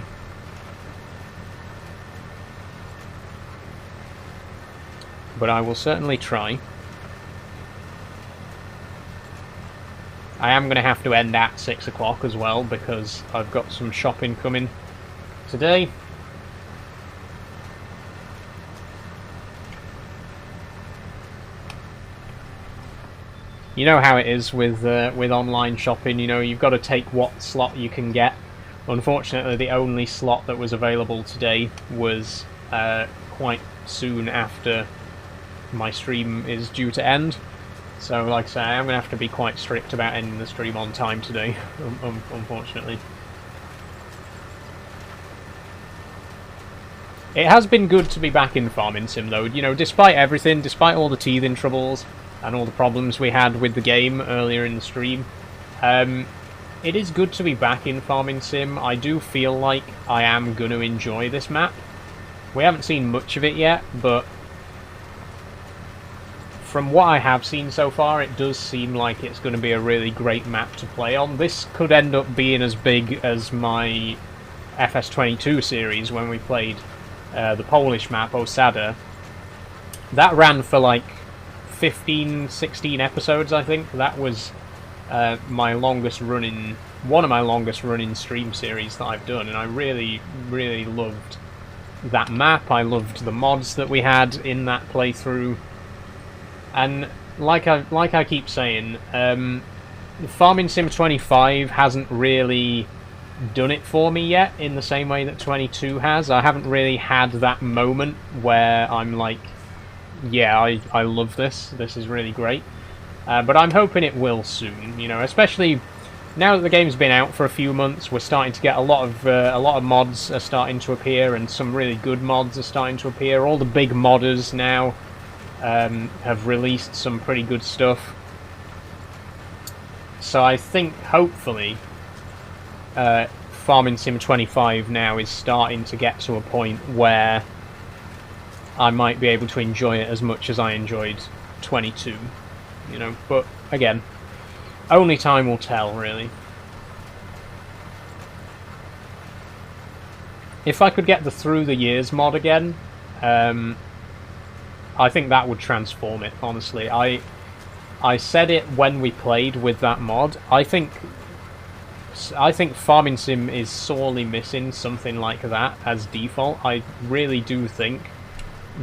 but I will certainly try. I am going to have to end at 6 o'clock as well, because I've got some shopping coming today. You know how it is with online shopping, you know, you've got to take what slot you can get. Unfortunately, the only slot that was available today was quite soon after my stream is due to end. So, like I say, I'm going to have to be quite strict about ending the stream on time today, unfortunately. It has been good to be back in Farming Sim, though. You know, despite everything, despite all the teething troubles and all the problems we had with the game earlier in the stream, it is good to be back in Farming Sim. I do feel like I am going to enjoy this map. We haven't seen much of it yet, but from what I have seen so far, it does seem like it's going to be a really great map to play on. This could end up being as big as my FS22 series when we played the Polish map, Osada. That ran for like 15, 16 episodes, I think. That was my longest running, one of my longest running stream series that I've done, and I really, really loved that map. I loved the mods that we had in that playthrough. And like I keep saying, Farming Sim 25 hasn't really done it for me yet in the same way that 22 has. I haven't really had that moment where I'm like, yeah, I love this. This is really great. But I'm hoping it will soon. You know, especially now that the game's been out for a few months, we're starting to get a lot of mods are starting to appear, and some really good mods are starting to appear. All the big modders now have released some pretty good stuff. So I think, hopefully, Farming Sim 25 now is starting to get to a point where I might be able to enjoy it as much as I enjoyed 22, you know. But, again, only time will tell, really. If I could get the Through the Years mod again, I think that would transform it, honestly. I said it when we played with that mod. I think Farming Sim is sorely missing something like that as default. I really do think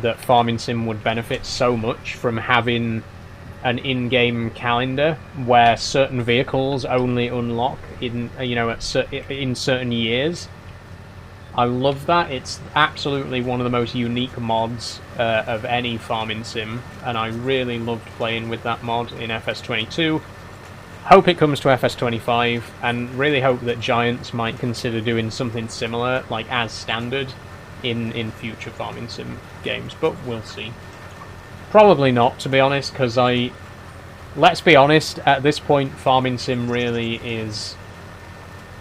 that Farming Sim would benefit so much from having an in-game calendar where certain vehicles only unlock in, you know, in certain years. I love that. It's absolutely one of the most unique mods of any Farming Sim, and I really loved playing with that mod in FS22. Hope it comes to FS25, and really hope that Giants might consider doing something similar, like as standard, in future Farming Sim games, but we'll see. Probably not, to be honest, because let's be honest, at this point Farming Sim really is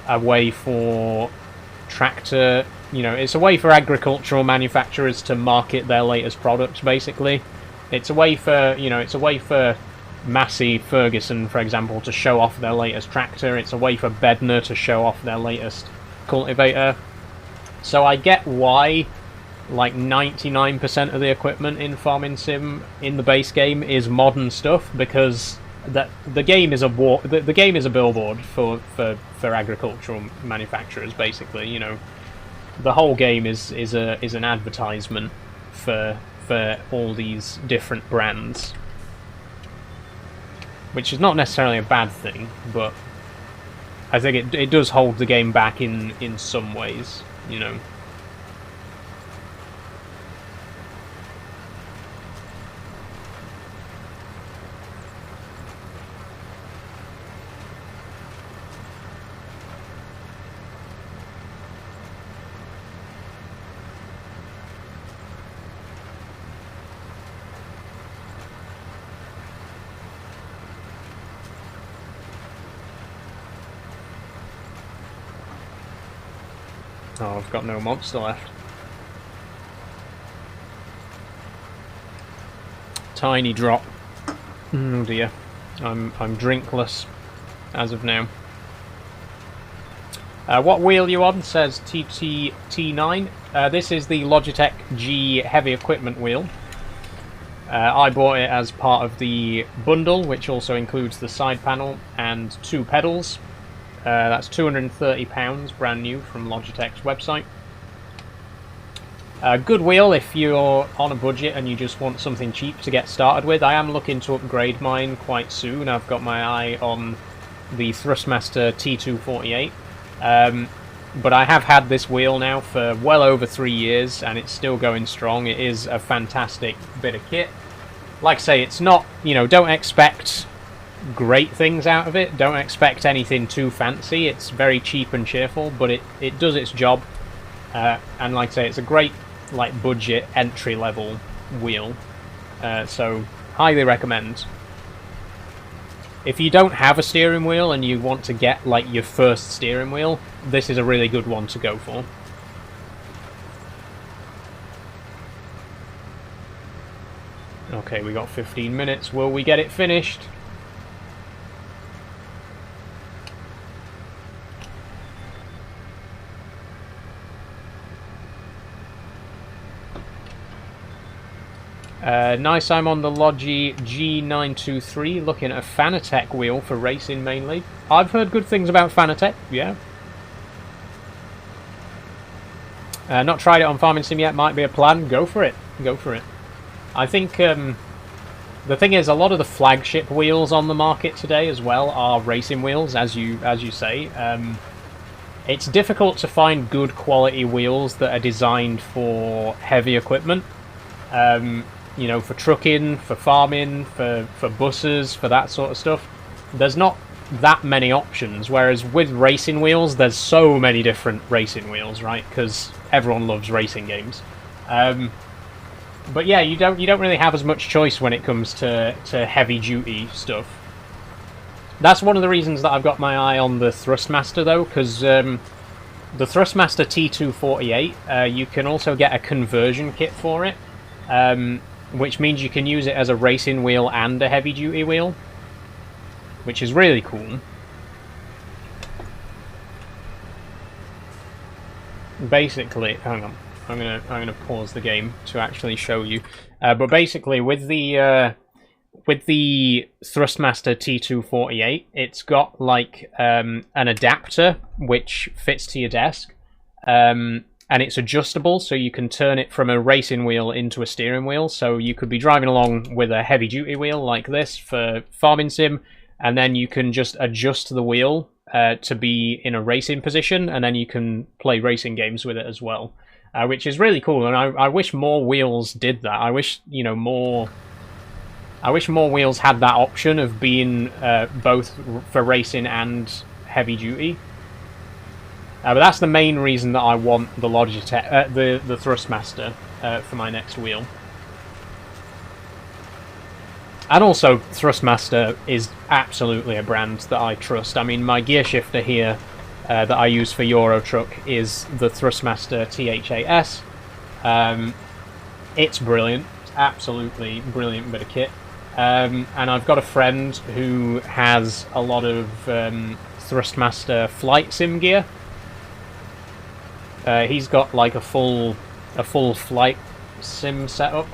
a way for tractor, you know, it's a way for agricultural manufacturers to market their latest products, basically. It's a way for, you know, it's a way for Massey Ferguson, for example, to show off their latest tractor. It's a way for Bednar to show off their latest cultivator. So I get why, like, 99% of the equipment in Farming Sim in the base game is modern stuff, because the game is the game is a billboard for agricultural manufacturers, basically. You know, the whole game is an advertisement for all these different brands, which is not necessarily a bad thing, but I think it does hold the game back in some ways, you know. Oh, I've got no monster left. Tiny drop. Oh dear. I'm drinkless as of now. What wheel you on? Says TTT9. This is the Logitech G heavy equipment wheel. I bought it as part of the bundle, which also includes the side panel and 2 pedals. That's £230, brand new from Logitech's website. Good wheel if you're on a budget and you just want something cheap to get started with. I am looking to upgrade mine quite soon. I've got my eye on the Thrustmaster T248. But I have had this wheel now for well over 3 years and it's still going strong. It is a fantastic bit of kit. Like I say, it's not, you know, don't expect great things out of it. Don't expect anything too fancy. It's very cheap and cheerful, but it does its job. And like I say, it's a great like budget entry level wheel. So highly recommend. If you don't have a steering wheel and you want to get like your first steering wheel, this is a really good one to go for. Okay, we got 15 minutes. Will we get it finished? Nice, I'm on the Logi G923 looking at a Fanatec wheel for racing mainly. I've heard good things about Fanatec, yeah. Not tried it on Farming Sim yet, might be a plan. Go for it, go for it. I think the thing is, a lot of the flagship wheels on the market today as well are racing wheels, as you say. It's difficult to find good quality wheels that are designed for heavy equipment. You know, for trucking, for farming, for buses, for that sort of stuff. There's not that many options, whereas with racing wheels, there's so many different racing wheels, right? Because everyone loves racing games. But yeah, you don't really have as much choice when it comes to heavy duty stuff. That's one of the reasons that I've got my eye on the Thrustmaster though, because the Thrustmaster T248, you can also get a conversion kit for it. Which means you can use it as a racing wheel and a heavy duty wheel, which is really cool. Basically, hang on, I'm gonna pause the game to actually show you. But basically, with the Thrustmaster T248, it's got like an adapter which fits to your desk. And it's adjustable, so you can turn it from a racing wheel into a steering wheel. So you could be driving along with a heavy-duty wheel like this for Farming Sim, and then you can just adjust the wheel to be in a racing position, and then you can play racing games with it as well, which is really cool. And I wish more wheels did that. I wish, you know, more wheels had that option of being both for racing and heavy-duty. But that's the main reason that I want the Logitech, the Thrustmaster for my next wheel. And also, Thrustmaster is absolutely a brand that I trust. I mean, my gear shifter here that I use for Euro Truck is the Thrustmaster THAS. It's brilliant, absolutely brilliant bit of kit. And I've got a friend who has a lot of Thrustmaster flight sim gear. He's got like a full flight sim setup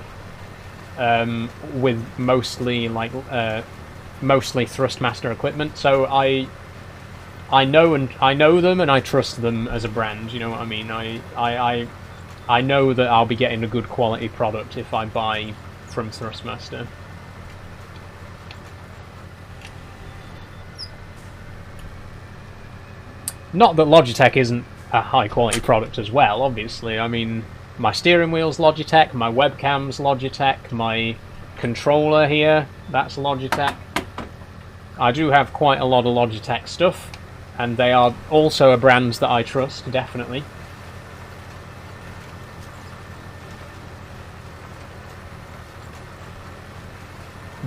with mostly Thrustmaster equipment. So I know them and I trust them as a brand. You know what I mean? I know that I'll be getting a good quality product if I buy from Thrustmaster. Not that Logitech isn't a high quality product as well, obviously. I mean, my steering wheel's Logitech, my webcam's Logitech, my controller here, that's Logitech. I do have quite a lot of Logitech stuff, and they are also a brand that I trust, definitely.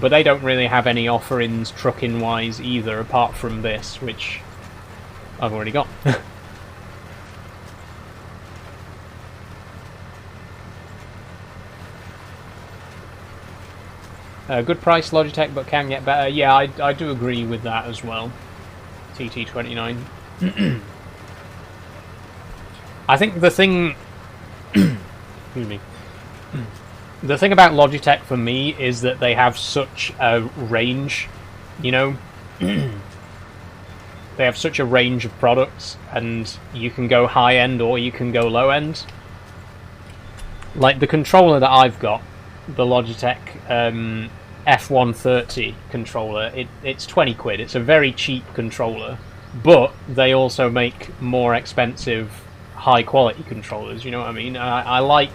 But they don't really have any offerings trucking wise either, apart from this, which I've already got. Good price Logitech, but can get better. Yeah, I do agree with that as well. TT29. I think the thing... excuse me. the thing about Logitech for me is that they have such a range, you know. They have such a range of products, and you can go high end or you can go low end. Like the controller that I've got, the Logitech F130 controller, it's 20 quid. It's a very cheap controller, but they also make more expensive, high quality controllers, you know what I mean? I like...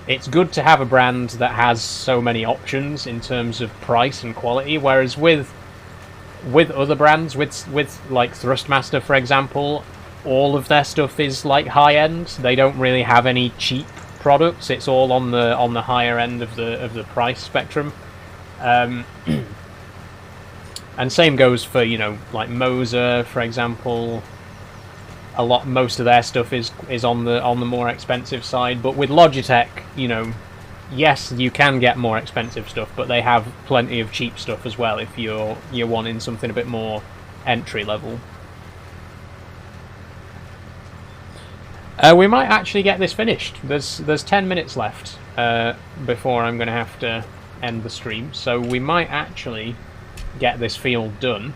It's good to have a brand that has so many options in terms of price and quality, whereas with other brands, with like Thrustmaster, for example, all of their stuff is like high end. They don't really have any cheap products. It's all on the higher end of the price spectrum. And same goes for, you know, like Moser, for example. Most of their stuff is on the more expensive side, but with Logitech, you know, yes, you can get more expensive stuff, but they have plenty of cheap stuff as well if you're wanting something a bit more entry level. We might actually get this finished. There's 10 minutes left before I'm going to have to end the stream, so we might actually get this field done.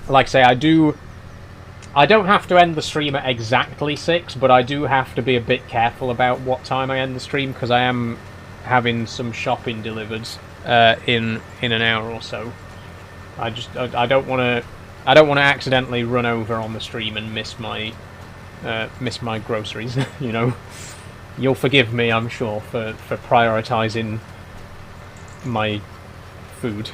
Like I say, I don't have to end the stream at exactly 6, but I do have to be a bit careful about what time I end the stream, because I am having some shopping delivered in an hour or so. I don't want to accidentally run over on the stream and miss my groceries. You know, you'll forgive me, I'm sure, for prioritizing my food.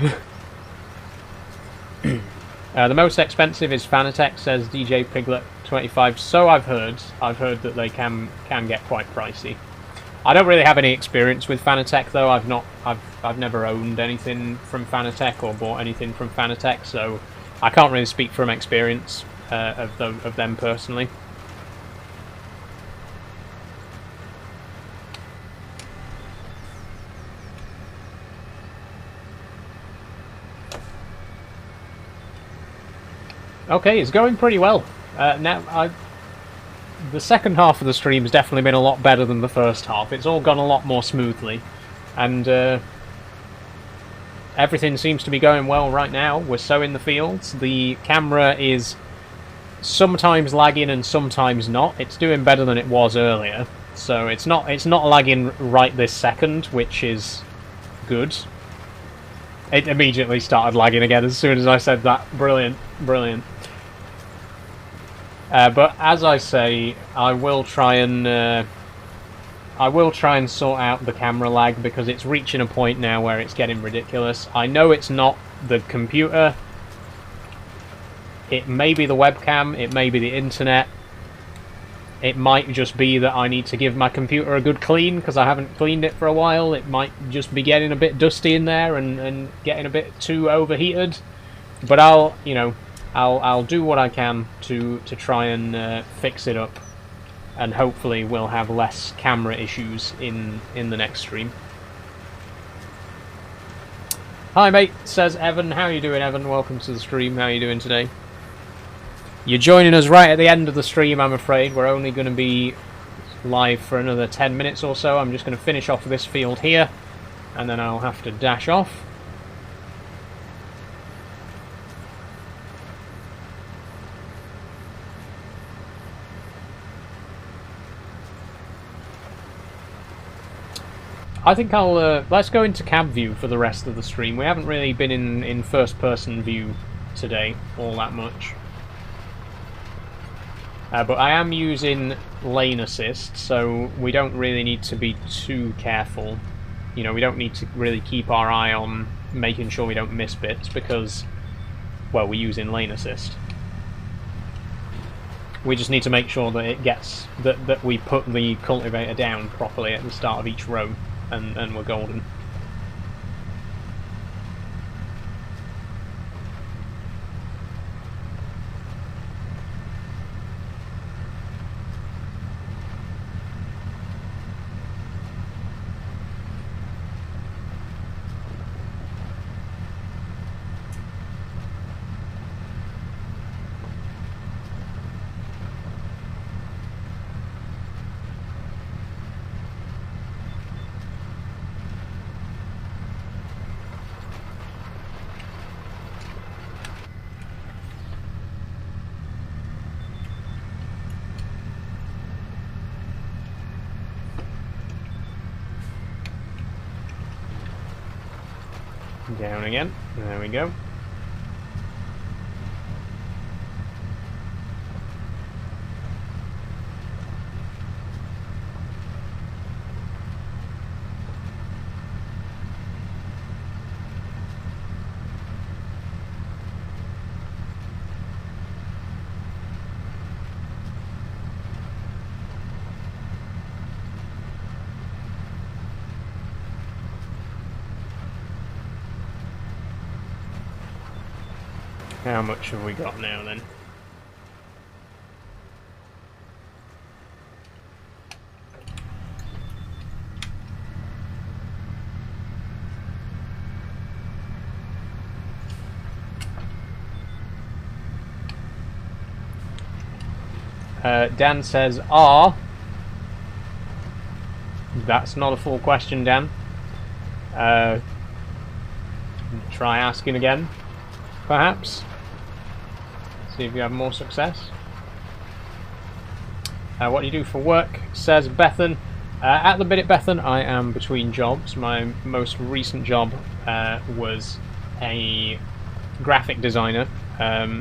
The most expensive is Fanatec, says DJ Piglet 25. So I've heard. I've heard that they can get quite pricey. I don't really have any experience with Fanatec though. I've never owned anything from Fanatec or bought anything from Fanatec, so I can't really speak from experience of them personally. Okay, it's going pretty well. The second half of the stream has definitely been a lot better than the first half. It's all gone a lot more smoothly, and everything seems to be going well right now. We're so in the fields. The camera is sometimes lagging and sometimes not. It's doing better than it was earlier, so it's not lagging right this second, which is good. It immediately started lagging again as soon as I said that. Brilliant, brilliant. But as I say, I will try and sort out the camera lag, because it's reaching a point now where it's getting ridiculous. I know it's not the computer. It may be the webcam. It may be the internet. It might just be that I need to give my computer a good clean, because I haven't cleaned it for a while. It might just be getting a bit dusty in there and getting a bit too overheated. But I'll do what I can to try and fix it up, and hopefully we'll have less camera issues in the next stream. Hi mate, says Evan. How you doing, Evan? Welcome to the stream. How you doing today? You're joining us right at the end of the stream, I'm afraid. We're only going to be live for another 10 minutes or so. I'm just going to finish off this field here, and then I'll have to dash off. I think let's go into cab view for the rest of the stream. We haven't really been in first-person view today all that much. But I am using lane assist, so we don't really need to be too careful. You know, we don't need to really keep our eye on making sure we don't miss bits, because, well, we're using lane assist. We just need to make sure that it gets that we put the cultivator down properly at the start of each row, and we're golden. Down again. There we go. How much have we got now then? Dan says, that's not a full question, Dan. Try asking again, perhaps. See if you have more success. What do you do for work? Says Bethan. At the minute, Bethan, I am between jobs. My most recent job was a graphic designer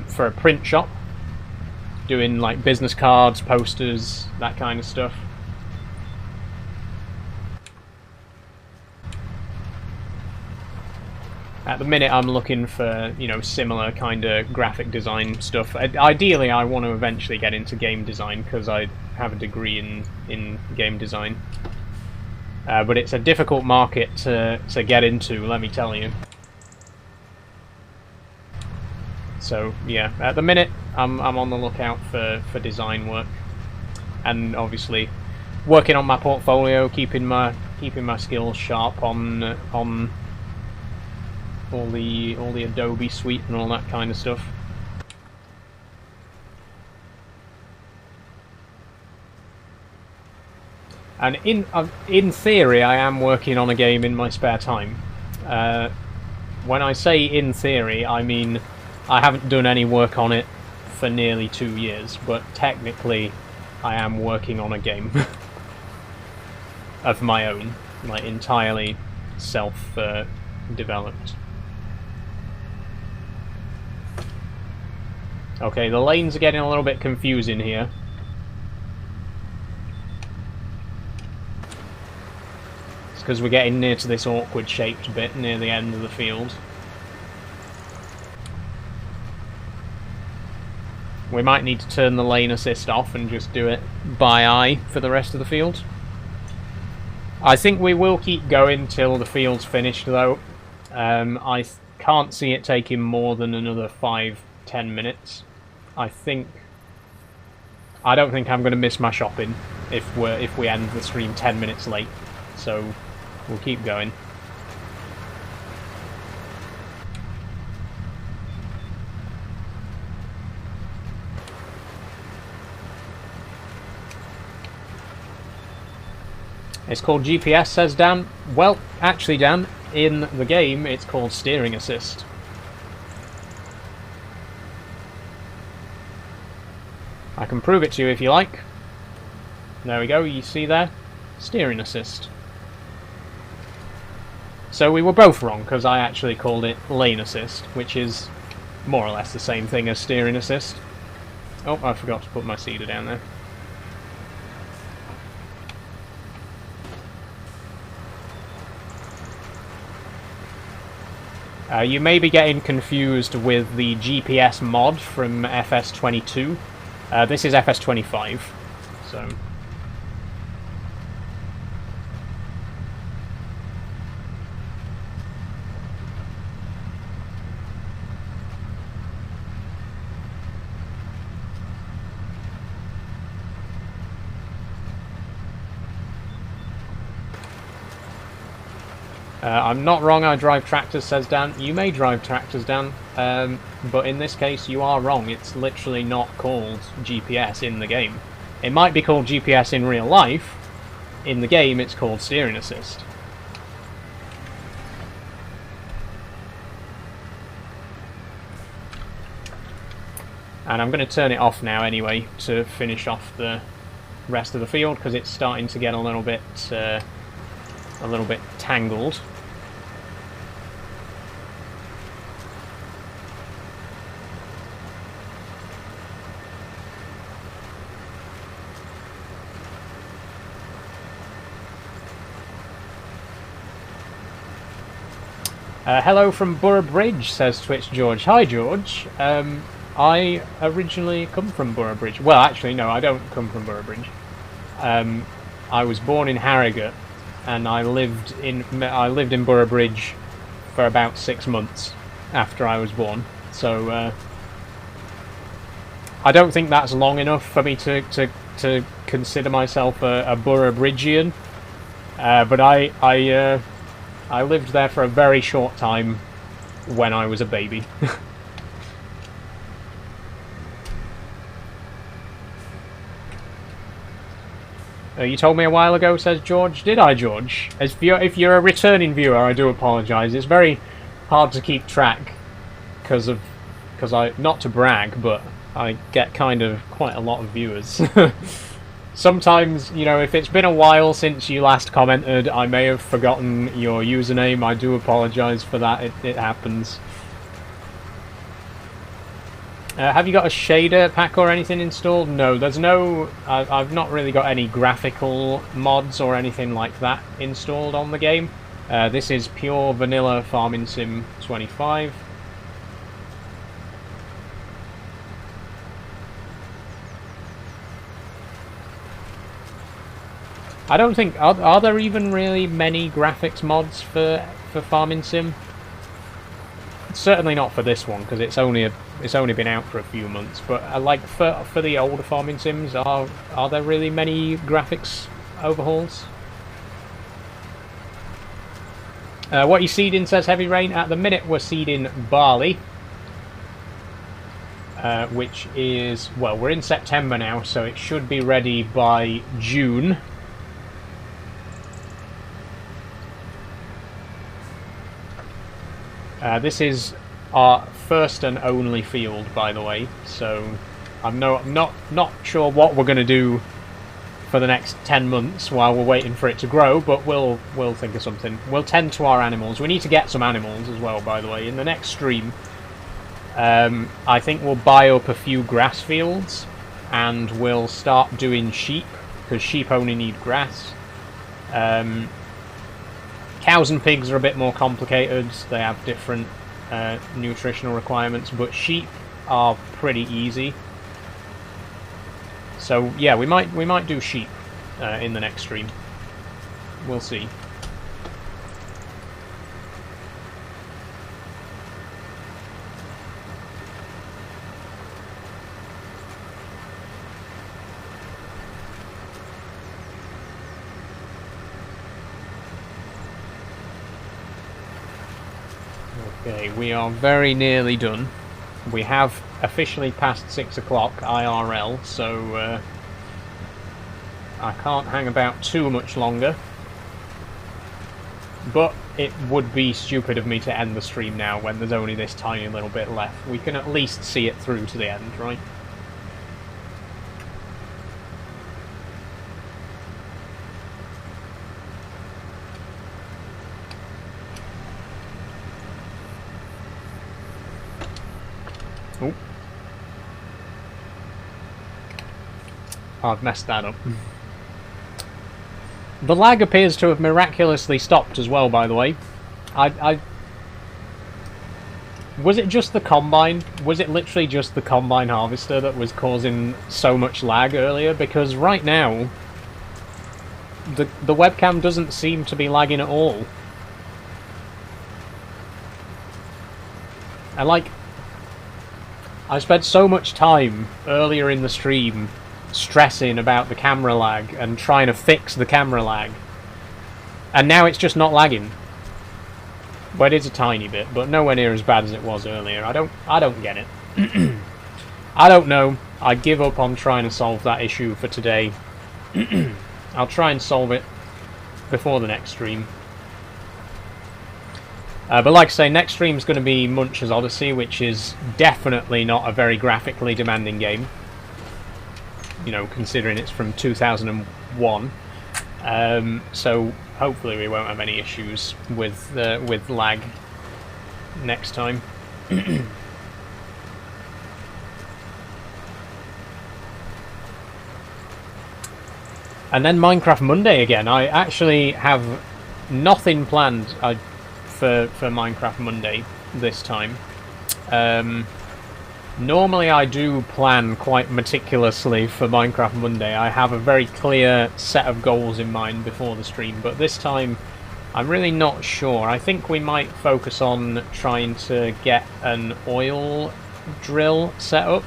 for a print shop, doing like business cards, posters, that kind of stuff. At the minute, I'm looking for, you know, similar kind of graphic design stuff. Ideally, I want to eventually get into game design because I have a degree in game design. But it's a difficult market to get into, let me tell you. So yeah, at the minute, I'm on the lookout for design work, and obviously working on my portfolio, keeping my skills sharp on all the Adobe suite and all that kind of stuff. And in theory, I am working on a game in my spare time. When I say in theory, I mean I haven't done any work on it for nearly 2 years, but technically I am working on a game of my own, like entirely self-developed. Okay, the lanes are getting a little bit confusing here. It's because we're getting near to this awkward shaped bit near the end of the field. We might need to turn the lane assist off and just do it by eye for the rest of the field. I think we will keep going till the field's finished though. I can't see it taking more than another 5-10 minutes. I don't think I'm going to miss my shopping if we end the stream 10 minutes late. So we'll keep going. It's called GPS, says Dan. Well, actually, Dan, in the game it's called steering assist. I can prove it to you if you like. There we go, you see there? Steering assist. So we were both wrong, because I actually called it lane assist, which is more or less the same thing as steering assist. Oh, I forgot to put my seeder down there. You may be getting confused with the GPS mod from FS22. This is FS25, so... I'm not wrong, I drive tractors, says Dan. You may drive tractors, Dan, but in this case you are wrong. It's literally not called GPS in the game. It might be called GPS in real life. In the game it's called steering assist. And I'm going to turn it off now anyway to finish off the rest of the field, because it's starting to get a little bit tangled. Hello from Borough Bridge, says Twitch George. Hi, George. I originally come from Borough Bridge. Well, actually, no, I don't come from Borough Bridge. I was born in Harrogate, and I lived in Borough Bridge for about 6 months after I was born. So I don't think that's long enough for me to consider myself a Borough Bridgian. But I lived there for a very short time when I was a baby. You told me a while ago, says George. Did I, George? If you're a returning viewer, I do apologise. It's very hard to keep track because I, not to brag, but I get kind of quite a lot of viewers. Sometimes, you know, if it's been a while since you last commented, I may have forgotten your username. I do apologise for that. It happens. Have you got a shader pack or anything installed? No, there's no... I've not really got any graphical mods or anything like that installed on the game. This is pure vanilla Farming Sim 25. I don't think... Are there even really many graphics mods for Farming Sim? Certainly not for this one, because it's only been out for a few months. But like for the older Farming Sims, are there really many graphics overhauls? What are you seeding, says Heavy Rain. At the minute we're seeding barley, which is, well, we're in September now, so it should be ready by June. This is our first and only field, by the way, so I'm not sure what we're going to do for the next 10 months while we're waiting for it to grow, but we'll think of something. We'll tend to our animals. We need to get some animals as well, by the way. In the next stream, I think we'll buy up a few grass fields, and we'll start doing sheep, because sheep only need grass. Cows and pigs are a bit more complicated. They have different nutritional requirements, but sheep are pretty easy. So yeah, we might do sheep in the next stream. We'll see. Okay, we are very nearly done. We have officially passed 6 o'clock IRL, so I can't hang about too much longer. But it would be stupid of me to end the stream now when there's only this tiny little bit left. We can at least see it through to the end, right? Oh. I've messed that up. The lag appears to have miraculously stopped as well, by the way. Was it just the combine? Was it literally just the combine harvester that was causing so much lag earlier? Because right now, the webcam doesn't seem to be lagging at all. And like, I spent so much time earlier in the stream stressing about the camera lag and trying to fix the camera lag, and now it's just not lagging. Well, it is a tiny bit, but nowhere near as bad as it was earlier. I don't get it. I don't know. I give up on trying to solve that issue for today. I'll try and solve it before the next stream. But like I say, next stream is going to be Munch's Odyssey, which is definitely not a very graphically demanding game. You know, considering it's from 2001. So hopefully we won't have any issues with lag next time. And then Minecraft Monday again. I actually have nothing planned for Minecraft Monday this time. Normally I do plan quite meticulously for Minecraft Monday. I have a very clear set of goals in mind before the stream, but this time I'm really not sure. I think we might focus on trying to get an oil drill set up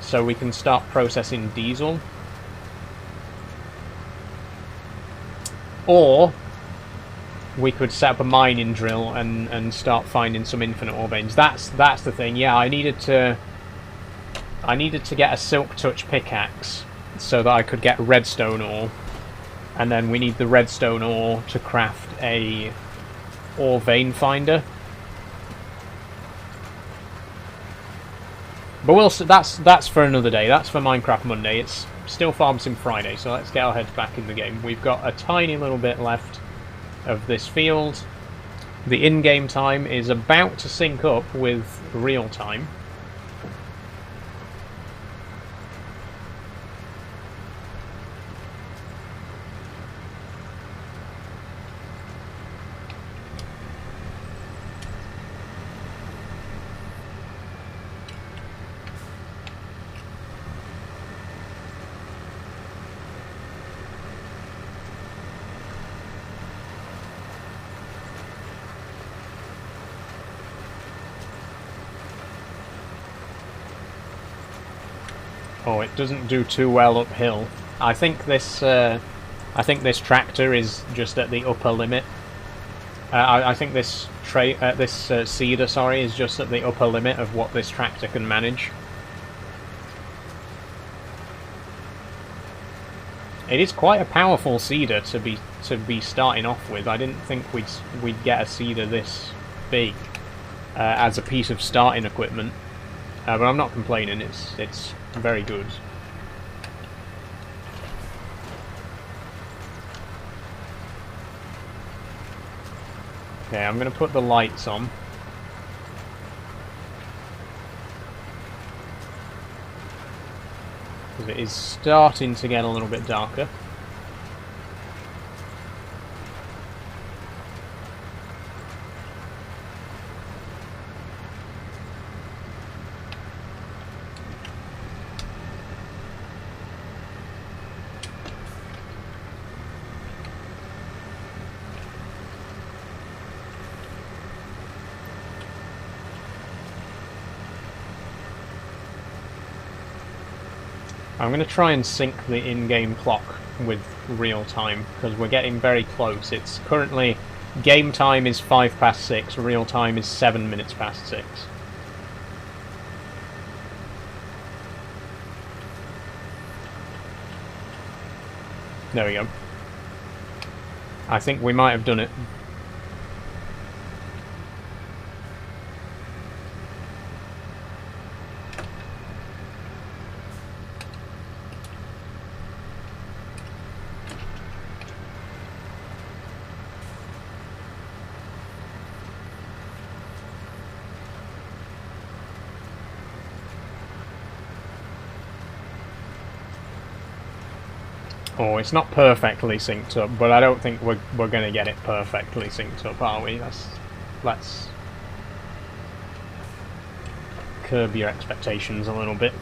so we can start processing diesel. Or we could set up a mining drill and start finding some infinite ore veins. That's the thing. Yeah, I needed to get a silk touch pickaxe so that I could get redstone ore, and then we need the redstone ore to craft a ore vein finder. But that's for another day. That's for Minecraft Monday. It's still Farm Sim Friday, so let's get our heads back in the game. We've got a tiny little bit left of this field. The in-game time is about to sync up with real time. Oh, it doesn't do too well uphill. I think this tractor is just at the upper limit. I think this seeder, sorry, is just at the upper limit of what this tractor can manage. It is quite a powerful seeder to be starting off with. I didn't think we'd get a seeder this big as a piece of starting equipment, but I'm not complaining. It's very good. Okay, I'm going to put the lights on. Because it is starting to get a little bit darker. I'm going to try and sync the in-game clock with real time, because we're getting very close. It's currently, game time is 6:05, real time is 7 minutes past 6. There we go. I think we might have done it. Oh, it's not perfectly synced up, but I don't think we're going to get it perfectly synced up, are we? Let's curb your expectations a little bit.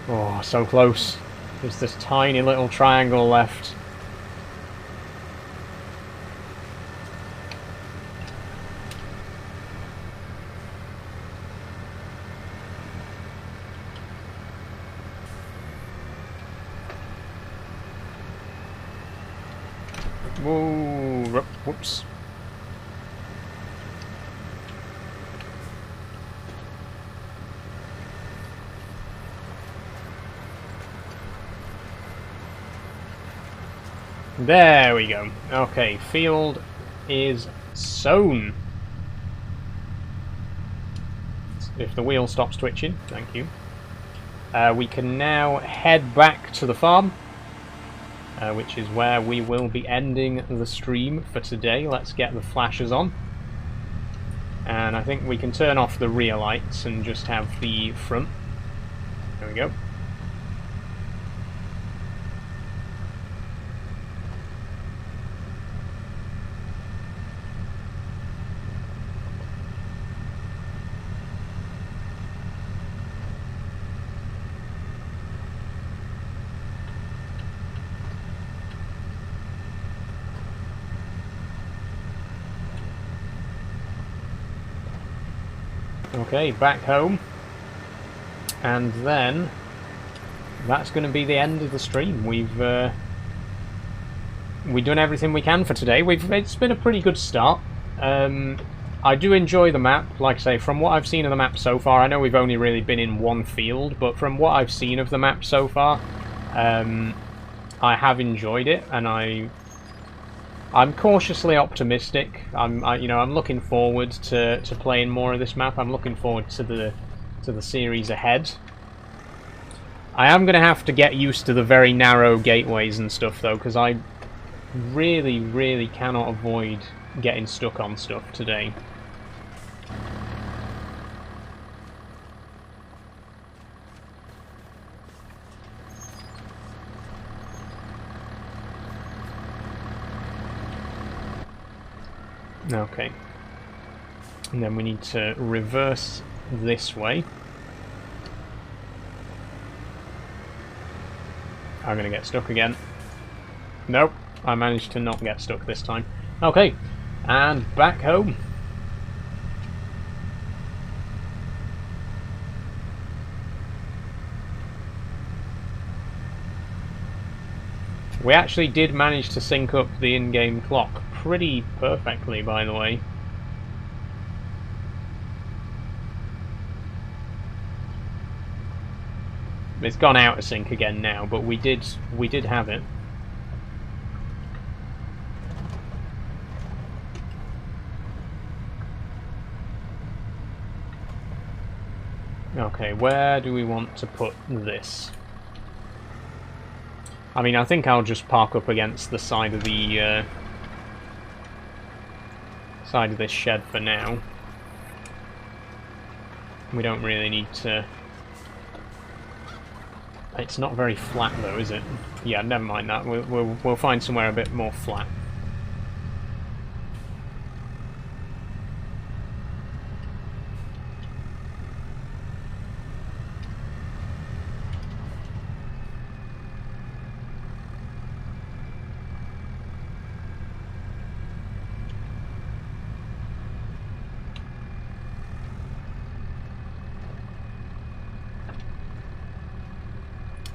Oh, so close. There's this tiny little triangle left. Whoa, whoops. There we go. Okay, field is sown. if the wheel stops twitching, thank you. We can now head back to the farm, which is where we will be ending the stream for today. Let's get the flashes on. And I think we can turn off the rear lights and just have the front. There we go. Okay, back home, and then that's going to be the end of the stream. We've done everything we can for today. It's been a pretty good start. I do enjoy the map. Like I say, from what I've seen of the map so far, I know we've only really been in one field, but from what I've seen of the map so far, I have enjoyed it, and I'm cautiously optimistic. I'm looking forward to playing more of this map. I'm looking forward to the series ahead. I am going to have to get used to the very narrow gateways and stuff though, because I really cannot avoid getting stuck on stuff today. Okay, and then we need to reverse this way. I'm gonna get stuck again. Nope, I managed to not get stuck this time. Okay, and back home. We actually did manage to sync up the in-game clock pretty perfectly, by the way. It's gone out of sync again now, but we did have it. Okay, where do we want to put this? I mean, I think I'll just park up against the side of the side of this shed for now. We don't really need to. It's not very flat though, is it? Yeah, never mind that. We'll find somewhere a bit more flat.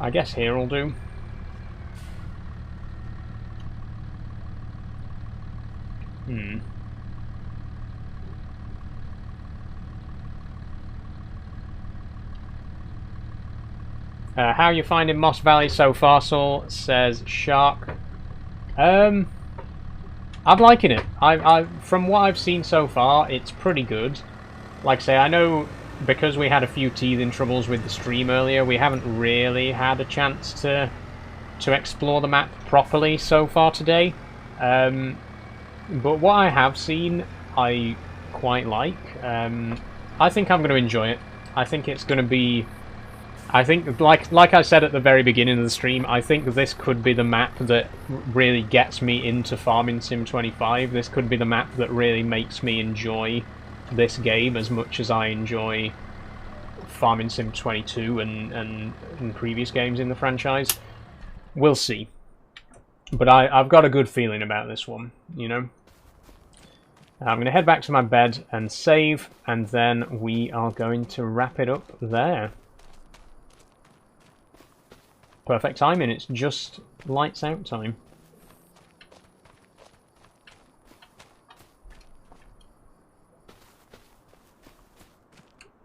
I guess here will do. How are you finding Moss Valley so far, Saul? Says Shark. I'm liking it. From what I've seen so far, it's pretty good. Like I say, I know because we had a few teething troubles with the stream earlier, we haven't really had a chance to explore the map properly so far today. But what I have seen, I quite like. I think I'm going to enjoy it. I think it's going to be. I think, like I said at the very beginning of the stream, I think this could be the map that really gets me into Farming Sim 25. This could be the map that really makes me enjoy this game as much as I enjoy Farming Sim 22 and previous games in the franchise. We'll see. But I've got a good feeling about this one, you know. I'm going to head back to my bed and save, and then we are going to wrap it up there. Perfect timing, it's just lights out time.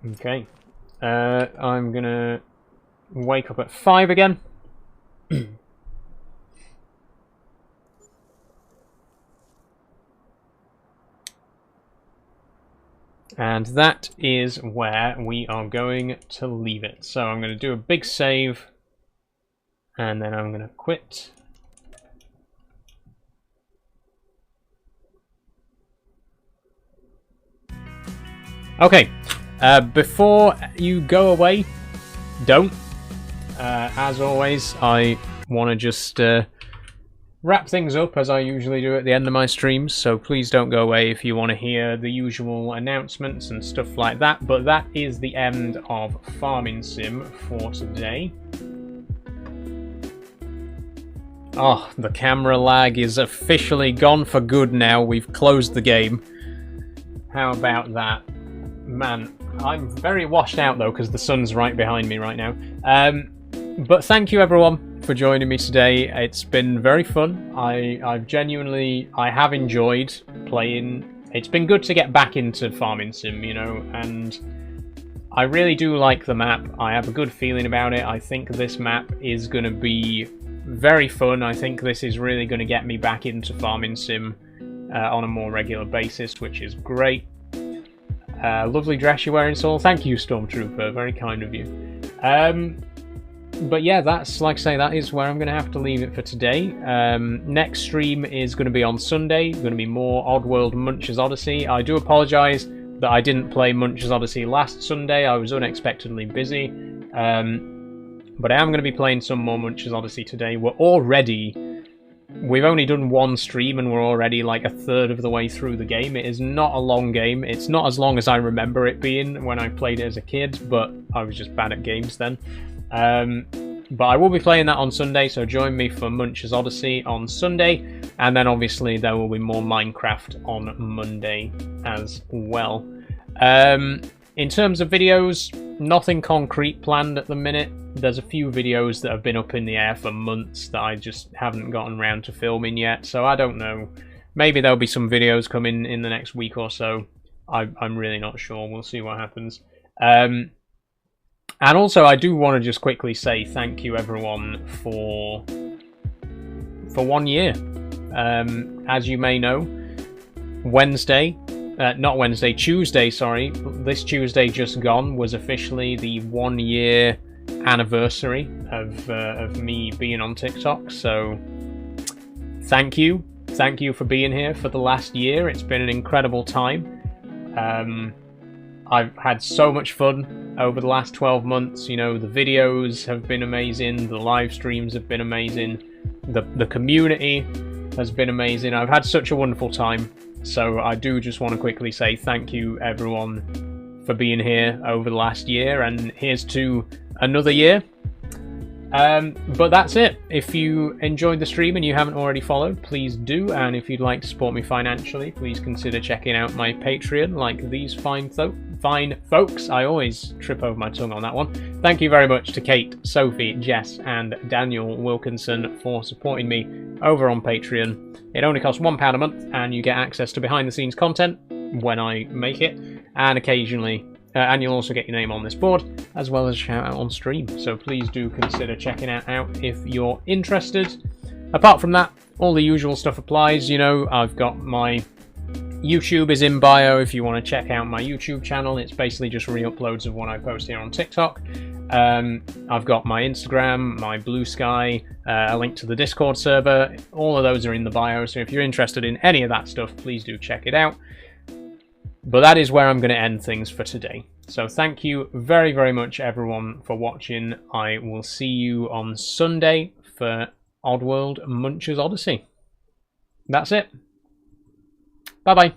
Okay, I'm gonna wake up at 5 again. And that is where we are going to leave it. So I'm going to do a big save, and then I'm going to quit. Okay, before you go away, don't. As always, I want to just wrap things up as I usually do at the end of my streams, so please don't go away if you want to hear the usual announcements and stuff like that. But that is the end of Farming Sim for today. Oh, the camera lag is officially gone for good now. We've closed the game. How about that? Man, I'm very washed out though because the sun's right behind me right now. But thank you everyone for joining me today. It's been very fun. I have enjoyed playing. It's been good to get back into Farming Sim, you know, and I really do like the map. I have a good feeling about it. I think this map is going to be very fun. I think this is really going to get me back into Farming Sim on a more regular basis, which is great. Lovely dress you're wearing, Saul. Thank you, Stormtrooper. Very kind of you. But yeah, that's, like I say, that is where I'm going to have to leave it for today. Next stream is going to be on Sunday. Going to be more Oddworld Munch's Odyssey. I do apologise that I didn't play Munch's Odyssey last Sunday. I was unexpectedly busy. But I am going to be playing some more Munch's Odyssey today. We've only done one stream and we're already like a third of the way through the game. It is not a long game. It's not as long as I remember it being when I played it as a kid, but I was just bad at games then. But I will be playing that on Sunday, so join me for Munch's Odyssey on Sunday, and then obviously there will be more Minecraft on Monday as well. In terms of videos, nothing concrete planned at the minute. There's a few videos that have been up in the air for months that I just haven't gotten around to filming yet, so I don't know. Maybe there'll be some videos coming in the next week or so. I'm really not sure. We'll see what happens. And also, I do want to just quickly say thank you, everyone, for 1 year. As you may know, Tuesday, sorry, this Tuesday just gone was officially the 1 year anniversary of me being on TikTok. So, thank you for being here for the last year. It's been an incredible time. I've had so much fun over the last 12 months. You know, the videos have been amazing, the live streams have been amazing, the community has been amazing. I've had such a wonderful time. So I do just want to quickly say thank you everyone for being here over the last year, and here's to another year. But that's it. If you enjoyed the stream and you haven't already followed, please do. And if you'd like to support me financially, please consider checking out my Patreon, like these fine folks. I always trip over my tongue on that one. Thank you very much to Kate, Sophie, Jess, and Daniel Wilkinson for supporting me over on Patreon. It only costs £1 a month, and you get access to behind-the-scenes content when I make it, and occasionally. And you'll also get your name on this board, as well as a shout out on stream. So please do consider checking it out if you're interested. Apart from that, all the usual stuff applies. You know, I've got my YouTube is in bio if you want to check out my YouTube channel. It's basically just re-uploads of what I post here on TikTok. I've got my Instagram, my Blue Sky, a link to the Discord server. All of those are in the bio, so if you're interested in any of that stuff, please do check it out. But that is where I'm going to end things for today. So thank you very, very much, everyone, for watching. I will see you on Sunday for Oddworld Munch's Odyssey. That's it. Bye-bye.